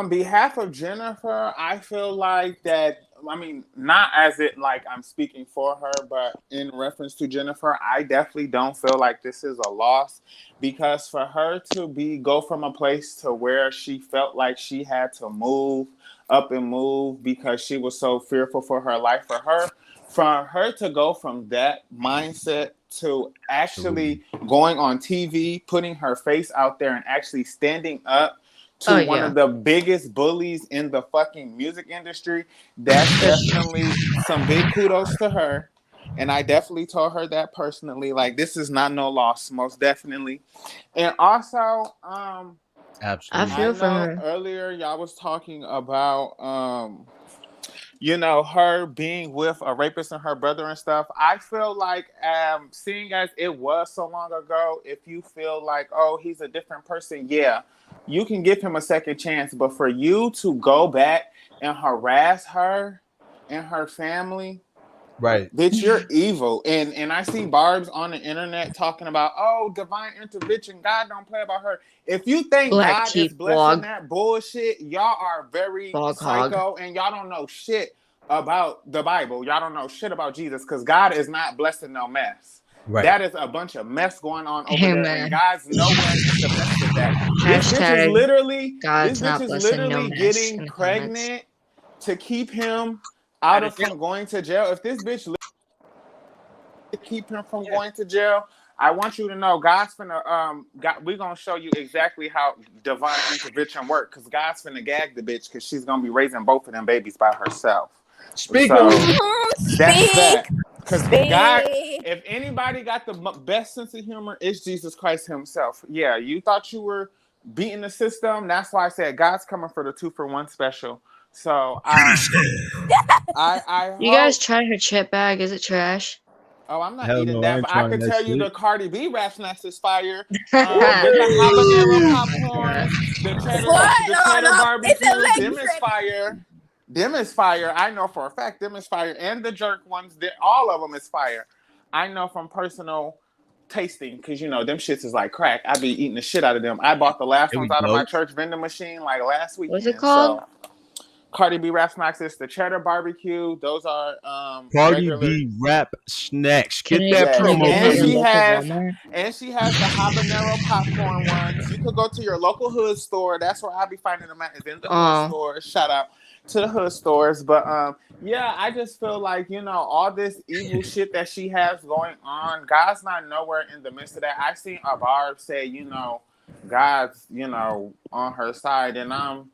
behalf of Jennifer, I feel like that. I mean, not as it like I'm speaking for her, but in reference to Jennifer, I definitely don't feel like this is a loss because for her to go from a place to where she felt like she had to move up and move because she was so fearful for her life, for her to go from that mindset to actually going on TV, putting her face out there, and actually standing up to one of the biggest bullies in the fucking music industry, that's definitely some big kudos to her. And I definitely told her that personally. Like, this is not no loss, most definitely. And also, Absolutely. I feel for her. Earlier y'all was talking about her being with a rapist and her brother and stuff. I feel like, seeing as it was so long ago, if you feel like, oh, he's a different person, yeah, you can give him a second chance. But for you to go back and harass her and her family, Right. bitch, you're evil. And I see Barb's on the internet talking about, oh, divine intervention, God don't play about her. If you think Black God Sheep is blessing blog. that bullshit, y'all are very Blog psycho hog. and y'all don't know shit about the Bible. Y'all don't know shit about Jesus because God is not blessing no mess. Right. That is a bunch of mess going on over there, Amen. and God's nowhere in the midst of that. This bitch is Hashtag literally God's not blessing no mess getting in the comments. pregnant to keep him out of from going to jail. If this bitch to keep him from going to jail, I want you to know God's finna we're gonna show you exactly how divine intervention works, because God's finna gag the bitch because she's gonna be raising both of them babies by herself. Speak. So that's Speak. that. Because God, Speak. if anybody got the best sense of humor, it's Jesus Christ himself. Yeah, you thought you were beating the system. That's why I said God's coming for the 2-for-1 special. So I You guys tried her chip bag. Is it trash? Oh, I'm not Hell eating no, I that, ain't but I trying could that tell you shit. the Cardi B rap snacks is fire. Hey. The habanero popcorn, the cheddar No. It's barbecue, them is electric. fire. Them is fire. I know for a fact them is fire. And the jerk ones, all of them is fire. I know from personal tasting, because them shits is like crack. I be eating the shit out of them. I bought the last Here we ones out of go. my church vending machine like last What's weekend. it called? So Cardi B rap snacks is the cheddar barbecue. Those are Cardi regular. B rap snacks. Can Get that I promo, get it at your baby. local Walmart? And she has the habanero popcorn ones. You could go to your local hood store. That's where I'll be finding them at, is in the hood stores. Shout out to the hood stores. But yeah, I just feel like, all this evil shit that she has going on, God's not nowhere in the midst of that. I seen a Barb say, God's, on her side. And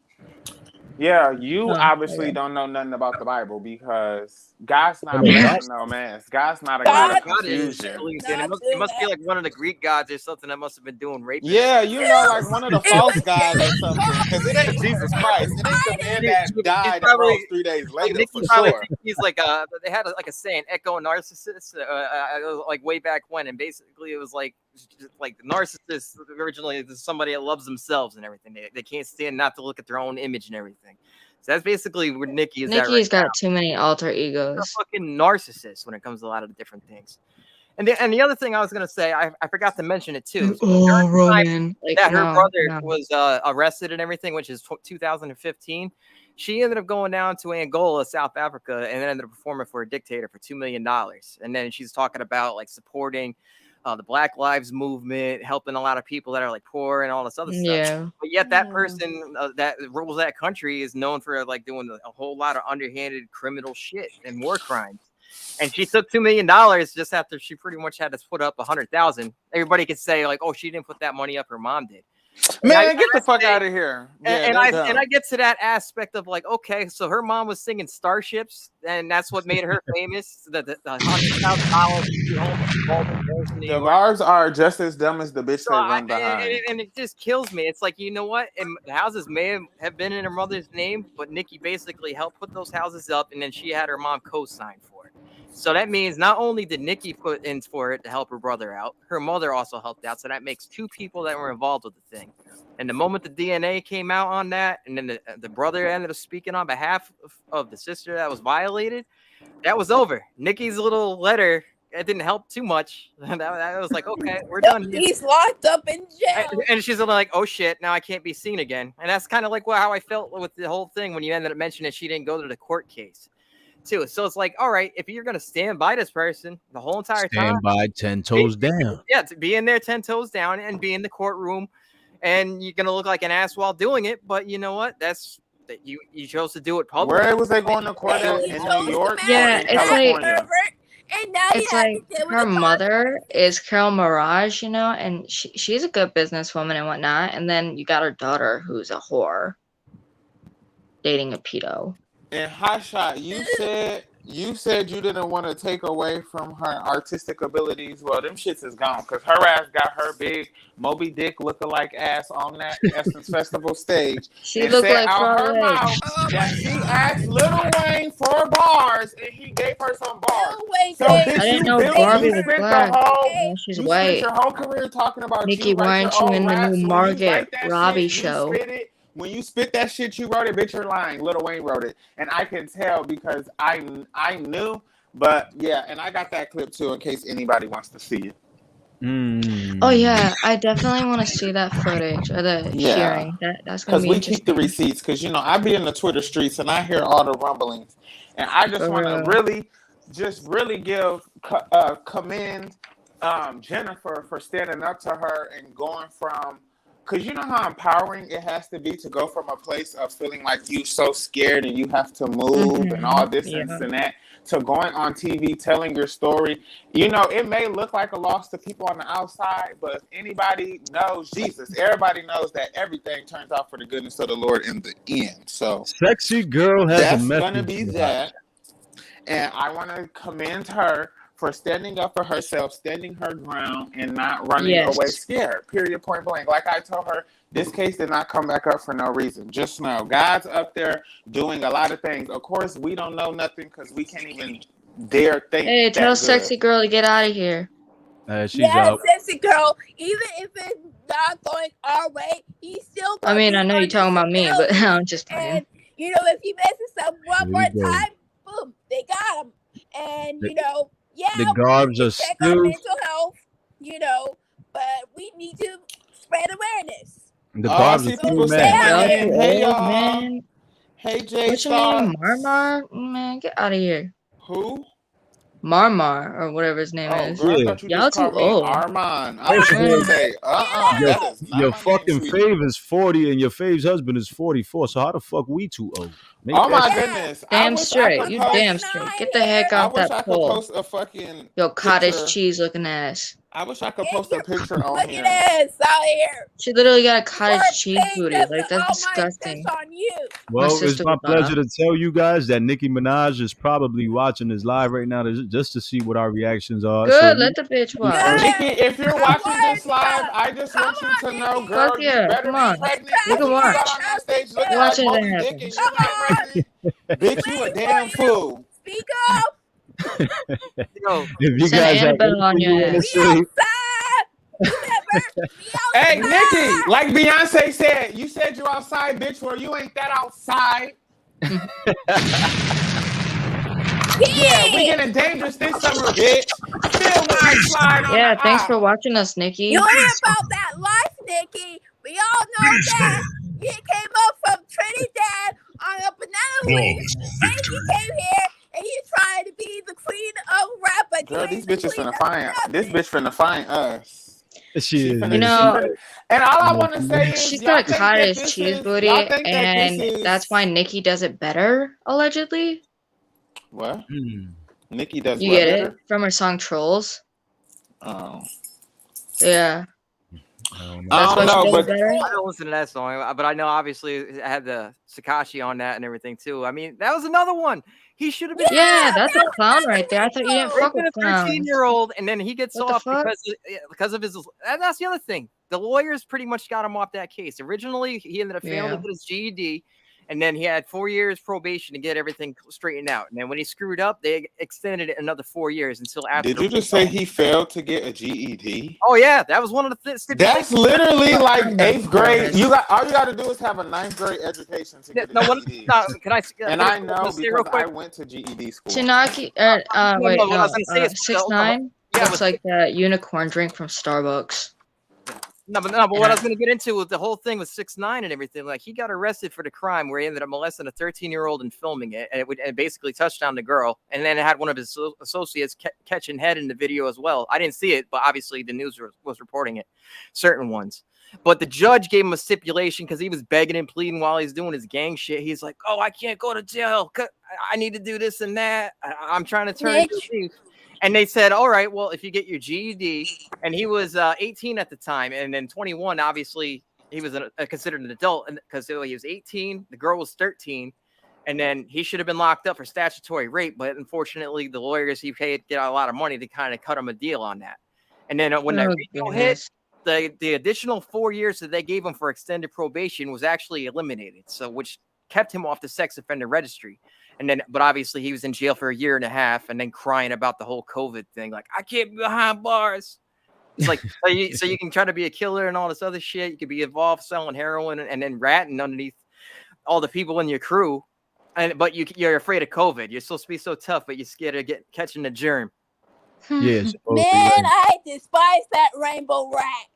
yeah, you obviously don't know nothing about the Bible, because God's not blessing no man. God's not a God of confusion. It must be like one of the Greek gods or something that must have been doing rape. Yeah, like one of the false gods or something, because it ain't Jesus Christ. It ain't the man that died and rose 3 days later, for sure. He's like they had like a saying, echo narcissist, like way back when, and basically it was like the narcissist originally is somebody that loves themselves and everything. They can't stand not to look at their own image and everything. So that's basically where Nikki is. Nikki's got too many alter egos. She's a fucking narcissist when it comes to a lot of the different things. And the other thing I was gonna say, I forgot to mention it too. Oh, Roman! Her brother was arrested and everything, which is 2015. She ended up going down to Angola, South Africa, and then ended up performing for a dictator for $2 million. And then she's talking about like supporting the Black Lives Movement, helping a lot of people that are like poor and all this other stuff. Yeah. But yet that person that rules that country is known for like doing a whole lot of underhanded criminal shit and war crimes. And she took $2 million just after she pretty much had to put up 100,000. Everybody could say like, "Oh, she didn't put that money up; her mom did." Man, get the fuck out of here! And I get to that aspect of like, okay, so her mom was singing Starships, and that's what made her famous. The $100,000. The bars are just as dumb as the bitch they run behind. And it just kills me. It's like, you know what? And the houses may have been in her mother's name, but Nikki basically helped put those houses up, and then she had her mom co-sign for it. So that means not only did Nikki put in for it to help her brother out, her mother also helped out. So that makes 2 people that were involved with the thing. And the moment the DNA came out on that, and then the brother ended up speaking on behalf of the sister that was violated, that was over. Nikki's little letter, it didn't help too much. that was like, okay, we're done. He's locked up in jail. And she's like, oh shit, now I can't be seen again. And that's kind of like how I felt with the whole thing when you ended up mentioning she didn't go to the court case. Too. So it's like, all right, if you're gonna stand by this person the whole entire time, stand by 10 toes down. Yeah, to be in there 10 toes down and be in the courtroom, and you're gonna look like an ass while doing it. But you know what? That's that you chose to do it publicly. Where was they going to court at? In New York? Yeah, it's California? And now it's like her mother is Carol Mirage, you know, and she's a good businesswoman and whatnot. And then you got her daughter, who's a whore, dating a pedo. And Hotshot, you said you didn't want to take away from her artistic abilities. Well, them shits is gone because her ass got her big Moby Dick lookalike ass on that Essence Festival stage. She looked like her mouth that she asked Lil Wayne for bars and he gave her some bars. So I didn't know Barbie was black. She's white. Spent your whole career talking about Nikki, why aren't you in the new Margaret Robbie show? When you spit that shit, you wrote it, bitch, you're lying. Lil Wayne wrote it. And I can tell because I knew. But, yeah, and I got that clip, too, in case anybody wants to see it. Oh, yeah. I definitely want to see that footage or the hearing. That's going to be interesting. Because we keep the receipts. Because, you know, I be in the Twitter streets, and I hear all the rumblings. And I just want to really commend Jennifer for standing up to her and going from... Because you know how empowering it has to be to go from a place of feeling like you so scared and you have to move and all this and that to going on TV, telling your story. You know, it may look like a loss to people on the outside, but if anybody knows Jesus, everybody knows that everything turns out for the goodness of the Lord in the end. So Sexy girl has that's a message. Going to be that. And I want to commend her for standing up for herself, standing her ground, and not running away scared. Period, point blank. Like I told her, this case did not come back up for no reason. Just know, God's up there doing a lot of things. Of course, we don't know nothing because we can't even dare think. Hey, tell Sexy Girl to get out of here. She's out. Sexy Girl, even if it's not going our way, he's still going I mean, I know you're talking about me, but I'm just playing. And, you know, if he messes up one more time, boom, they got him. And, you know, the garbs are check still our mental health, you know, but we need to spread awareness. The garbs are still mad. Hey, y'all. Hey, Jay. What's your name? Marmar? Man, get out of here. Who? Marmar or whatever his name is. Girl, y'all too old. Armand. I was going to say, your fucking fave is 40 and your fave's husband is 44. So how the fuck we too old? Oh my goodness! Damn straight, you damn straight. Get the heck off that pole. Yo, cottage cheese looking ass. I wish I could post a picture on here. Look at this out here. She literally got a cottage cheese booty. Like, that's disgusting. Well, it's my pleasure to tell you guys that Nicki Minaj is probably watching this live right now just to see what our reactions are. Good, let the bitch watch. Nicki, if you're watching this live, I just want you to know, girl, you better be pregnant. You can watch. Watch it. Bitch, you a damn fool. Speak up. If you guys have on your ass. Hey, Nicki, like Beyonce said, you said you outside, bitch. Well, you ain't that outside. Yeah, we getting dangerous this summer, bitch. Still slide on thanks for watching us, Nicki. You hear about that life, Nicki? We all know that. You came up from Trinidad on a banana leaf, and you came here and you tried to be the queen of rap. But girl, these bitches finna find this bitch finna find us. She is. You know, and all I want to say is she's got a cottage cheese booty, and that's why Nicki does it better, allegedly. What? Nicki does. You get it from her song "Trolls." Oh. Yeah. I don't know, but I don't listen to that song, but I know obviously I had the Sakashi on that and everything too. I mean, that was another one. He should have been. Yeah, that's a clown right there. I thought you didn't fuck with a 13-year-old, and then he gets off because of his. And that's the other thing. The lawyers pretty much got him off that case. Originally, he ended up failing to get his GED, And then he had 4 years probation to get everything straightened out. And then when he screwed up, they extended it another 4 years until after. Did you just say he failed to get a GED? Oh yeah, that was one of the things. That's literally like 8th grade. All you got to do is have a 9th grade education to get a GED. Can I? And I know because I went to GED school. Chinaki, wait, no, 6ix9ine. Yeah, looks like that unicorn drink from Starbucks. No, but what I was going to get into with the whole thing with 6ix9ine and everything, like he got arrested for the crime where he ended up molesting a 13-year-old and filming it, and it basically touched on the girl, and then it had one of his associates catching head in the video as well. I didn't see it, but obviously the news was reporting it, certain ones. But the judge gave him a stipulation because he was begging and pleading while he's doing his gang shit. He's like, "Oh, I can't go to jail. I need to do this and that. I'm trying to turn it to." And they said, all right, well, if you get your GED, and he was 18 at the time, and then 21, obviously, he was considered an adult because he was 18, the girl was 13, and then he should have been locked up for statutory rape, but unfortunately, the lawyers he paid get a lot of money to kind of cut him a deal on that. And then when that deal hit, the additional 4 years that they gave him for extended probation was actually eliminated, so which kept him off the sex offender registry. And then, but obviously he was in jail for a year and a half and then crying about the whole COVID thing. Like, I can't be behind bars. It's like, so you can try to be a killer and all this other shit. You could be involved selling heroin and then ratting underneath all the people in your crew. But you're afraid of COVID. You're supposed to be so tough, but you're scared of catching the germ. Yes. Man, I despise that rainbow rat.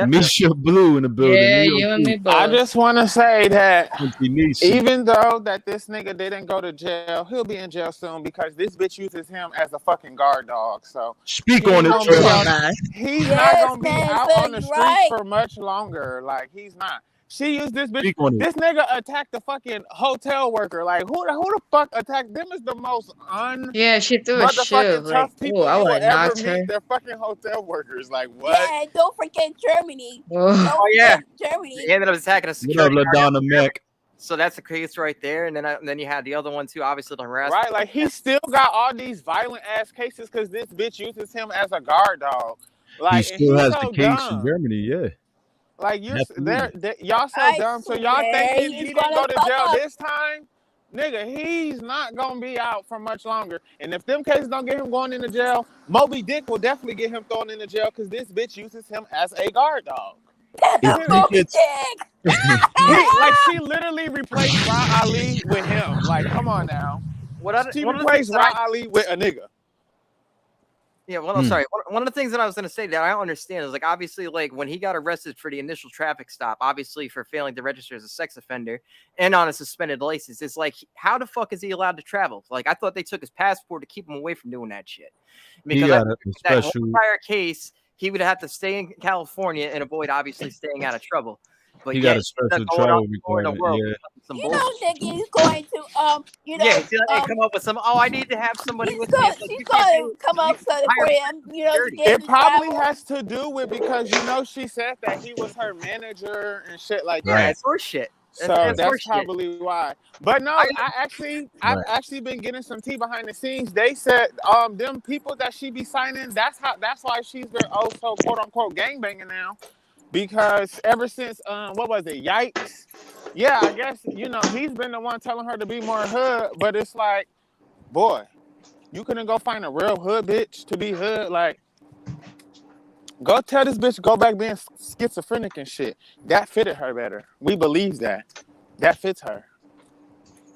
Misha Blue in the building. Yeah, you and me both. I just want to say that even though that this nigga didn't go to jail, he'll be in jail soon because this bitch uses him as a fucking guard dog. So speak on it. He's not gonna be out on the streets for much longer. Like he's not. She used this bitch. This nigga attacked the fucking hotel worker. Like who the fuck attacked them? Is the most yeah, she threw a shoe. Like, people I would have knocked her. They're fucking hotel workers. Like what? Yeah, don't forget Germany. Oh yeah, Germany. He ended up attacking a security guard. LaDonna Mac. So that's the case right there. And then you had the other one too, obviously the harassment. Right, like he still got all these violent ass cases because this bitch uses him as a guard dog. Like he still has the case in Germany. Yeah. Like y'all so dumb. So y'all think if he didn't go to jail this time, nigga, he's not gonna be out for much longer. And if them cases don't get him going into jail, Moby Dick will definitely get him thrown into jail because this bitch uses him as a guard dog. Moby Dick. Like she literally replaced Ra Ali with him. Like, come on now. She replaced Ra Ali with a nigga. Yeah, well, I'm sorry. One of the things that I was going to say that I don't understand is like, obviously, like when he got arrested for the initial traffic stop, obviously for failing to register as a sex offender and on a suspended license, it's like, how the fuck is he allowed to travel? Like, I thought they took his passport to keep him away from doing that shit. Because that whole entire case, he would have to stay in California and avoid obviously staying out of trouble. But he got a special travel requirement. You don't think he's going to come up with some. Oh, I need to have somebody with me. He's going to come up for him. It probably has to do with because she said that he was her manager and shit like that. Yeah, it's horseshit. So that's probably why. But no, I've actually been getting some tea behind the scenes. They said them people that she be signing, that's why she's been also quote unquote gangbanging now. Because ever since what was it, Yikes? Yeah, I guess he's been the one telling her to be more hood, but it's like, boy, you couldn't go find a real hood bitch to be hood. Like, go tell this bitch go back being schizophrenic and shit. That fitted her better. We believe that. That fits her.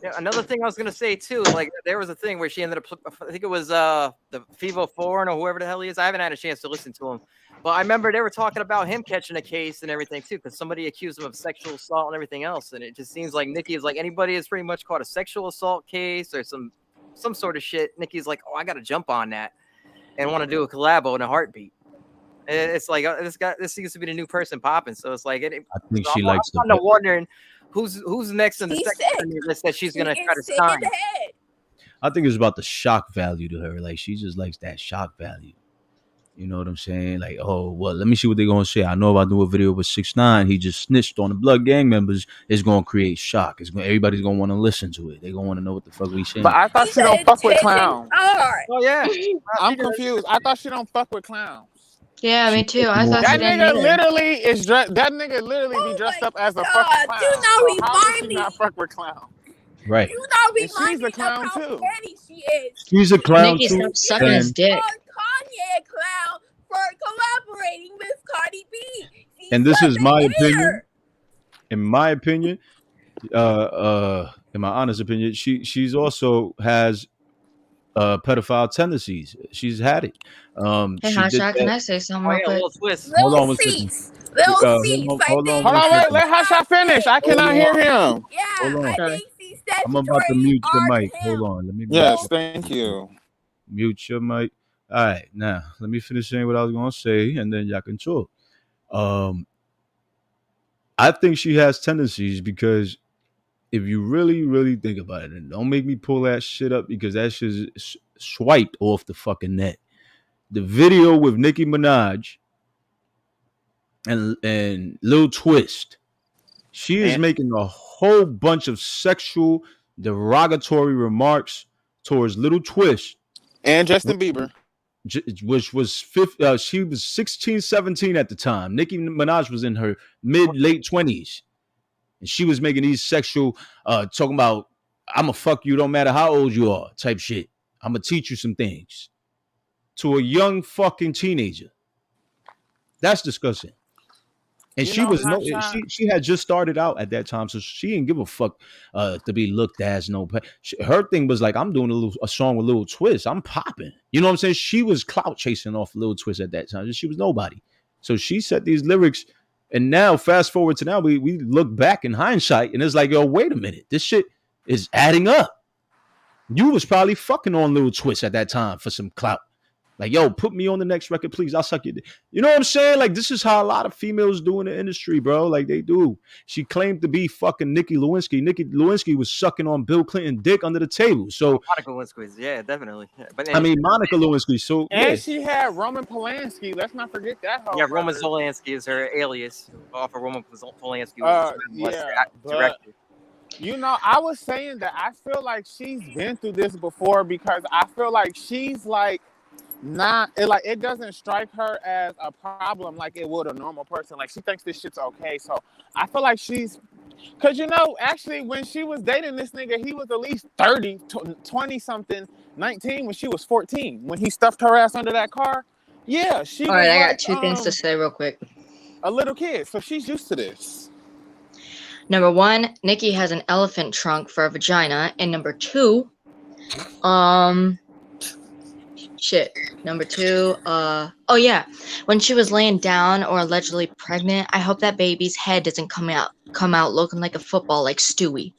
Yeah, another thing I was gonna say too, like there was a thing where she ended up, I think it was the Fivo Foreign or whoever the hell he is. I haven't had a chance to listen to him, but I remember they were talking about him catching a case and everything too, because somebody accused him of sexual assault and everything else. And it just seems like Nikki is like anybody has pretty much caught a sexual assault case or some sort of shit. Nikki's like, oh, I got to jump on that and want to do a collabo in a heartbeat. And it's like this seems to be the new person popping. So it's like, I think she likes I'm kind of wondering. Who's next in the second list that she's gonna try to sign? I think it's about the shock value to her. Like she just likes that shock value. You know what I'm saying? Like, oh well, let me see what they're gonna say. I know if I do a video with 6ix9ine, he just snitched on the Blood gang members. It's gonna create shock. Everybody's gonna want to listen to it. They're gonna want to know what the fuck we saying. But I thought she don't fuck with clowns. Oh yeah, I'm confused. I thought she don't fuck with clowns. Yeah, me too. I thought That she didn't nigga either. literally is dressed. That nigga literally be dressed up as a fucking clown. Do not So how does she remind me. not fuck with clown? Right. Do not And remind she's me a of clown how too. petty she is. She's a clown Nikki, too. stop sucking his And dick. Called Kanye a clown for collaborating with Cardi B. She's and this such is a my hater. opinion. In my opinion, in my honest opinion, she's also has pedophile tendencies. She's had it. Hey, She did Hotshot, can that. I say something Oh real yeah, quick? little twist. Hold on Little one second. Cease. Little Cease. Hold on Hold one on, wait. second. Let Hotshot finish. I cannot hear him. Yeah, Hold on. I Sorry. think she's I'm about to statutory mute your are to mic. Hold him. on. Let me Yes, thank you. mute your mic. All right, now let me finish saying what I was gonna say, and then y'all can talk. I think she has tendencies because if you really, really think about it, and don't make me pull that shit up because that shit is swiped off the fucking net. The video with Nicki Minaj and Lil Twist, she is making a whole bunch of sexual derogatory remarks towards Little Twist And Justin Bieber. which was she was 16, 17 at the time. Nicki Minaj was in her late 20s. And she was making these sexual talking about I'ma fuck you, don't matter how old you are, type shit. I'ma teach you some things. To a young fucking teenager. That's disgusting. And You she know, was she had just started out at that time, so she didn't give a fuck to be looked as her thing was like, I'm doing a song with Lil Twist. I'm popping. You know what I'm saying? She was clout chasing off Lil Twist at that time. She was nobody. So she said these lyrics, and now fast forward to now, we look back in hindsight, and it's like, yo, wait a minute, this shit is adding up. You was probably fucking on Lil Twist at that time for some clout. Like, yo, put me on the next record, please. I'll suck your dick. You know what I'm saying? Like, this is how a lot of females do in the industry, bro. Like, they do. She claimed to be fucking Nikki Lewinsky. Nikki Lewinsky was sucking on Bill Clinton dick under the table. So Monica Lewinsky, yeah, definitely. Yeah, but I mean, Monica Lewinsky. So and she had Roman Polanski. Let's not forget that. Yeah, Roman Polanski is her alias off of Roman Polanski. Yeah, but you know, I was saying that I feel like she's been through this before because I feel like she's like it doesn't strike her as a problem like it would a normal person. Like, she thinks this shit's okay. So I feel like because, you know, actually when she was dating this nigga, he was at least 30, 20 something, 19 when she was 14. When he stuffed her ass under that car. Yeah, she All was right, I like, got two things to say real quick. A little kid, so she's used to this. Number one, Nikki has an elephant trunk for a vagina. And number two, Number two, oh yeah, when she was laying down or allegedly pregnant, I hope that baby's head doesn't come out looking like a football like Stewie.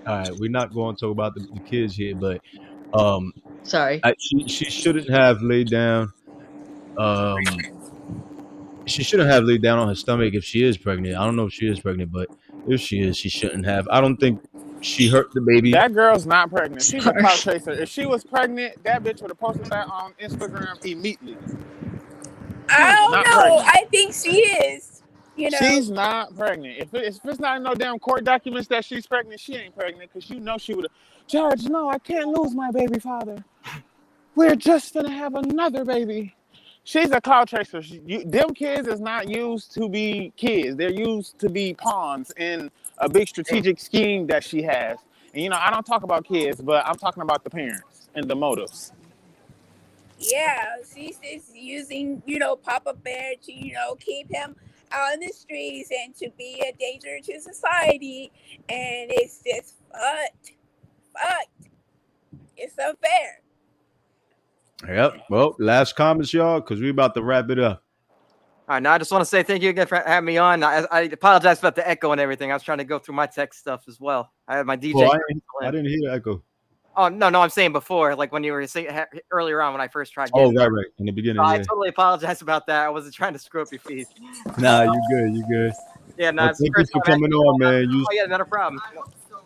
All right, we're not going to talk about the kids here, but sorry, she shouldn't have laid down. She shouldn't have laid down on her stomach if she is pregnant. I don't know if she is pregnant, but if she is, she shouldn't have. I don't think she hurt the baby. That girl's not pregnant. She's a clout chaser. If she was pregnant, that bitch would have posted that on Instagram immediately. I don't know. Pregnant. I think she is. You know, she's not pregnant. If it's not in no damn court documents that she's pregnant, she ain't pregnant because you know she would have. Judge, no, I can't lose my baby father. We're just gonna have another baby. She's a clout chaser. Them kids is not used to be kids. They're used to be pawns in a big strategic scheme that she has. And, you know, I don't talk about kids, but I'm talking about the parents and the motives. Yeah, she's just using, you know, Papa Bear to, you know, keep him out in the streets and to be a danger to society. And it's just fucked. It's unfair. Yep. Well, last comments, y'all, because we're about to wrap it up. All right, now I just want to say thank you again for having me on. I apologize about the echo and everything. I was trying to go through my tech stuff as well. I had my DJ. Well, I didn't hear the echo. Oh, no, I'm saying before, like when you were saying earlier on when I first tried. Oh, right. In the beginning. I totally apologize about that. I wasn't trying to screw up your feed. Nah, you good. Yeah, no, well, thank you for coming on, man. Oh, yeah, not a problem.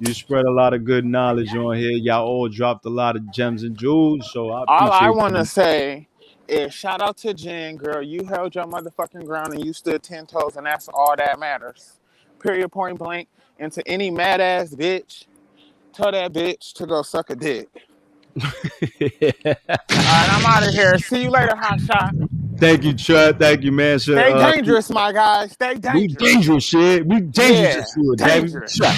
You spread a lot of good knowledge on here. Y'all all dropped a lot of gems and jewels. So all I want to say is shout out to Jen, girl. You held your motherfucking ground and you stood 10 toes, and that's all that matters. Period, point blank. And to any mad ass bitch, tell that bitch to go suck a dick. I'm out of here. See you later, Hotshot. Thank you, Chud. Thank you, man. So, Stay dangerous, my guys. Stay dangerous. We dangerous, shit. We dangerous, yeah, dangerous. Baby.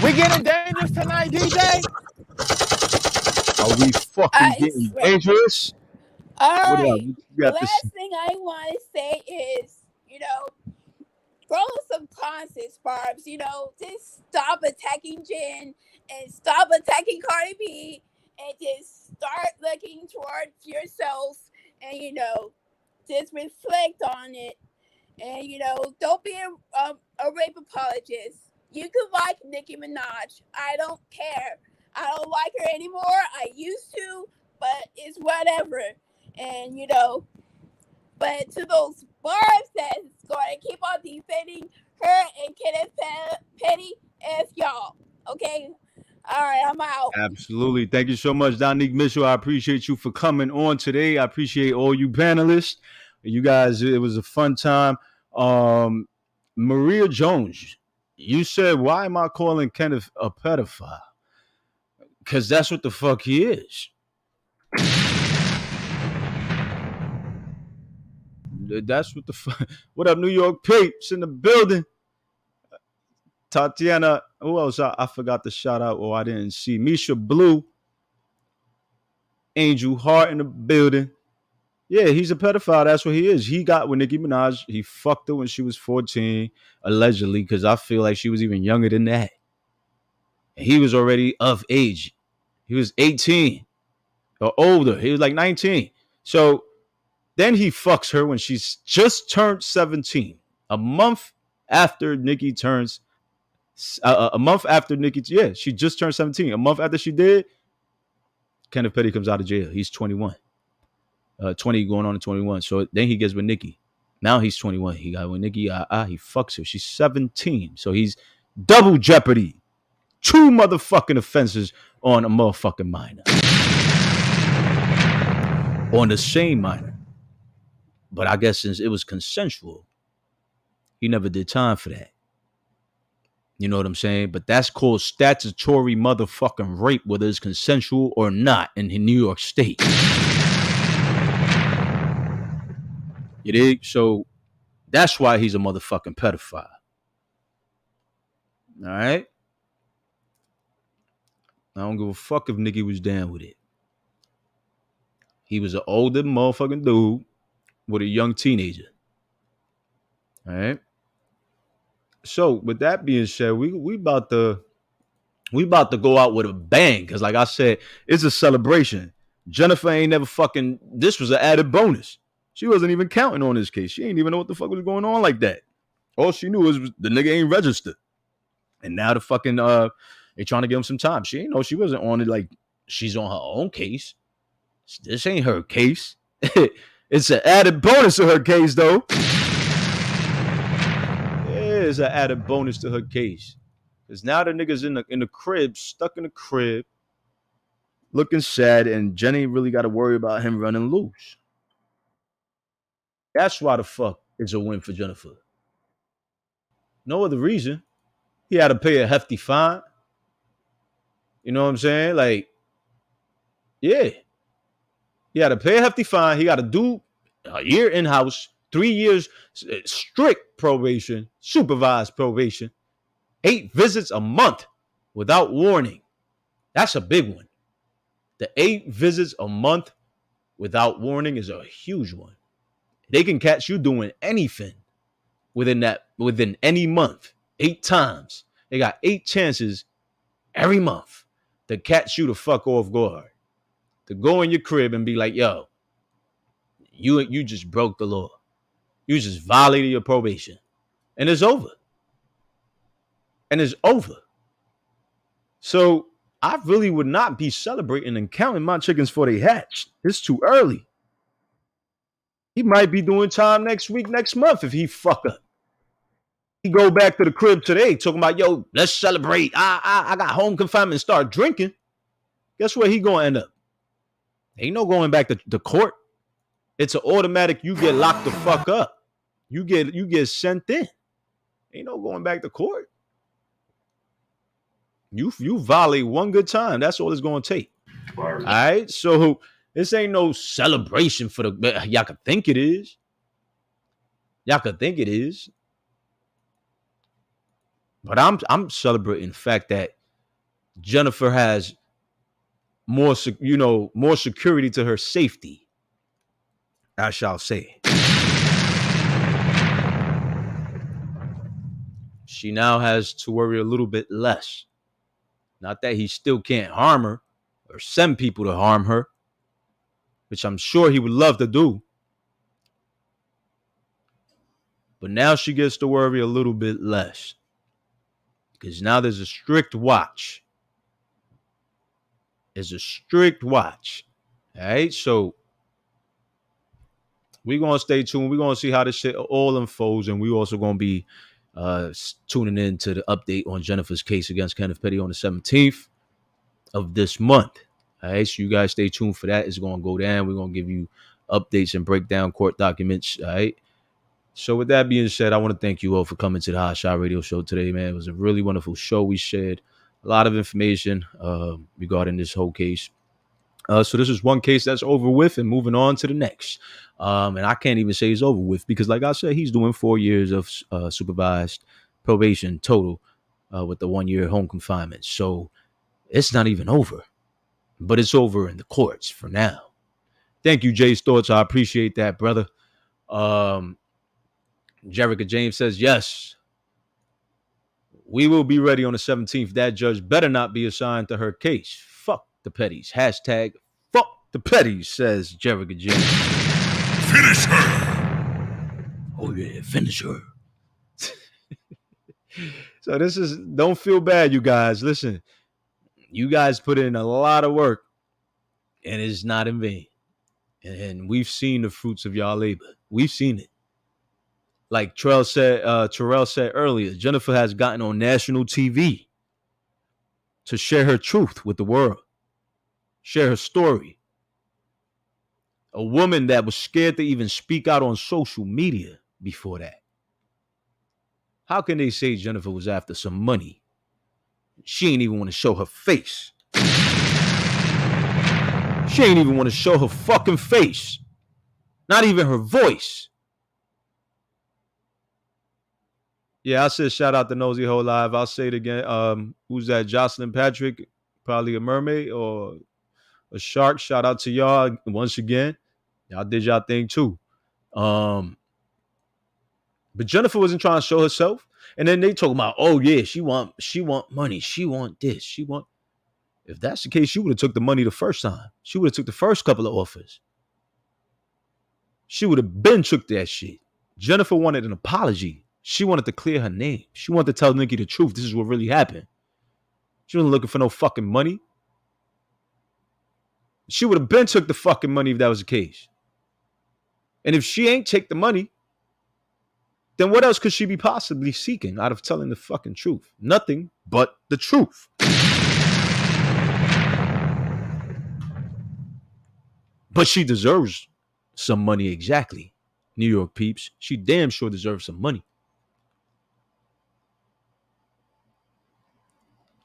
We getting dangerous tonight, DJ? Are we fucking getting dangerous? All right. The last thing I want to say is, grow some conscience, Barbs. Just stop attacking Jen and stop attacking Cardi B and just start looking towards yourselves and, just reflect on it. And, don't be a rape apologist. You can like Nicki Minaj. I don't care. I don't like her anymore. I used to, but it's whatever. And, but to those Barbs that's going to keep on defending her and Kenneth Petty, F y'all. Okay? All right, I'm out. Absolutely. Thank you so much, Donique Mitchell. I appreciate you for coming on today. I appreciate all you panelists. You guys, it was a fun time. Maria Jones, you said, why am I calling Kenneth a pedophile? Because that's what the fuck he is. That's what the fuck. What up, New York Papes in the building? Tatiana, who else? I forgot to shout out, or I didn't see. Misha Blue, Angel Hart in the building. Yeah, he's a pedophile. That's what he is. He got with Nicki Minaj. He fucked her when she was 14, allegedly, because I feel like she was even younger than that. And he was already of age. He was 18 or older. He was like 19. So then he fucks her when she's just turned 17. A month after Nicki turns, she just turned 17. A month after she did, Kenneth Petty comes out of jail. He's 21. 20 going on to 21. So then he gets with Nicki. Now he's 21. He got with Nicki. He fucks her. She's 17. So he's double jeopardy. 2 motherfucking offenses on a motherfucking minor. On the same minor. But I guess since it was consensual, he never did time for that. You know what I'm saying? But that's called statutory motherfucking rape, whether it's consensual or not in New York State. You dig? So that's why he's a motherfucking pedophile. All right? I don't give a fuck if Nicki was down with it. He was an older motherfucking dude with a young teenager. All right? So with that being said, we about to go out with a bang, because like I said, it's a celebration. Jennifer ain't never fucking, this was an added bonus. She wasn't even counting on this case. She ain't even know what the fuck was going on like that. All she knew was the nigga ain't registered. And now the fucking they trying to give him some time. She ain't know she wasn't on it like she's on her own case. This ain't her case. It's an added bonus to her case, though. Yeah, it's an added bonus to her case. Because now the nigga's in the crib, stuck in the crib, looking sad, and Jenny ain't really got to worry about him running loose. That's why the fuck it's a win for Jennifer. No other reason. He had to pay a hefty fine. You know what I'm saying? Like, yeah. He had to pay a hefty fine. He got to do a year in-house, 3 years strict probation, supervised probation, 8 visits a month without warning. That's a big one. The 8 visits a month without warning is a huge one. They can catch you doing anything within any month. 8 times. They got 8 chances every month to catch you to fuck off guard. To go in your crib and be like, yo, you just broke the law. You just violated your probation. And it's over. And it's over. So I really would not be celebrating and counting my chickens before they hatch. It's too early. He might be doing time next week, next month if he fuck up. He go back to the crib today talking about, yo, let's celebrate. I got home confinement and start drinking. Guess where he gonna end up? Ain't no going back to court. It's an automatic, you get locked the fuck up. You get sent in. Ain't no going back to court. You violate one good time. That's all it's gonna take. All right, so this ain't no celebration for the. Y'all could think it is. Y'all could think it is. But I'm celebrating the fact that Jennifer has more security to her safety, I shall say. She now has to worry a little bit less. Not that he still can't harm her or send people to harm her, which I'm sure he would love to do. But now she gets to worry a little bit less. Because now there's a strict watch. There's a strict watch. All right, so we're going to stay tuned. We're going to see how this shit all unfolds. And we also going to be tuning in to the update on Jennifer's case against Kenneth Petty on the 17th of this month. All right, so you guys stay tuned for that. It's going to go down. We're going to give you updates and break down court documents. All right. So with that being said, I want to thank you all for coming to the Hotshot Radio Show today, man. It was a really wonderful show. We shared a lot of information regarding this whole case. So this is one case that's over with and moving on to the next. And I can't even say it's over with because, like I said, he's doing 4 years of supervised probation total with the 1 year home confinement. So it's not even over, but it's over in the courts for now. Thank you, Jay's Thoughts. I appreciate that, brother. Jerica James says, yes, we will be ready on the 17th. That judge better not be assigned to her case. Fuck the Petties. Hashtag fuck the Petties, says Jerica James. Finish her. Oh, yeah, finish her. So this is, don't feel bad, you guys. Listen, you guys put in a lot of work and it's not in vain. And we've seen the fruits of y'all labor. We've seen it. Like Terrell said earlier, Jennifer has gotten on national TV to share her truth with the world, share her story. A woman that was scared to even speak out on social media before that. How can they say Jennifer was after some money? She ain't even want to show her face. She ain't even want to show her fucking face. Not even her voice. Yeah, I said shout out to Nosy Ho Live. I'll say it again. Who's that? Jocelyn Patrick, probably a mermaid or a shark. Shout out to y'all once again. Y'all did y'all thing too. But Jennifer wasn't trying to show herself. And then they talk about, oh yeah, she want money. She want this. She want. If that's the case, she would have took the money the first time. She would have took the first couple of offers. She would have been took that shit. Jennifer wanted an apology. She wanted to clear her name. She wanted to tell Nikki the truth. This is what really happened. She wasn't looking for no fucking money. She would have been took the fucking money if that was the case. And if she ain't take the money, then what else could she be possibly seeking out of telling the fucking truth? Nothing but the truth. But she deserves some money exactly. New York peeps. She damn sure deserves some money.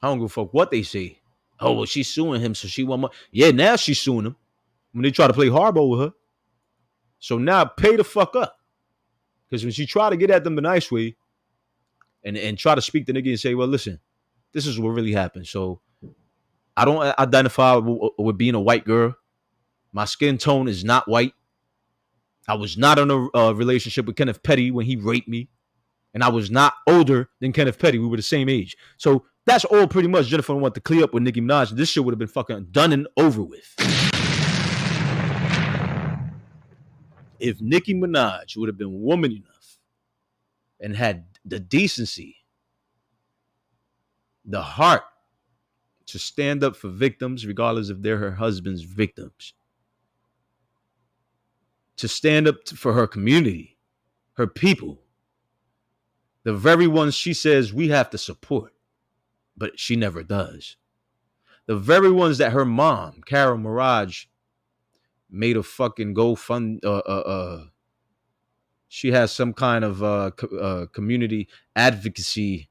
I don't give a fuck what they say. Oh, well, she's suing him, so she want money. Yeah, now she's suing him when they try to play hardball with her. So now pay the fuck up. Because when she try to get at them the nice way and try to speak to nigga and say, well, listen, this is what really happened. So I don't identify with being a white girl. My skin tone is not white. I was not in a relationship with Kenneth Petty when he raped me. And I was not older than Kenneth Petty. We were the same age. So that's all pretty much Jennifer wanted to clear up with Nicki Minaj. This shit would have been fucking done and over with. If Nicki Minaj would have been woman enough and had the decency, the heart to stand up for victims, regardless if they're her husband's victims, to stand up for her community, her people, the very ones she says we have to support, but she never does. The very ones that her mom, Carol Mirage, made a fucking GoFund. She has some kind of community advocacy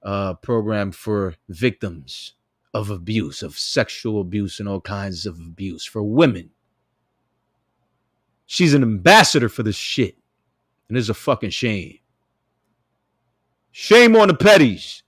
program for victims of abuse, of sexual abuse and all kinds of abuse for women. She's an ambassador for this shit. And it's a fucking shame. Shame on the Petties.